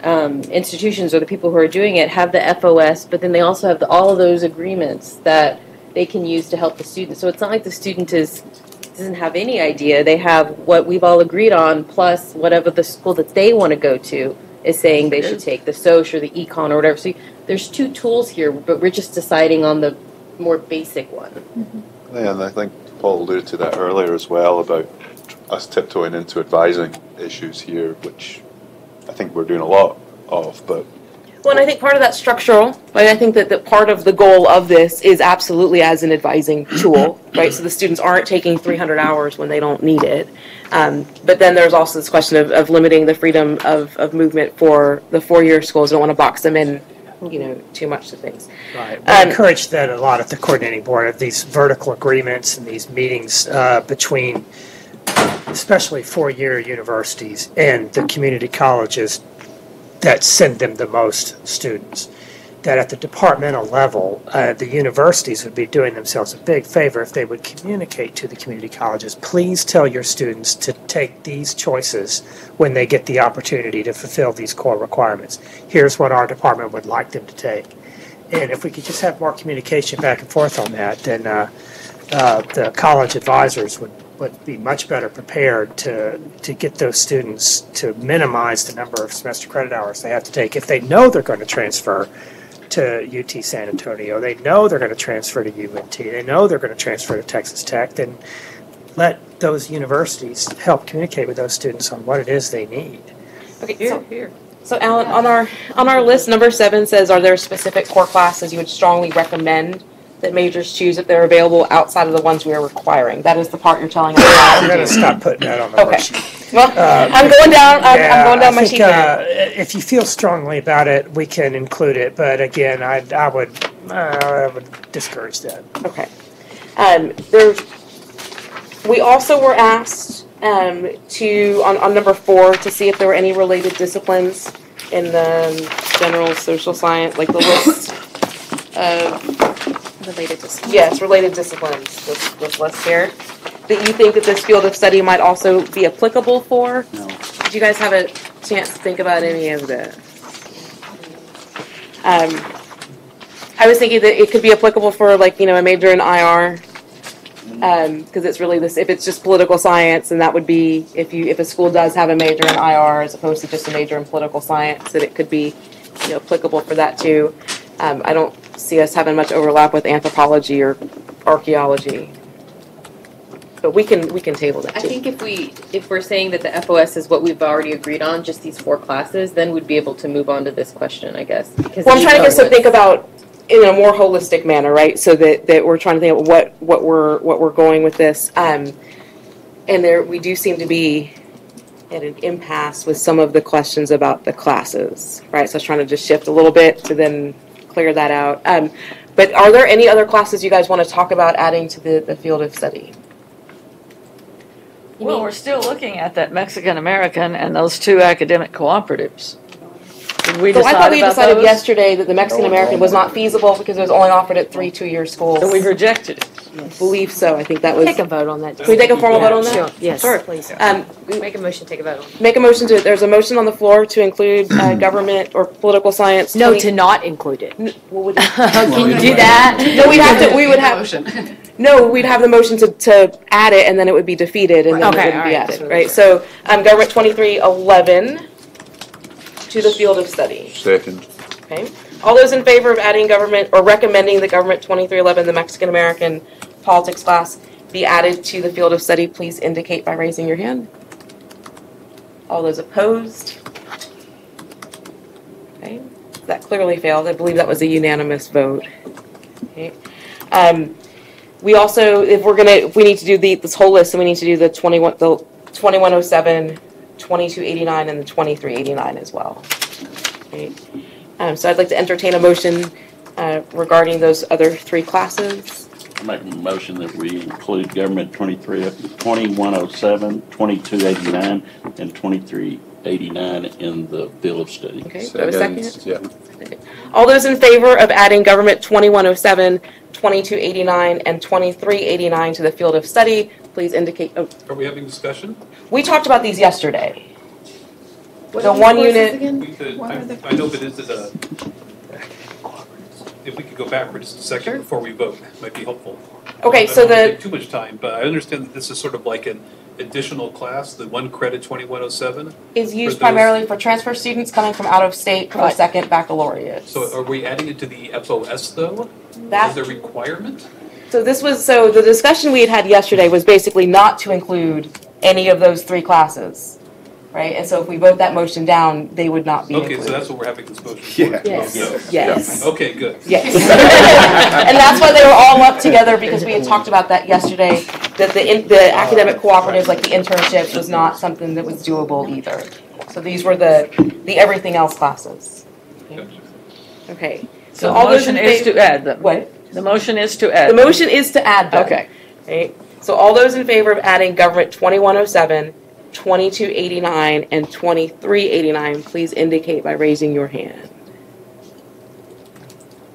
institutions or the people who are doing it have the FOS, but then they also have all of those agreements that they can use to help the student. So it's not like the student doesn't have any idea. They have what we've all agreed on, plus whatever the school that they want to go to is saying they should take, the SOC or the econ or whatever. So there's two tools here, but we're just deciding on the more basic one. Mm-hmm. Yeah, and I think Paul alluded to that earlier as well about us tiptoeing into advising issues here, which I think we're doing a lot of, but well, and I think part of that's structural, right? I think that part of the goal of this is absolutely as an advising tool, right? So the students aren't taking 300 hours when they don't need it. But then there's also this question of limiting the freedom of movement for the four-year schools. Don't want to box them in, too much to things. Right. We encourage that a lot at the coordinating board of these vertical agreements and these meetings between especially four-year universities and the community colleges that send them the most students. That at the departmental level, the universities would be doing themselves a big favor if they would communicate to the community colleges, please tell your students to take these choices when they get the opportunity to fulfill these core requirements. Here's what our department would like them to take. And if we could just have more communication back and forth on that, then the college advisors would be much better prepared to get those students to minimize the number of semester credit hours they have to take. If they know they're going to transfer to UT San Antonio, they know they're going to transfer to UNT, they know they're going to transfer to Texas Tech, then let those universities help communicate with those students on what it is they need. Okay, so Alan, on our list, number 7 says, are there specific core classes you would strongly recommend that majors choose if they're available outside of the ones we are requiring? That is the part you're telling us. I'm going to stop putting that on the worksheet. Well, I'm going down. I'm going down my sheet. If you feel strongly about it, we can include it. But again, I would discourage that. Okay. We also were asked on number 4 to see if there were any related disciplines in the general social science, like the list of Related disciplines. Yes, related disciplines, this list here, that you think that this field of study might also be applicable for? No. Did you guys have a chance to think about any of this? I was thinking that it could be applicable for like, a major in IR, because it's really this, if it's just political science, and that would be, if a school does have a major in IR as opposed to just a major in political science, that it could be, applicable for that too. I don't see us having much overlap with anthropology or archaeology. But we can table that I too. think if we're saying that the FOS is what we've already agreed on, just these 4 classes, then we'd be able to move on to this question, I guess. Well, I'm trying to get us to think about in a more holistic manner, right? So that we're trying to think of what we're going with this. And we do seem to be at an impasse with some of the questions about the classes, right? So I was trying to just shift a little bit to then clear that out. But are there any other classes you guys want to talk about adding to the field of study? Well, we're still looking at that Mexican American and those 2 academic cooperatives. Did we So I thought we about decided those? yesterday that the Mexican American was not feasible because it was only offered at 3 two-year schools. So we've rejected it. I believe so. I think that was. Take a vote on that. Can we take a formal vote on that? Sure, yes, Sure. please. Make a motion, take a vote on it. Make a motion there's a motion on the floor to include government or political science. No, to not include it. Can you do that? No, we would have. No, we'd have the motion to add it, and then it would be defeated, and then Okay, it wouldn't be all right. added, right? So, government 2311 to the field of study. Second. Okay. All those in favor of adding government or recommending the government 2311, the Mexican American politics class, be added to the field of study, please indicate by raising your hand. All those opposed? Okay. That clearly failed. I believe that was a unanimous vote. Okay. We also, if we need to do this whole list, so we need to do the 2107, 2289, and the 2389 as well. Okay. So I'd like to entertain a motion regarding those other 3 classes. I make a motion that we include government 2107, 2289, and 2389 in the field of study. Okay, do I have a second? Yeah. All those in favor of adding government 2107, 2289, and 2389 to the field of study, please indicate. Oh, Are we having discussion? we talked about these yesterday. What The are these one courses unit. again? We could, What are the I know, but is it if we could go back for just a second before we vote, might be helpful. Okay, I so don't wanna the take too much time, but I understand that this is sort of like an additional class, the 1 credit 2107. is used those- primarily for transfer students coming from out of state for Right. second baccalaureate. So are we adding it to the FOS though? That- Is a requirement? So the discussion we had yesterday was basically not to include any of those 3 classes, right? And so if we vote that motion down, they would not be Okay, included. so that's what we're having this motion for. Yeah. Yes. So- Yes. Okay, good. Yes. And that's why they were all up together, because we had talked about that yesterday, that the academic cooperatives, like the internships, was not something that was doable either. So these were the everything else classes. Okay. So the all those motion in is favor- to add them. What? The motion is to add. The motion is to add them. Okay. Right? So all those in favor of adding government 2107, 2289, and 2389, please indicate by raising your hand.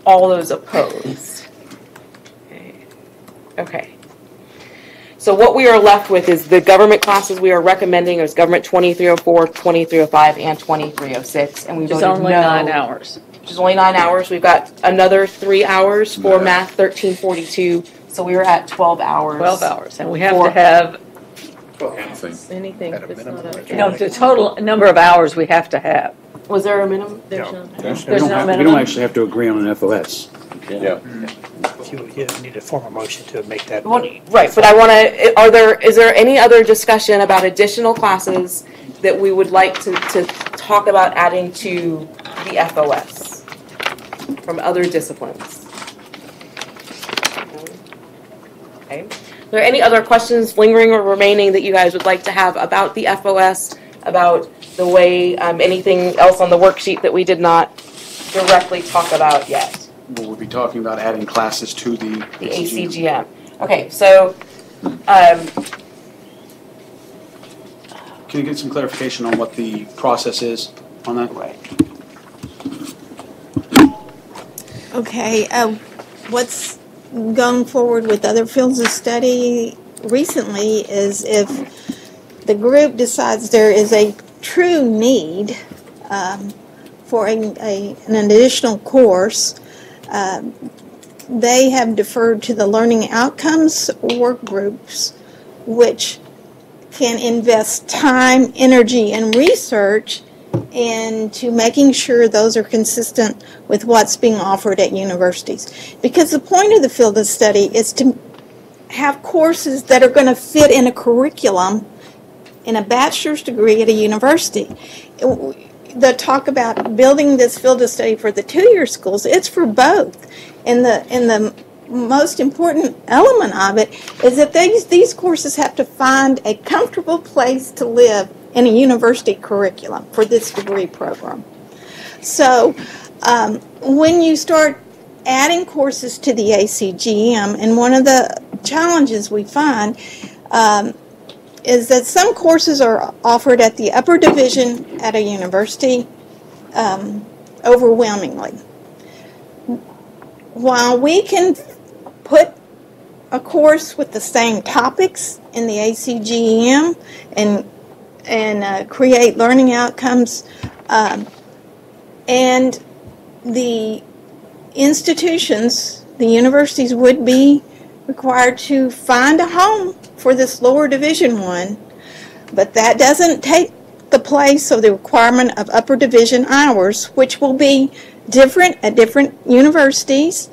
All those opposed? Okay. So what we are left with is the government classes we are recommending is government 2304, 2305, and 2306. And we Which is voted only no. 9 hours. Which is only 9 hours. We've got another 3 hours for math 1342. So we were at 12 hours. 12 hours. And we have for- to have, Anything that's not a. no, the total number of hours we have to have. Was there a minimum? There's no. We There's don't no have- we minimum? don't actually have to agree on an FOS. Yeah. You need a formal motion to make that. Right, but is there any other discussion about additional classes that we would like to talk about adding to the FOS from other disciplines? Okay. Are there any other questions lingering or remaining that you guys would like to have about the FOS, about the way, anything else on the worksheet that we did not directly talk about yet? We'll be talking about adding classes to the The ACGM. Okay, so, Can you get some clarification on what the process is on that? Okay, what's going forward with other fields of study recently is if the group decides there is a true need for an additional course, they have deferred to the learning outcomes work groups, which can invest time, energy, and research into making sure those are consistent with what's being offered at universities. Because the point of the field of study is to have courses that are going to fit in a curriculum in a bachelor's degree at a university. The talk about building this field of study for the two-year schools, it's for both. And the most important element of it is that these courses have to find a comfortable place to live in a university curriculum for this degree program. So when you start adding courses to the ACGM, and one of the challenges we find is that some courses are offered at the upper division at a university overwhelmingly. While we can put a course with the same topics in the ACGM and create learning outcomes, and the institutions, the universities, would be required to find a home for this lower division one, but that doesn't take the place of the requirement of upper division hours, which will be different at different universities.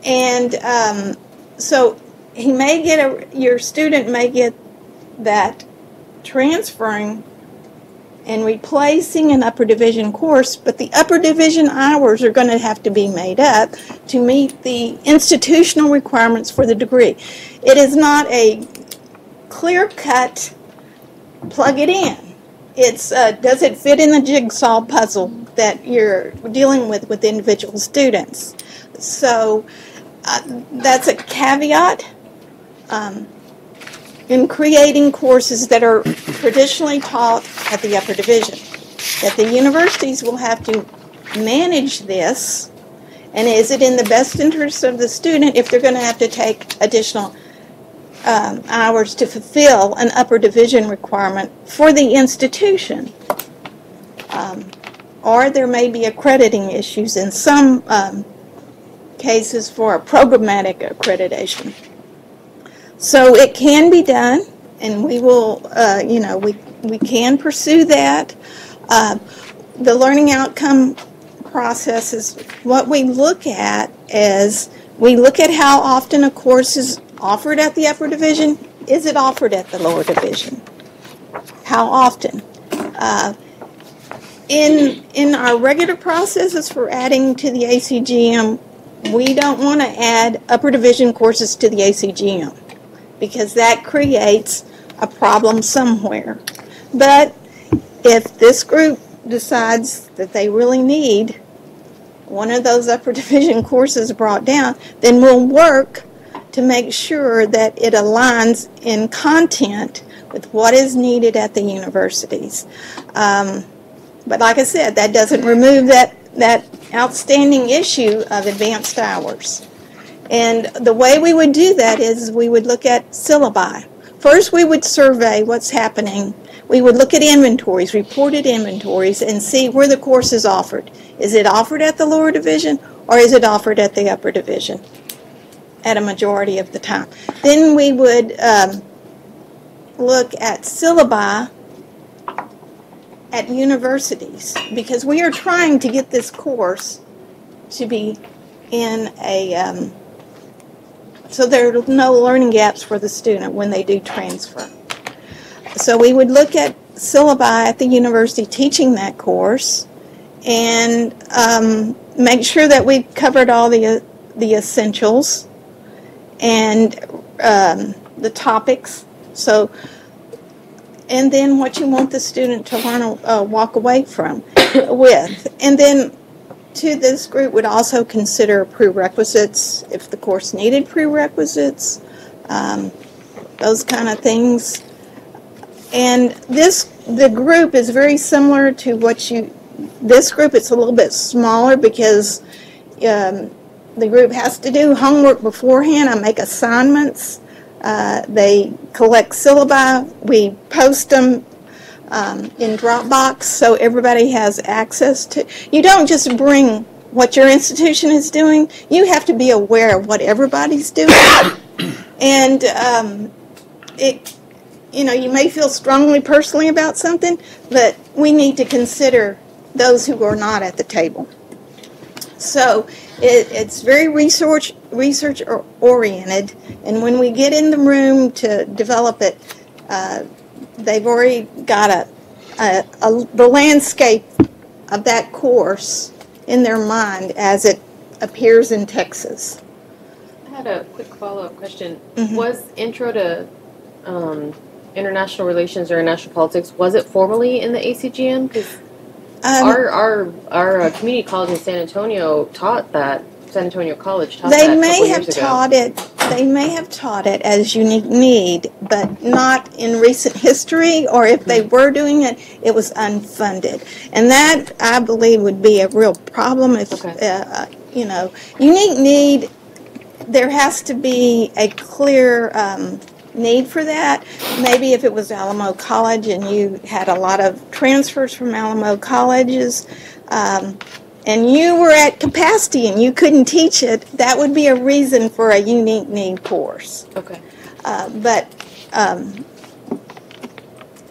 And so your student may get that transferring and replacing an upper division course, but the upper division hours are going to have to be made up to meet the institutional requirements for the degree. It is not a clear-cut plug it in. It's does it fit in the jigsaw puzzle that you're dealing with individual students. So that's a caveat in creating courses that are traditionally taught at the upper division. That the universities will have to manage this, and is it in the best interest of the student if they're going to have to take additional hours to fulfill an upper division requirement for the institution. Or there may be accrediting issues in some cases for a programmatic accreditation. So it can be done, and we will, we can pursue that. The learning outcome process is what we look at is we look at how often a course is offered at the upper division. Is it offered at the lower division? How often? In our regular processes for adding to the ACGM, we don't want to add upper division courses to the ACGM because that creates a problem somewhere. But if this group decides that they really need one of those upper division courses brought down, then we'll work to make sure that it aligns in content with what is needed at the universities. But like I said, that doesn't remove that outstanding issue of advanced hours. And the way we would do that is we would look at syllabi. First, we would survey what's happening. We would look at inventories, reported inventories, and see where the course is offered. Is it offered at the lower division, or is it offered at the upper division at a majority of the time? Then we would look at syllabi at universities, because we are trying to get this course to be in a, so there are no learning gaps for the student when they do transfer. So we would look at syllabi at the university teaching that course and make sure that we covered all the essentials and the topics. So, and then what you want the student to learn, walk away from with. And then to this group would also consider prerequisites, if the course needed prerequisites, those kind of things. And the group is very similar to this group. It's a little bit smaller because the group has to do homework beforehand. I make assignments. They collect syllabi. We post them in Dropbox so everybody has access to. You don't just bring what your institution is doing. You have to be aware of what everybody's doing. And you may feel strongly personally about something, but we need to consider those who are not at the table. So it's very research oriented, and when we get in the room to develop it, they've already got the landscape of that course in their mind as it appears in Texas. I had a quick follow-up question. Mm-hmm. Was Intro to International Relations or International Politics, was it formally in the ACGM? Because our community college in San Antonio taught that. San Antonio College taught that a couple years ago. They may have taught it as unique need, but not in recent history, or if they were doing it, it was unfunded. And that, I believe, would be a real problem if, unique need, there has to be a clear need for that. Maybe if it was Alamo College and you had a lot of transfers from Alamo colleges, and you were at capacity and you couldn't teach it, that would be a reason for a unique need course. Okay. But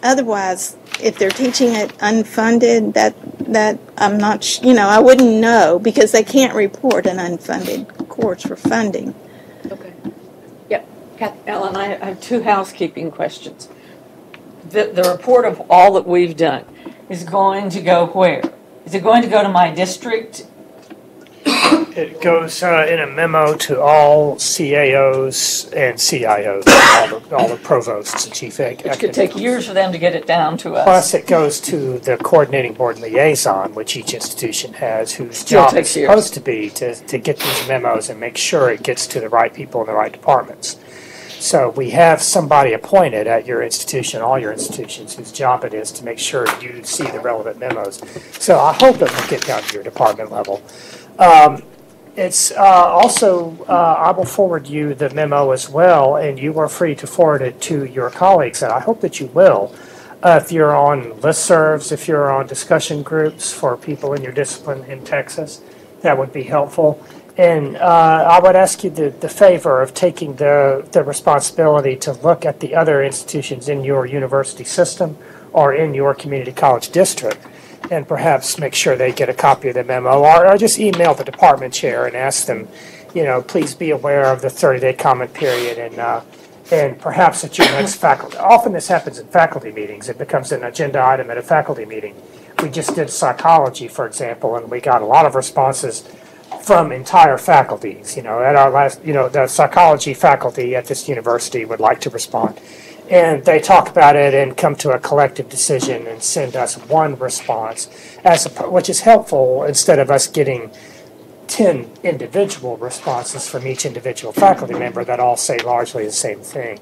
otherwise, if they're teaching it unfunded, that I'm not, I wouldn't know because they can't report an unfunded course for funding. Okay. Yep. Ellen, I have two housekeeping questions. The report of all that we've done is going to go where? Is it going to go to my district? It goes in a memo to all CAOs and CIOs, all the provosts and chief It could take years for them to get it down to us. Plus, it goes to the coordinating board liaison, which each institution has, whose Still job is takes years. supposed to be to get these memos and make sure it gets to the right people in the right departments. So we have somebody appointed at your institution, all your institutions, whose job it is to make sure you see the relevant memos. So I hope it will get down to your department level. It's also, I will forward you the memo as well, and you are free to forward it to your colleagues, and I hope that you will. If you're on listservs, if you're on discussion groups for people in your discipline in Texas, that would be helpful. And I would ask you the favor of taking the responsibility to look at the other institutions in your university system or in your community college district and perhaps make sure they get a copy of the memo, or just email the department chair and ask them, please be aware of the 30-day comment period and perhaps at your next faculty. Often this happens in faculty meetings. It becomes an agenda item at a faculty meeting. We just did psychology, for example, and we got a lot of responses from entire faculties. At our last, the psychology faculty at this university would like to respond. And they talk about it and come to a collective decision and send us one response, which is helpful instead of us getting 10 individual responses from each individual faculty member that all say largely the same thing.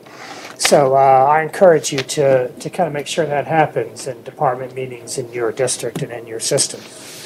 So I encourage you to kind of make sure that happens in department meetings in your district and in your system.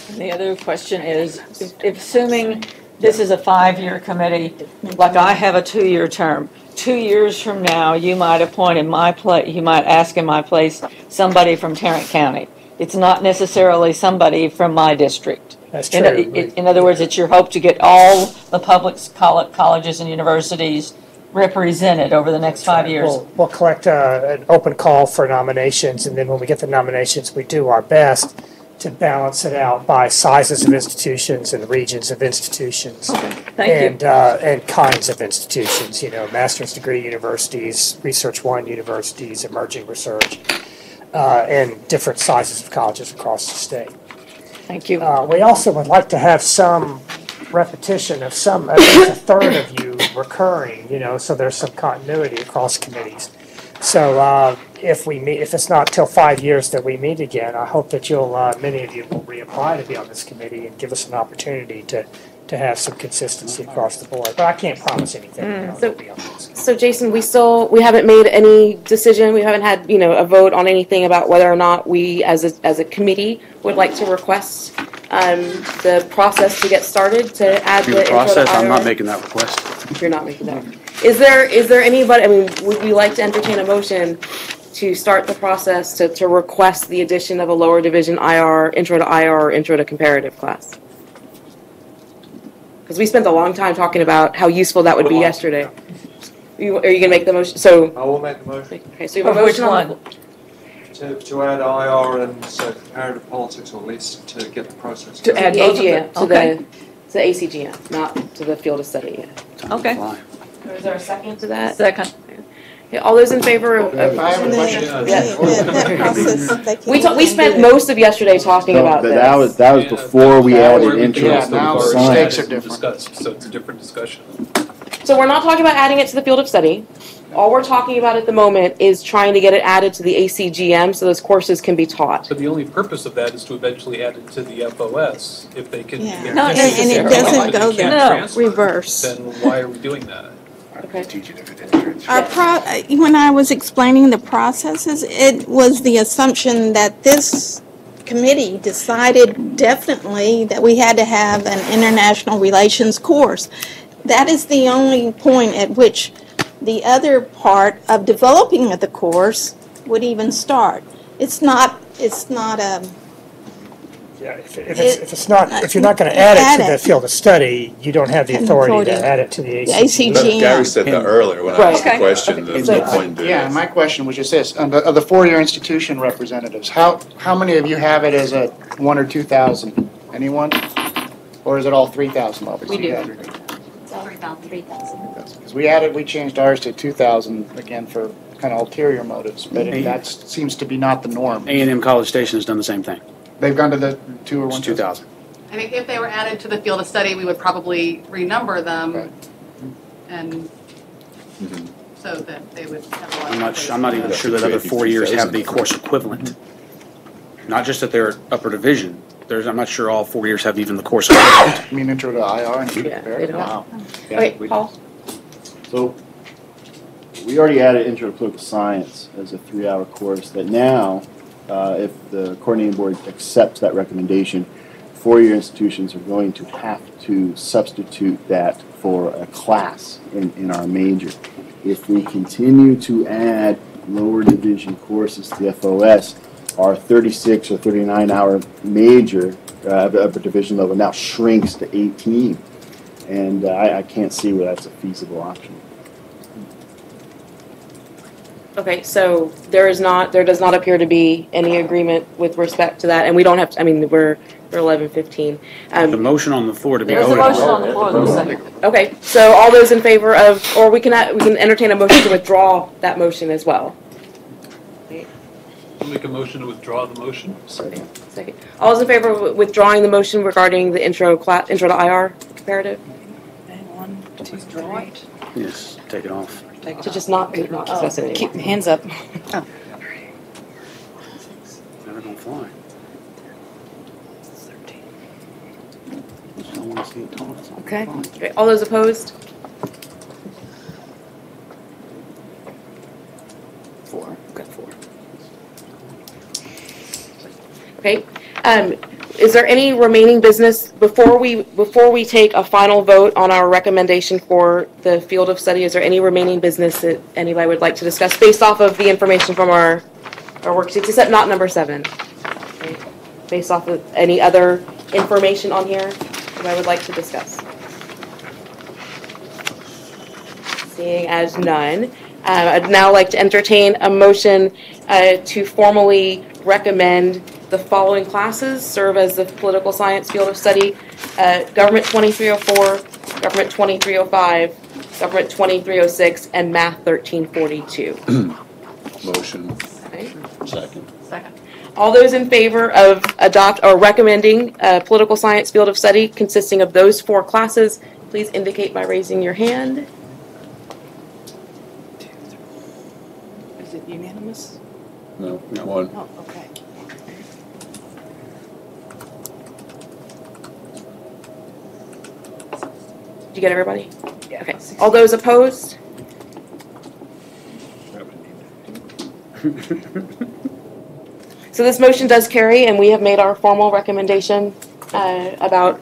And the other question is, if assuming this is a 5-year committee, like I have a 2-year term, 2 years from now, you might appoint in my place, you might ask in my place somebody from Tarrant County. It's not necessarily somebody from my district. That's true. In other words, it's your hope to get all the public colleges and universities represented over the next 5 years. We'll collect an open call for nominations, and then when we get the nominations, we do our best to balance it out by sizes of institutions and regions of institutions. Okay, thank you. And kinds of institutions, master's degree universities, Research One universities, emerging research, and different sizes of colleges across the state. Thank you. We also would like to have some repetition of at least a third of you recurring, so there's some continuity across committees. So if it's not till 5 years that we meet again, I hope that many of you will reapply to be on this committee and give us an opportunity to have some consistency across the board. But I can't promise anything. So Jason, we haven't made any decision. We haven't had a vote on anything about whether or not we as a committee would like to request the process to get started to add Through the the process, I'm not IR? making that request. You're not making that. Is there anybody, I mean, would we like to entertain a motion to start the process to request the addition of a lower division IR, intro to IR, or intro to comparative class? Because we spent a long time talking about how useful that would be yesterday. Are you gonna make the motion? So. I will make the motion. Okay, so you have a motion on the. To add IR and comparative politics, or at least to get the process. To add going. AGM, to the ACGM, not to the field of study yet. Okay. Is there a second to that? Second. Okay, all those in favor of? I have a question. We spent most of yesterday talking about this. That was before we added intro Yeah, to now political the science. stakes are different. Discussed, so it's a different discussion. So we're not talking about adding it to the field of study. All we're talking about at the moment is trying to get it added to the ACGM so those courses can be taught. But the only purpose of that is to eventually add it to the FOS if they can. Yeah. if Not they can- necessarily. And it doesn't go if they can't there. No, transfer, reverse. Then why are we doing that? When I was explaining the processes, it was the assumption that this committee decided definitely that we had to have an international relations course. That is the only point at which the other part of developing of the course would even start. It's not Yeah, if you're not going to add it to the field of study, you don't have the authority to add it to the ACGM. But Gary said that earlier when I asked the question. There's no point in doing Yeah, it. my question was just this, of the four-year institution representatives, how many of you have it as a 1 or 2,000? Anyone? Or is it all 3,000 levels? We do. It's all about 3,000. Because we changed ours to 2,000 again for kind of ulterior motives, but that seems to be not the norm. A&M College Station has done the same thing. They've gone to the 2 or 1? It's 2,000. I think if they were added to the field of study, we would probably renumber them, and so that they would have a lot. I'm not even sure that other 4 years have the course equivalent. Not just that they're upper division. I'm not sure all 4 years have even the course equivalent. You mean intro to IR and comparative? Wow. Yeah, Okay, Paul? So we already added intro to political science as a 3-hour course that now, if the coordinating board accepts that recommendation, 4-year institutions are going to have to substitute that for a class in our major. If we continue to add lower division courses to the FOS, our 36 or 39-hour major upper division level now shrinks to 18. And I can't see where that's a feasible option. Okay, so there does not appear to be any agreement with respect to that, and we don't have to, I mean, we're 11:15. The motion on the floor to be There's a voted motion on the floor, on. there's a second. Okay, so all those in favor of, or we can entertain a motion to withdraw that motion as well. I'll make a motion to withdraw the motion. Second. All those in favor of withdrawing the motion regarding the intro to IR comparative? Withdraw it. Yes, take it off. To just not discuss it Keep anymore. hands up. Oh. Never gonna fly. I want to see it talk. Okay. Okay, all those opposed? 4. Got 4. Okay. Is there any remaining business before we take a final vote on our recommendation for the field of study? Is there any remaining business that anybody would like to discuss based off of the information from our worksheets, except not number 7? Okay. Based off of any other information on here that I would like to discuss? Seeing as none, I'd now like to entertain a motion to formally recommend the following classes serve as the political science field of study: Government 2304, Government 2305, Government 2306, and Math 1342. Motion. Okay. Second. All those in favor of recommending a political science field of study consisting of those 4 classes, please indicate by raising your hand. Is it unanimous? No, one. Oh, okay. Did you get everybody? Yeah. Okay. All those opposed? So this motion does carry, and we have made our formal recommendation about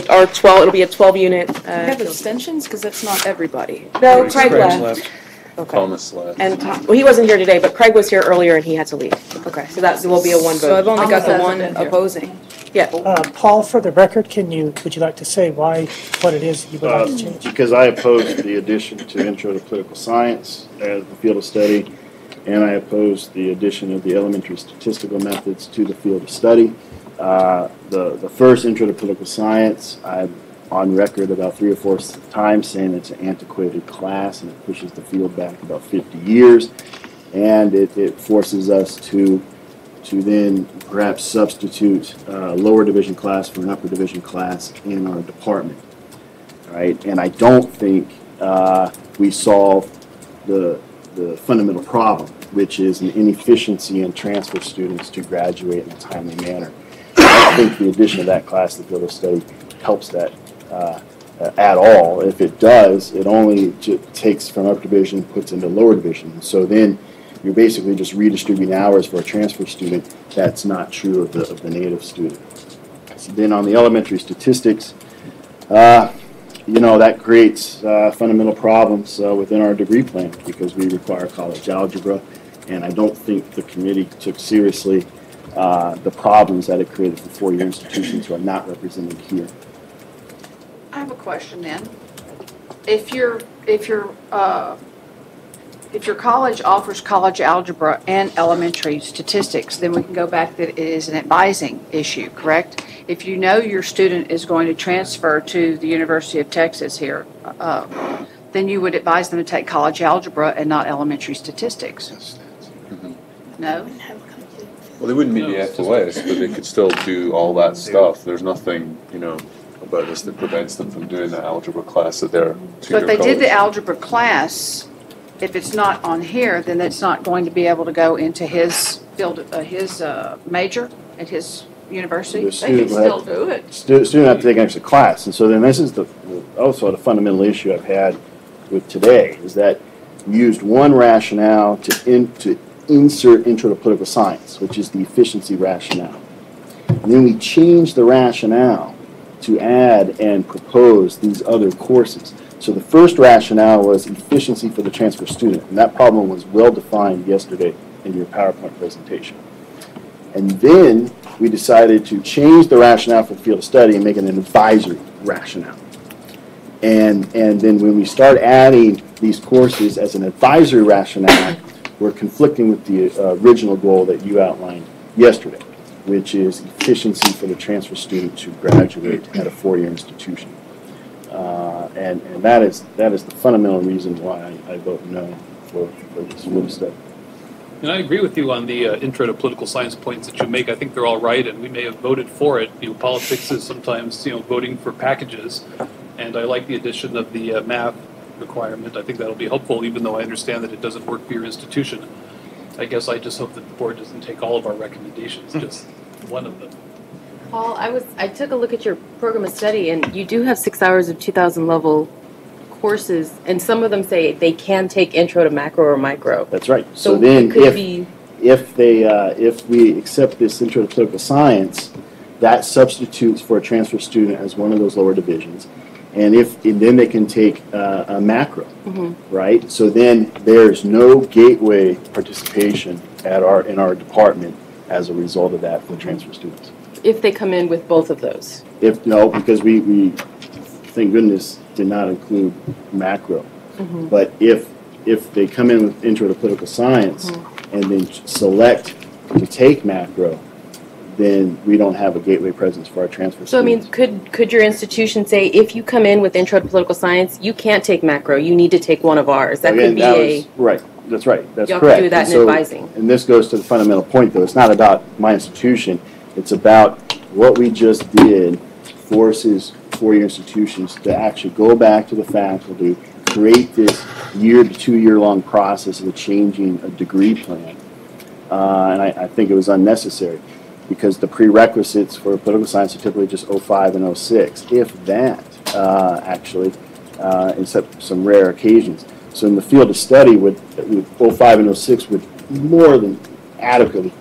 our 12, it'll be a 12-unit. Do you have extensions? Because that's not everybody. No, Craig left. Okay. Thomas left. And well, he wasn't here today, but Craig was here earlier and he had to leave. Okay, so that will be a one vote. So I've only got the Thomas one hasn't been here. opposing. Yeah. Paul, for the record, would you like to say what it is you would like to change? Because I oppose the addition to Intro to Political Science as the field of study, and I oppose the addition of the elementary statistical methods to the field of study. The first Intro to Political Science, I'm on record about 3 or 4 times saying it's an antiquated class and it pushes the field back about 50 years, and it forces us to then perhaps substitute a lower division class for an upper division class in our department, right? And I don't think we solve the fundamental problem, which is an inefficiency in transfer students to graduate in a timely manner. I don't think the addition of that class to the field of study helps that at all. If it does, it only takes from upper division, puts into lower division. So then you're basically just redistributing hours for a transfer student. That's not true of the native student. So then on the elementary statistics, that creates fundamental problems within our degree plan because we require college algebra, and I don't think the committee took seriously the problems that it created for four-year institutions who are not represented here. I have a question then. If your college offers college algebra and elementary statistics, then we can go back that it is an advising issue, correct? If you know your student is going to transfer to the University of Texas here, then you would advise them to take college algebra and not elementary statistics. No? Well, they wouldn't meet the FOS, but they could still do all that stuff. There's nothing, about this that prevents them from doing the algebra class at their So junior if they did the college. algebra class, if it's not on here, then it's not going to be able to go into his field, his major at his university. The They can student still will do it. Student have to take an extra class, and so then this is also the fundamental issue I've had with today, is that we used one rationale to insert Intro to Political Science, which is the efficiency rationale. And then we changed the rationale to add and propose these other courses. So the first rationale was efficiency for the transfer student, and that problem was well defined yesterday in your PowerPoint presentation. And then we decided to change the rationale for the field of study and make it an advisory rationale. And then when we start adding these courses as an advisory rationale, we're conflicting with the original goal that you outlined yesterday, which is efficiency for the transfer student to graduate at a four-year institution. And that is the fundamental reason why I vote no for this field of study. And I agree with you on the intro to political science points that you make. I think they're all right, and we may have voted for it. Politics is sometimes, voting for packages, and I like the addition of the math requirement. I think that'll be helpful, even though I understand that it doesn't work for your institution. I guess I just hope that the board doesn't take all of our recommendations, just one of them. Paul, I took a look at your program of study, and you do have 6 hours of 2000 level courses, and some of them say they can take intro to macro or micro. That's right. So then it could if we accept this Intro to Political Science, that substitutes for a transfer student as one of those lower divisions. And then they can take a macro, right? So then there's no gateway participation in our department as a result of that for transfer students. If they come in with both of those. Because we thank goodness did not include macro. But if they come in with Intro to Political Science and then select to take macro, then we don't have a gateway presence for our transfer So, students. could your institution say, if you come in with intro to political science, you can't take macro, you need to take one of ours? That could be right. That's right. That's you have correct. to do that in so, advising. And this goes to the fundamental point, though. It's not about my institution. It's about what we just did forces four-year institutions to actually go back to the faculty, create this year to 2 year long process of changing a degree plan. And I think it was unnecessary, because the prerequisites for political science are typically just 05 and 06, if that, actually, except some rare occasions. So in the field of study, with 05 and 06 would more than adequately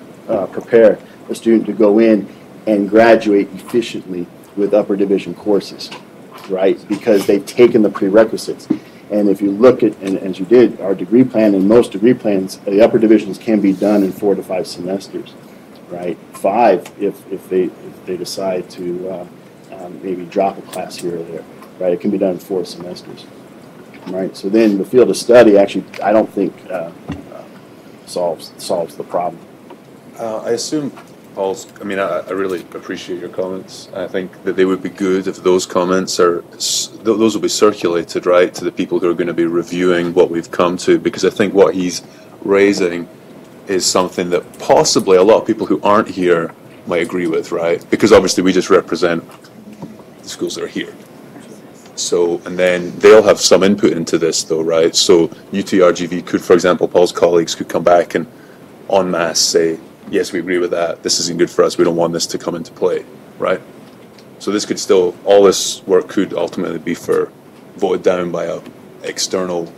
prepare a student to go in and graduate efficiently with upper division courses, right? Because they've taken the prerequisites. And if you look at, and as you did, our degree plan, and most degree plans, the upper divisions can be done in 4 to 5 semesters, right? 5 if they decide to maybe drop a class here or there, right? It can be done in 4 semesters, right? So then the field of study actually, I don't think solves the problem. I assume Paul's, I mean, I really appreciate your comments. I think that they would be good if those comments are, those will be circulated, right, to the people who are going to be reviewing what we've come to, because I think what he's raising is something that possibly a lot of people who aren't here might agree with, right? Because obviously we just represent the schools that are here. So, and then they'll have some input into this though, right? So UTRGV could, for example, Paul's colleagues could come back and en masse say, yes, we agree with that. This isn't good for us. We don't want this to come into play, right? So this could still, all this work could ultimately be voted down by a external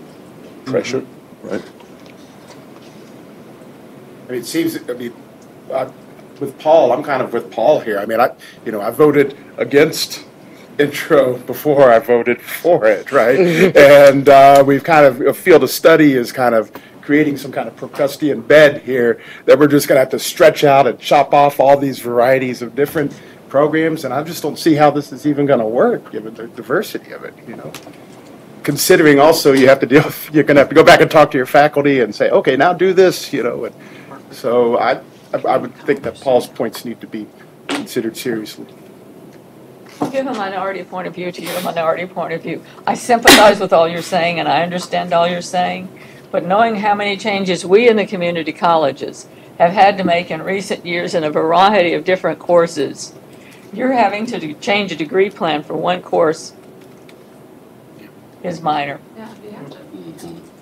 pressure, right? I mean, it seems, with Paul, I'm kind of with Paul here. I mean, I voted against intro before I voted for it, right? And we've kind of, a field of study is kind of creating some kind of Procrustean bed here that we're just going to have to stretch out and chop off all these varieties of different programs, and I just don't see how this is even going to work given the diversity of it, you know. Considering also you have to deal with, you're going to have to go back and talk to your faculty and say, okay, now do this, you know. And so I would think that Paul's points need to be considered seriously. Give a minority point of view to your minority point of view. I sympathize with all you're saying, and I understand all you're saying. But knowing how many changes we in the community colleges have had to make in recent years in a variety of different courses, you're having to change a degree plan for one course is minor.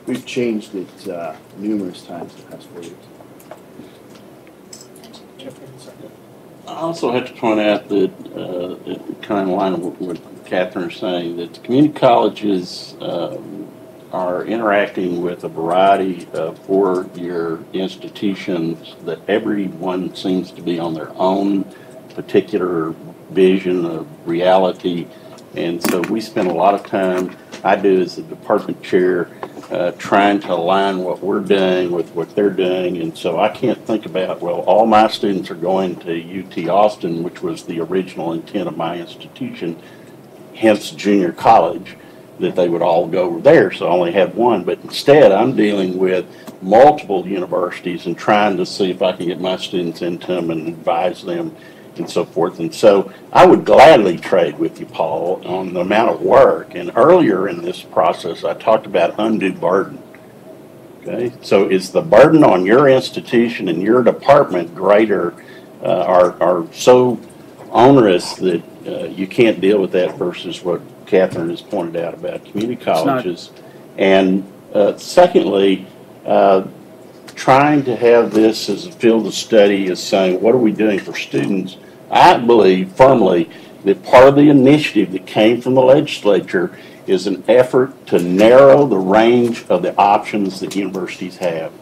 We've changed it numerous times the past 4 years. I also have to point out that, kind of in line with what Catherine is saying, that the community colleges are interacting with a variety of 4-year institutions that everyone seems to be on their own particular vision of reality. And so we spend a lot of time, I do as the department chair, trying to align what we're doing with what they're doing. And so I can't think about, well, all my students are going to UT Austin, which was the original intent of my institution, hence junior college, that they would all go there, so I only had one. But instead, I'm dealing with multiple universities and trying to see if I can get my students into them and advise them and so forth. And so I would gladly trade with you, Paul, on the amount of work. And earlier in this process, I talked about undue burden. Okay, so is the burden on your institution and your department greater, are so onerous that you can't deal with that versus what Catherine has pointed out about community colleges? And secondly, trying to have this as a field of study is saying, what are we doing for students? I believe firmly that part of the initiative that came from the legislature is an effort to narrow the range of the options that universities have,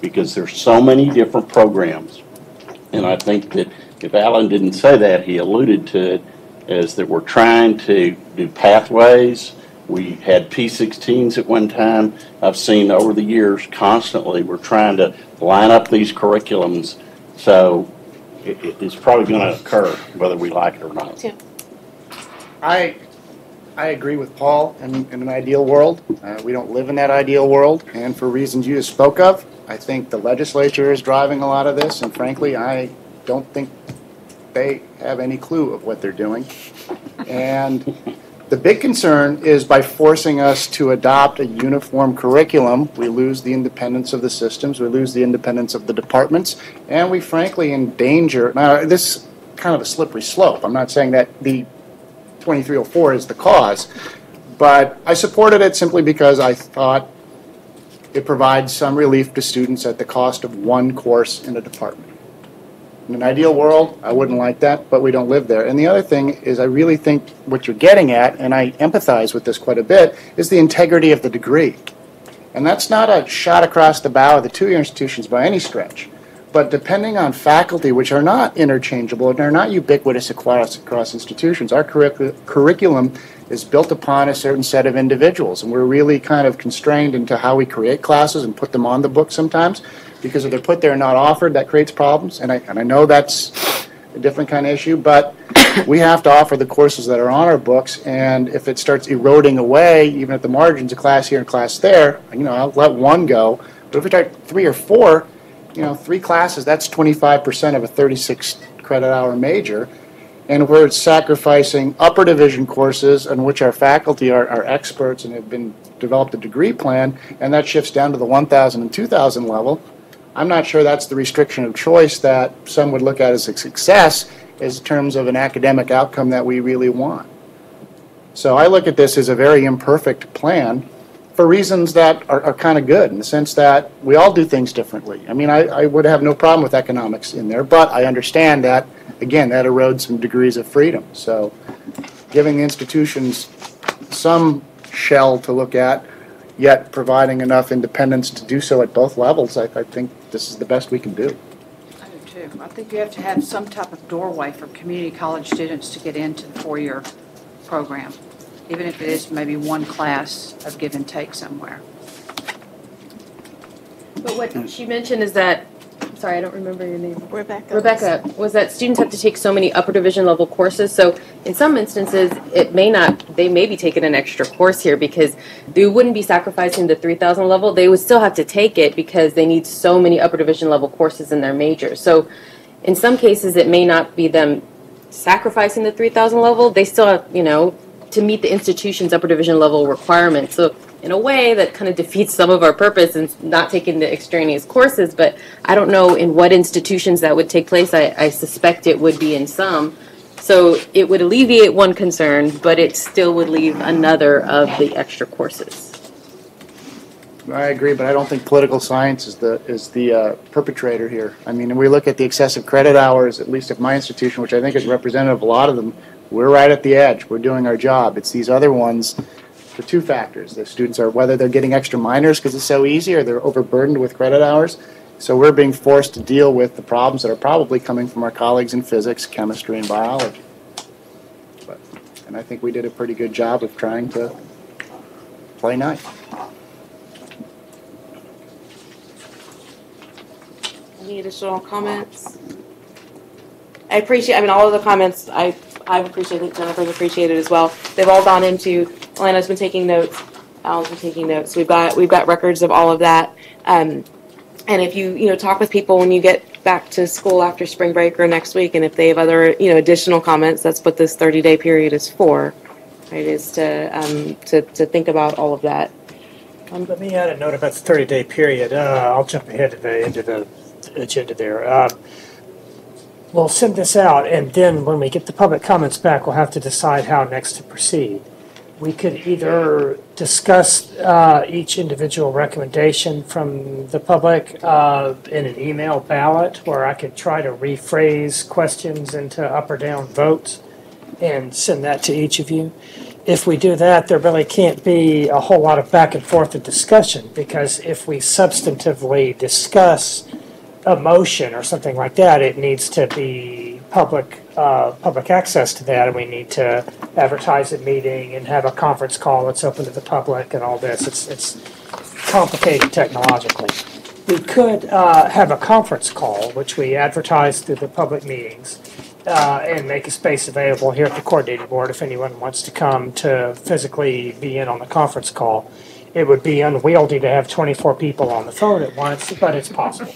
because there's so many different programs. And I think that if Alan didn't say that, he alluded to it, is that we're trying to do pathways. We had P16s at one time. I've seen over the years constantly we're trying to line up these curriculums, so it's probably going to occur whether we like it or not. I agree with Paul in an ideal world. We don't live in that ideal world, and for reasons you just spoke of, I think the legislature is driving a lot of this, and frankly, I don't think they have any clue of what they're doing. And the big concern is by forcing us to adopt a uniform curriculum, we lose the independence of the systems, we lose the independence of the departments, and we frankly endanger, now this is kind of a slippery slope. I'm not saying that the 2304 is the cause, but I supported it simply because I thought it provides some relief to students at the cost of one course in a department. In an ideal world, I wouldn't like that, but we don't live there. And the other thing is I really think what you're getting at, and I empathize with this quite a bit, is the integrity of the degree. And that's not a shot across the bow of the two-year institutions by any stretch. But depending on faculty, which are not interchangeable and are not ubiquitous across institutions, our curriculum is built upon a certain set of individuals. And we're really kind of constrained into how we create classes and put them on the book sometimes, because if they're put there and not offered, that creates problems. And I know that's a different kind of issue, but we have to offer the courses that are on our books. And if it starts eroding away, even at the margins, a class here and class there, I'll let one go. But if we start 3 or 4, 3 classes, that's 25% of a 36 credit hour major. And we're sacrificing upper division courses on which our faculty are experts and have been developed a degree plan, and that shifts down to the 1,000 and 2,000 level. I'm not sure that's the restriction of choice that some would look at as a success in terms of an academic outcome that we really want. So I look at this as a very imperfect plan for reasons that are kind of good, in the sense that we all do things differently. I mean, I would have no problem with economics in there, but I understand that, again, that erodes some degrees of freedom. So giving the institutions some shell to look at, yet providing enough independence to do so at both levels, I think this is the best we can do. I do too. I think you have to have some type of doorway for community college students to get into the 4-year program, even if it is maybe one class of give and take somewhere. But what she mentioned is that, sorry, I don't remember your name. Rebecca. Was that students have to take so many upper division level courses. So in some instances, they may be taking an extra course here because they wouldn't be sacrificing the 3,000 level. They would still have to take it because they need so many upper division level courses in their major. So in some cases, it may not be them sacrificing the 3,000 level. They still have, to meet the institution's upper division level requirements. So in a way, that kind of defeats some of our purpose in not taking the extraneous courses, but I don't know in what institutions that would take place. I suspect it would be in some. So it would alleviate one concern, but it still would leave another of the extra courses. I agree, but I don't think political science is the perpetrator here. I mean, we look at the excessive credit hours, at least at my institution, which I think is representative of a lot of them. We're right at the edge. We're doing our job. It's these other ones. The 2 factors. The students are whether they're getting extra minors because it's so easy, or they're overburdened with credit hours. So we're being forced to deal with the problems that are probably coming from our colleagues in physics, chemistry, and biology. And I think we did a pretty good job of trying to play nice. Any additional comments? I appreciate, all of the comments I've appreciated, Jennifer's appreciated as well. They've all gone into, Alana's been taking notes, Al's been taking notes. We've got records of all of that. And if you talk with people when you get back to school after spring break or next week, and if they have other additional comments, that's what this 30-day period is for. Right, is to think about all of that. Let me add a note about the 30-day period. I'll jump ahead to the end of the agenda there. We'll send this out, and then when we get the public comments back, we'll have to decide how next to proceed. We could either discuss each individual recommendation from the public in an email ballot, where I could try to rephrase questions into up or down votes and send that to each of you. If we do that, there really can't be a whole lot of back and forth and discussion, because if we substantively discuss a motion or something like that, it needs to be public access to that, and we need to advertise a meeting and have a conference call that's open to the public and all this. It's complicated technologically. We could have a conference call, which we advertise through the public meetings, and make a space available here at the coordinating board if anyone wants to come to physically be in on the conference call. It would be unwieldy to have 24 people on the phone at once, but it's possible.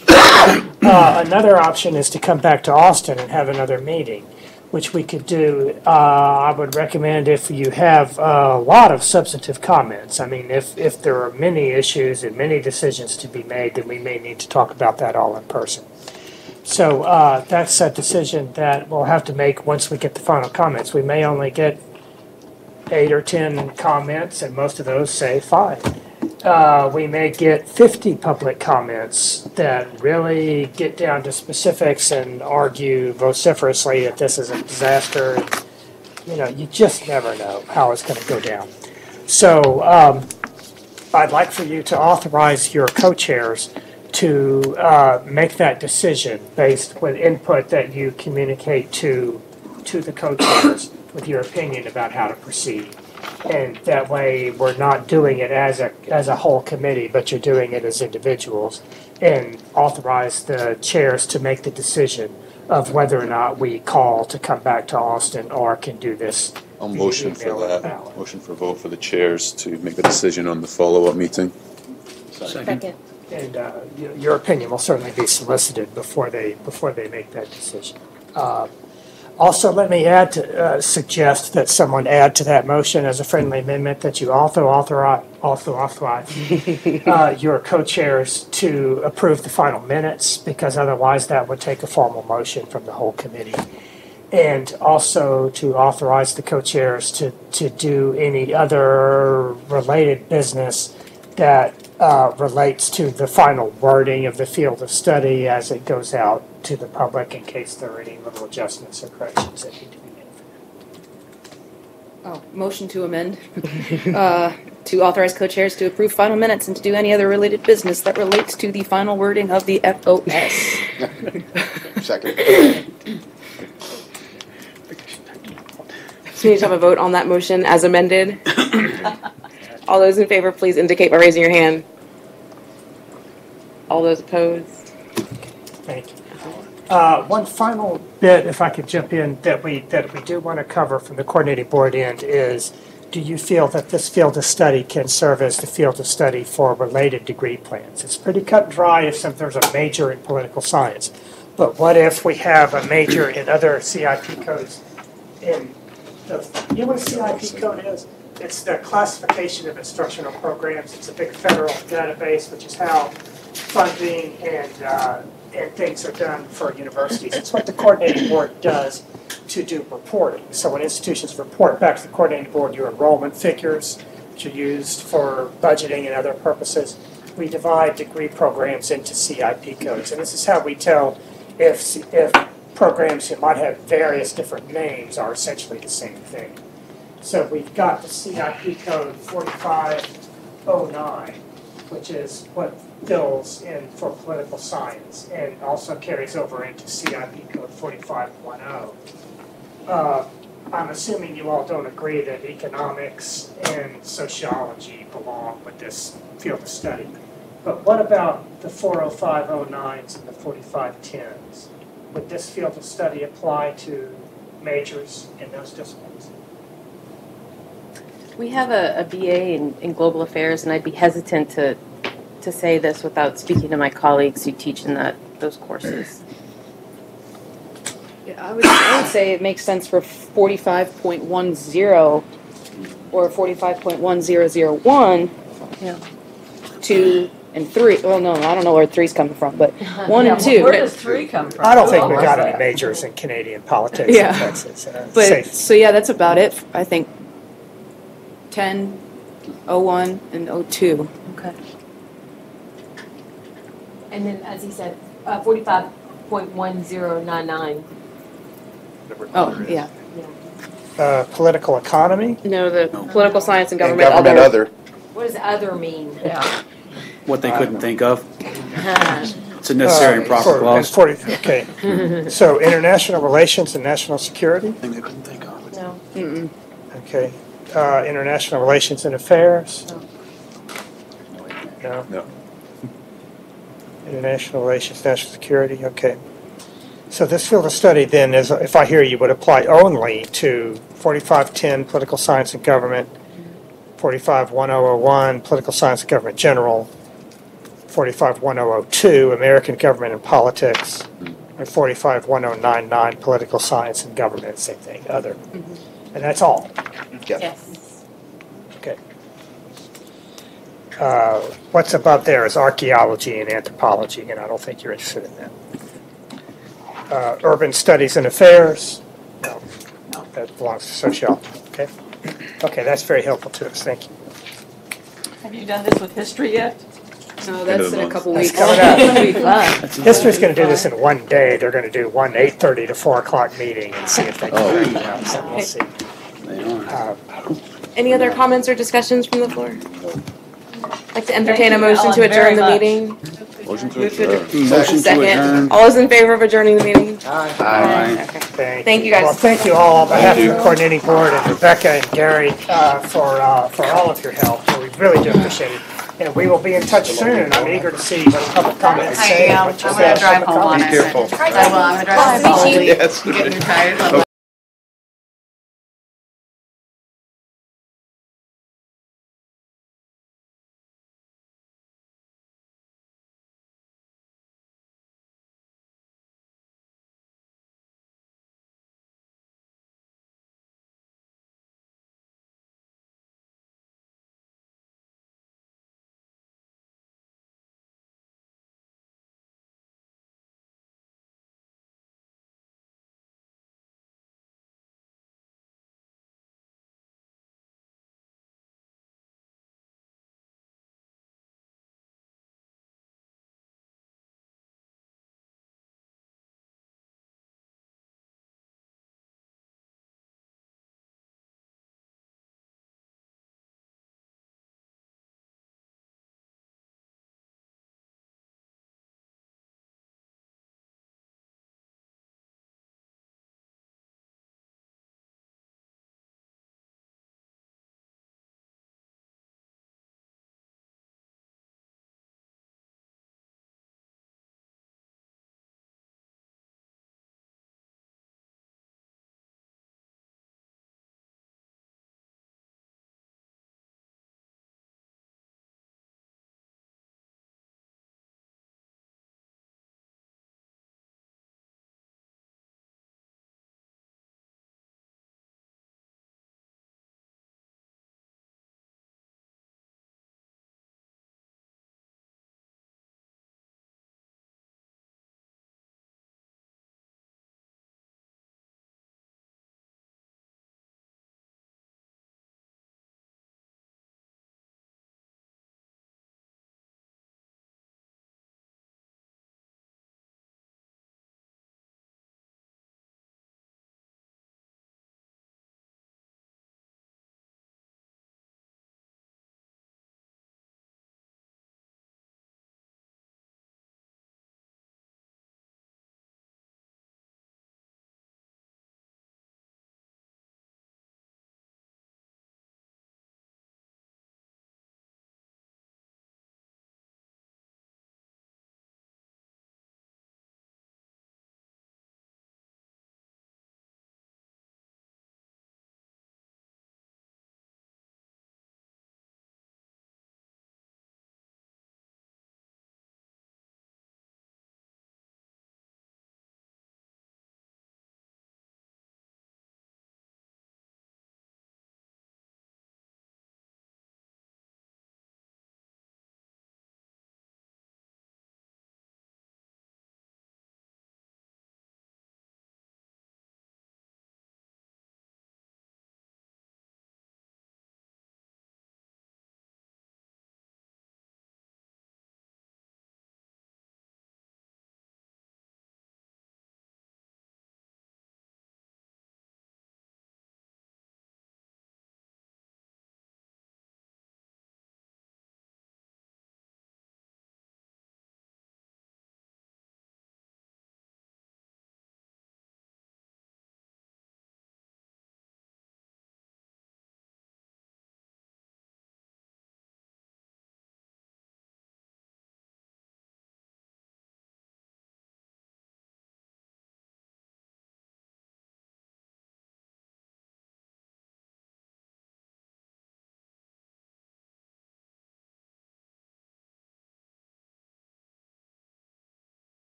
Another option is to come back to Austin and have another meeting, which we could do. I would recommend if you have a lot of substantive comments. I mean, if there are many issues and many decisions to be made, then we may need to talk about that all in person. So that's a decision that we'll have to make once we get the final comments. We may only get 8 or 10 comments, and most of those say fine. We may get 50 public comments that really get down to specifics and argue vociferously that this is a disaster. You just never know how it's going to go down. So I'd like for you to authorize your co-chairs to make that decision based with input that you communicate to the co-chairs with your opinion about how to proceed. And that way, we're not doing it as a whole committee, but you're doing it as individuals, and authorize the chairs to make the decision of whether or not we call to come back to Austin or can do this. I'll via motion for email or that. ballot. Motion for vote for the chairs to make the decision on the follow-up meeting. Second. And your opinion will certainly be solicited before they make that decision. Also, let me suggest that someone add to that motion as a friendly amendment that you also authorize your co-chairs to approve the final minutes, because otherwise that would take a formal motion from the whole committee. And also to authorize the co-chairs to do any other related business that relates to the final wording of the field of study as it goes out to the public, in case there are any little adjustments or corrections that need to be made. Motion to amend, to authorize co-chairs to approve final minutes and to do any other related business that relates to the final wording of the FOS. Second. So we need to have a vote on that motion as amended. All those in favor, please indicate by raising your hand. All those opposed? Thank you. One final bit, if I could jump in, that we do want to cover from the coordinating board end is, do you feel that this field of study can serve as the field of study for related degree plans? It's pretty cut and dry if there's a major in political science. But what if we have a major in other CIP codes? You know what a CIP code is? It's the classification of instructional programs. It's a big federal database, which is how funding and things are done for universities. It's what the coordinating board does to do reporting. So when institutions report back to the coordinating board your enrollment figures, which are used for budgeting and other purposes, we divide degree programs into CIP codes. And this is how we tell if programs that might have various different names are essentially the same thing. So we've got the CIP code 4509, which is what fills in for political science and also carries over into CIP code 4510. I'm assuming you all don't agree that economics and sociology belong with this field of study. But what about the 40509s and the 4510s? Would this field of study apply to majors in those disciplines? We have a BA in global affairs, and I'd be hesitant to say this without speaking to my colleagues who teach in those courses. Yeah, I would say it makes sense for 45.10 or 45.1001, 2 and 3. Well, no, I don't know where 3's coming from, but 1 and 2. Where does 3 come from? I don't think we got any majors in Canadian politics. Yeah. Texas, but safe. so yeah, that's about it. I think 10, 01, and 02. Okay. And then, as he said, 45.1099. Oh, yeah. Political economy? No, the political science and And government government other. What does other mean? Yeah. What they couldn't think of. It's a necessary and proper clause. Okay. So international relations and national security? Thing they couldn't think of. No. Mm-mm. Okay. International relations and affairs? No. No. International relations, national security, okay. So this field of study then is, if I hear you, would apply only to 4510 political science and government, 451001 political science and government general, 451002 American government and politics, and 451099 political science and government, same thing, other. And that's all. Yes. Okay. What's above there is archaeology and anthropology, and I don't think you're interested in that. Urban studies and affairs, no, that belongs to sociology, okay? Okay, that's very helpful to us, thank you. Have you done this with history yet? No, that's in a couple That's weeks. coming up. It'll be fun. History's going to do this in one day. They're going to do one 8:30 to 4 o'clock meeting and see if they can figure it out, so we'll see. Any other comments or discussions from the floor? I'd like to entertain a Thank you, motion to Ellen, adjourn the very meeting. Motion to Move to adjourn. Motion to Second. adjourn. All those in favor of adjourning the meeting? Aye. Okay. Thank you, guys. Well, thank you all on behalf of you. the coordinating board and Rebecca and Gary for all of your help. We really do appreciate it. And we will be in touch soon. I'm eager to see what public comments say. I'm what you gonna say. drive home on Be it. careful. I will, I'm gonna drive home. Yes. Getting tired.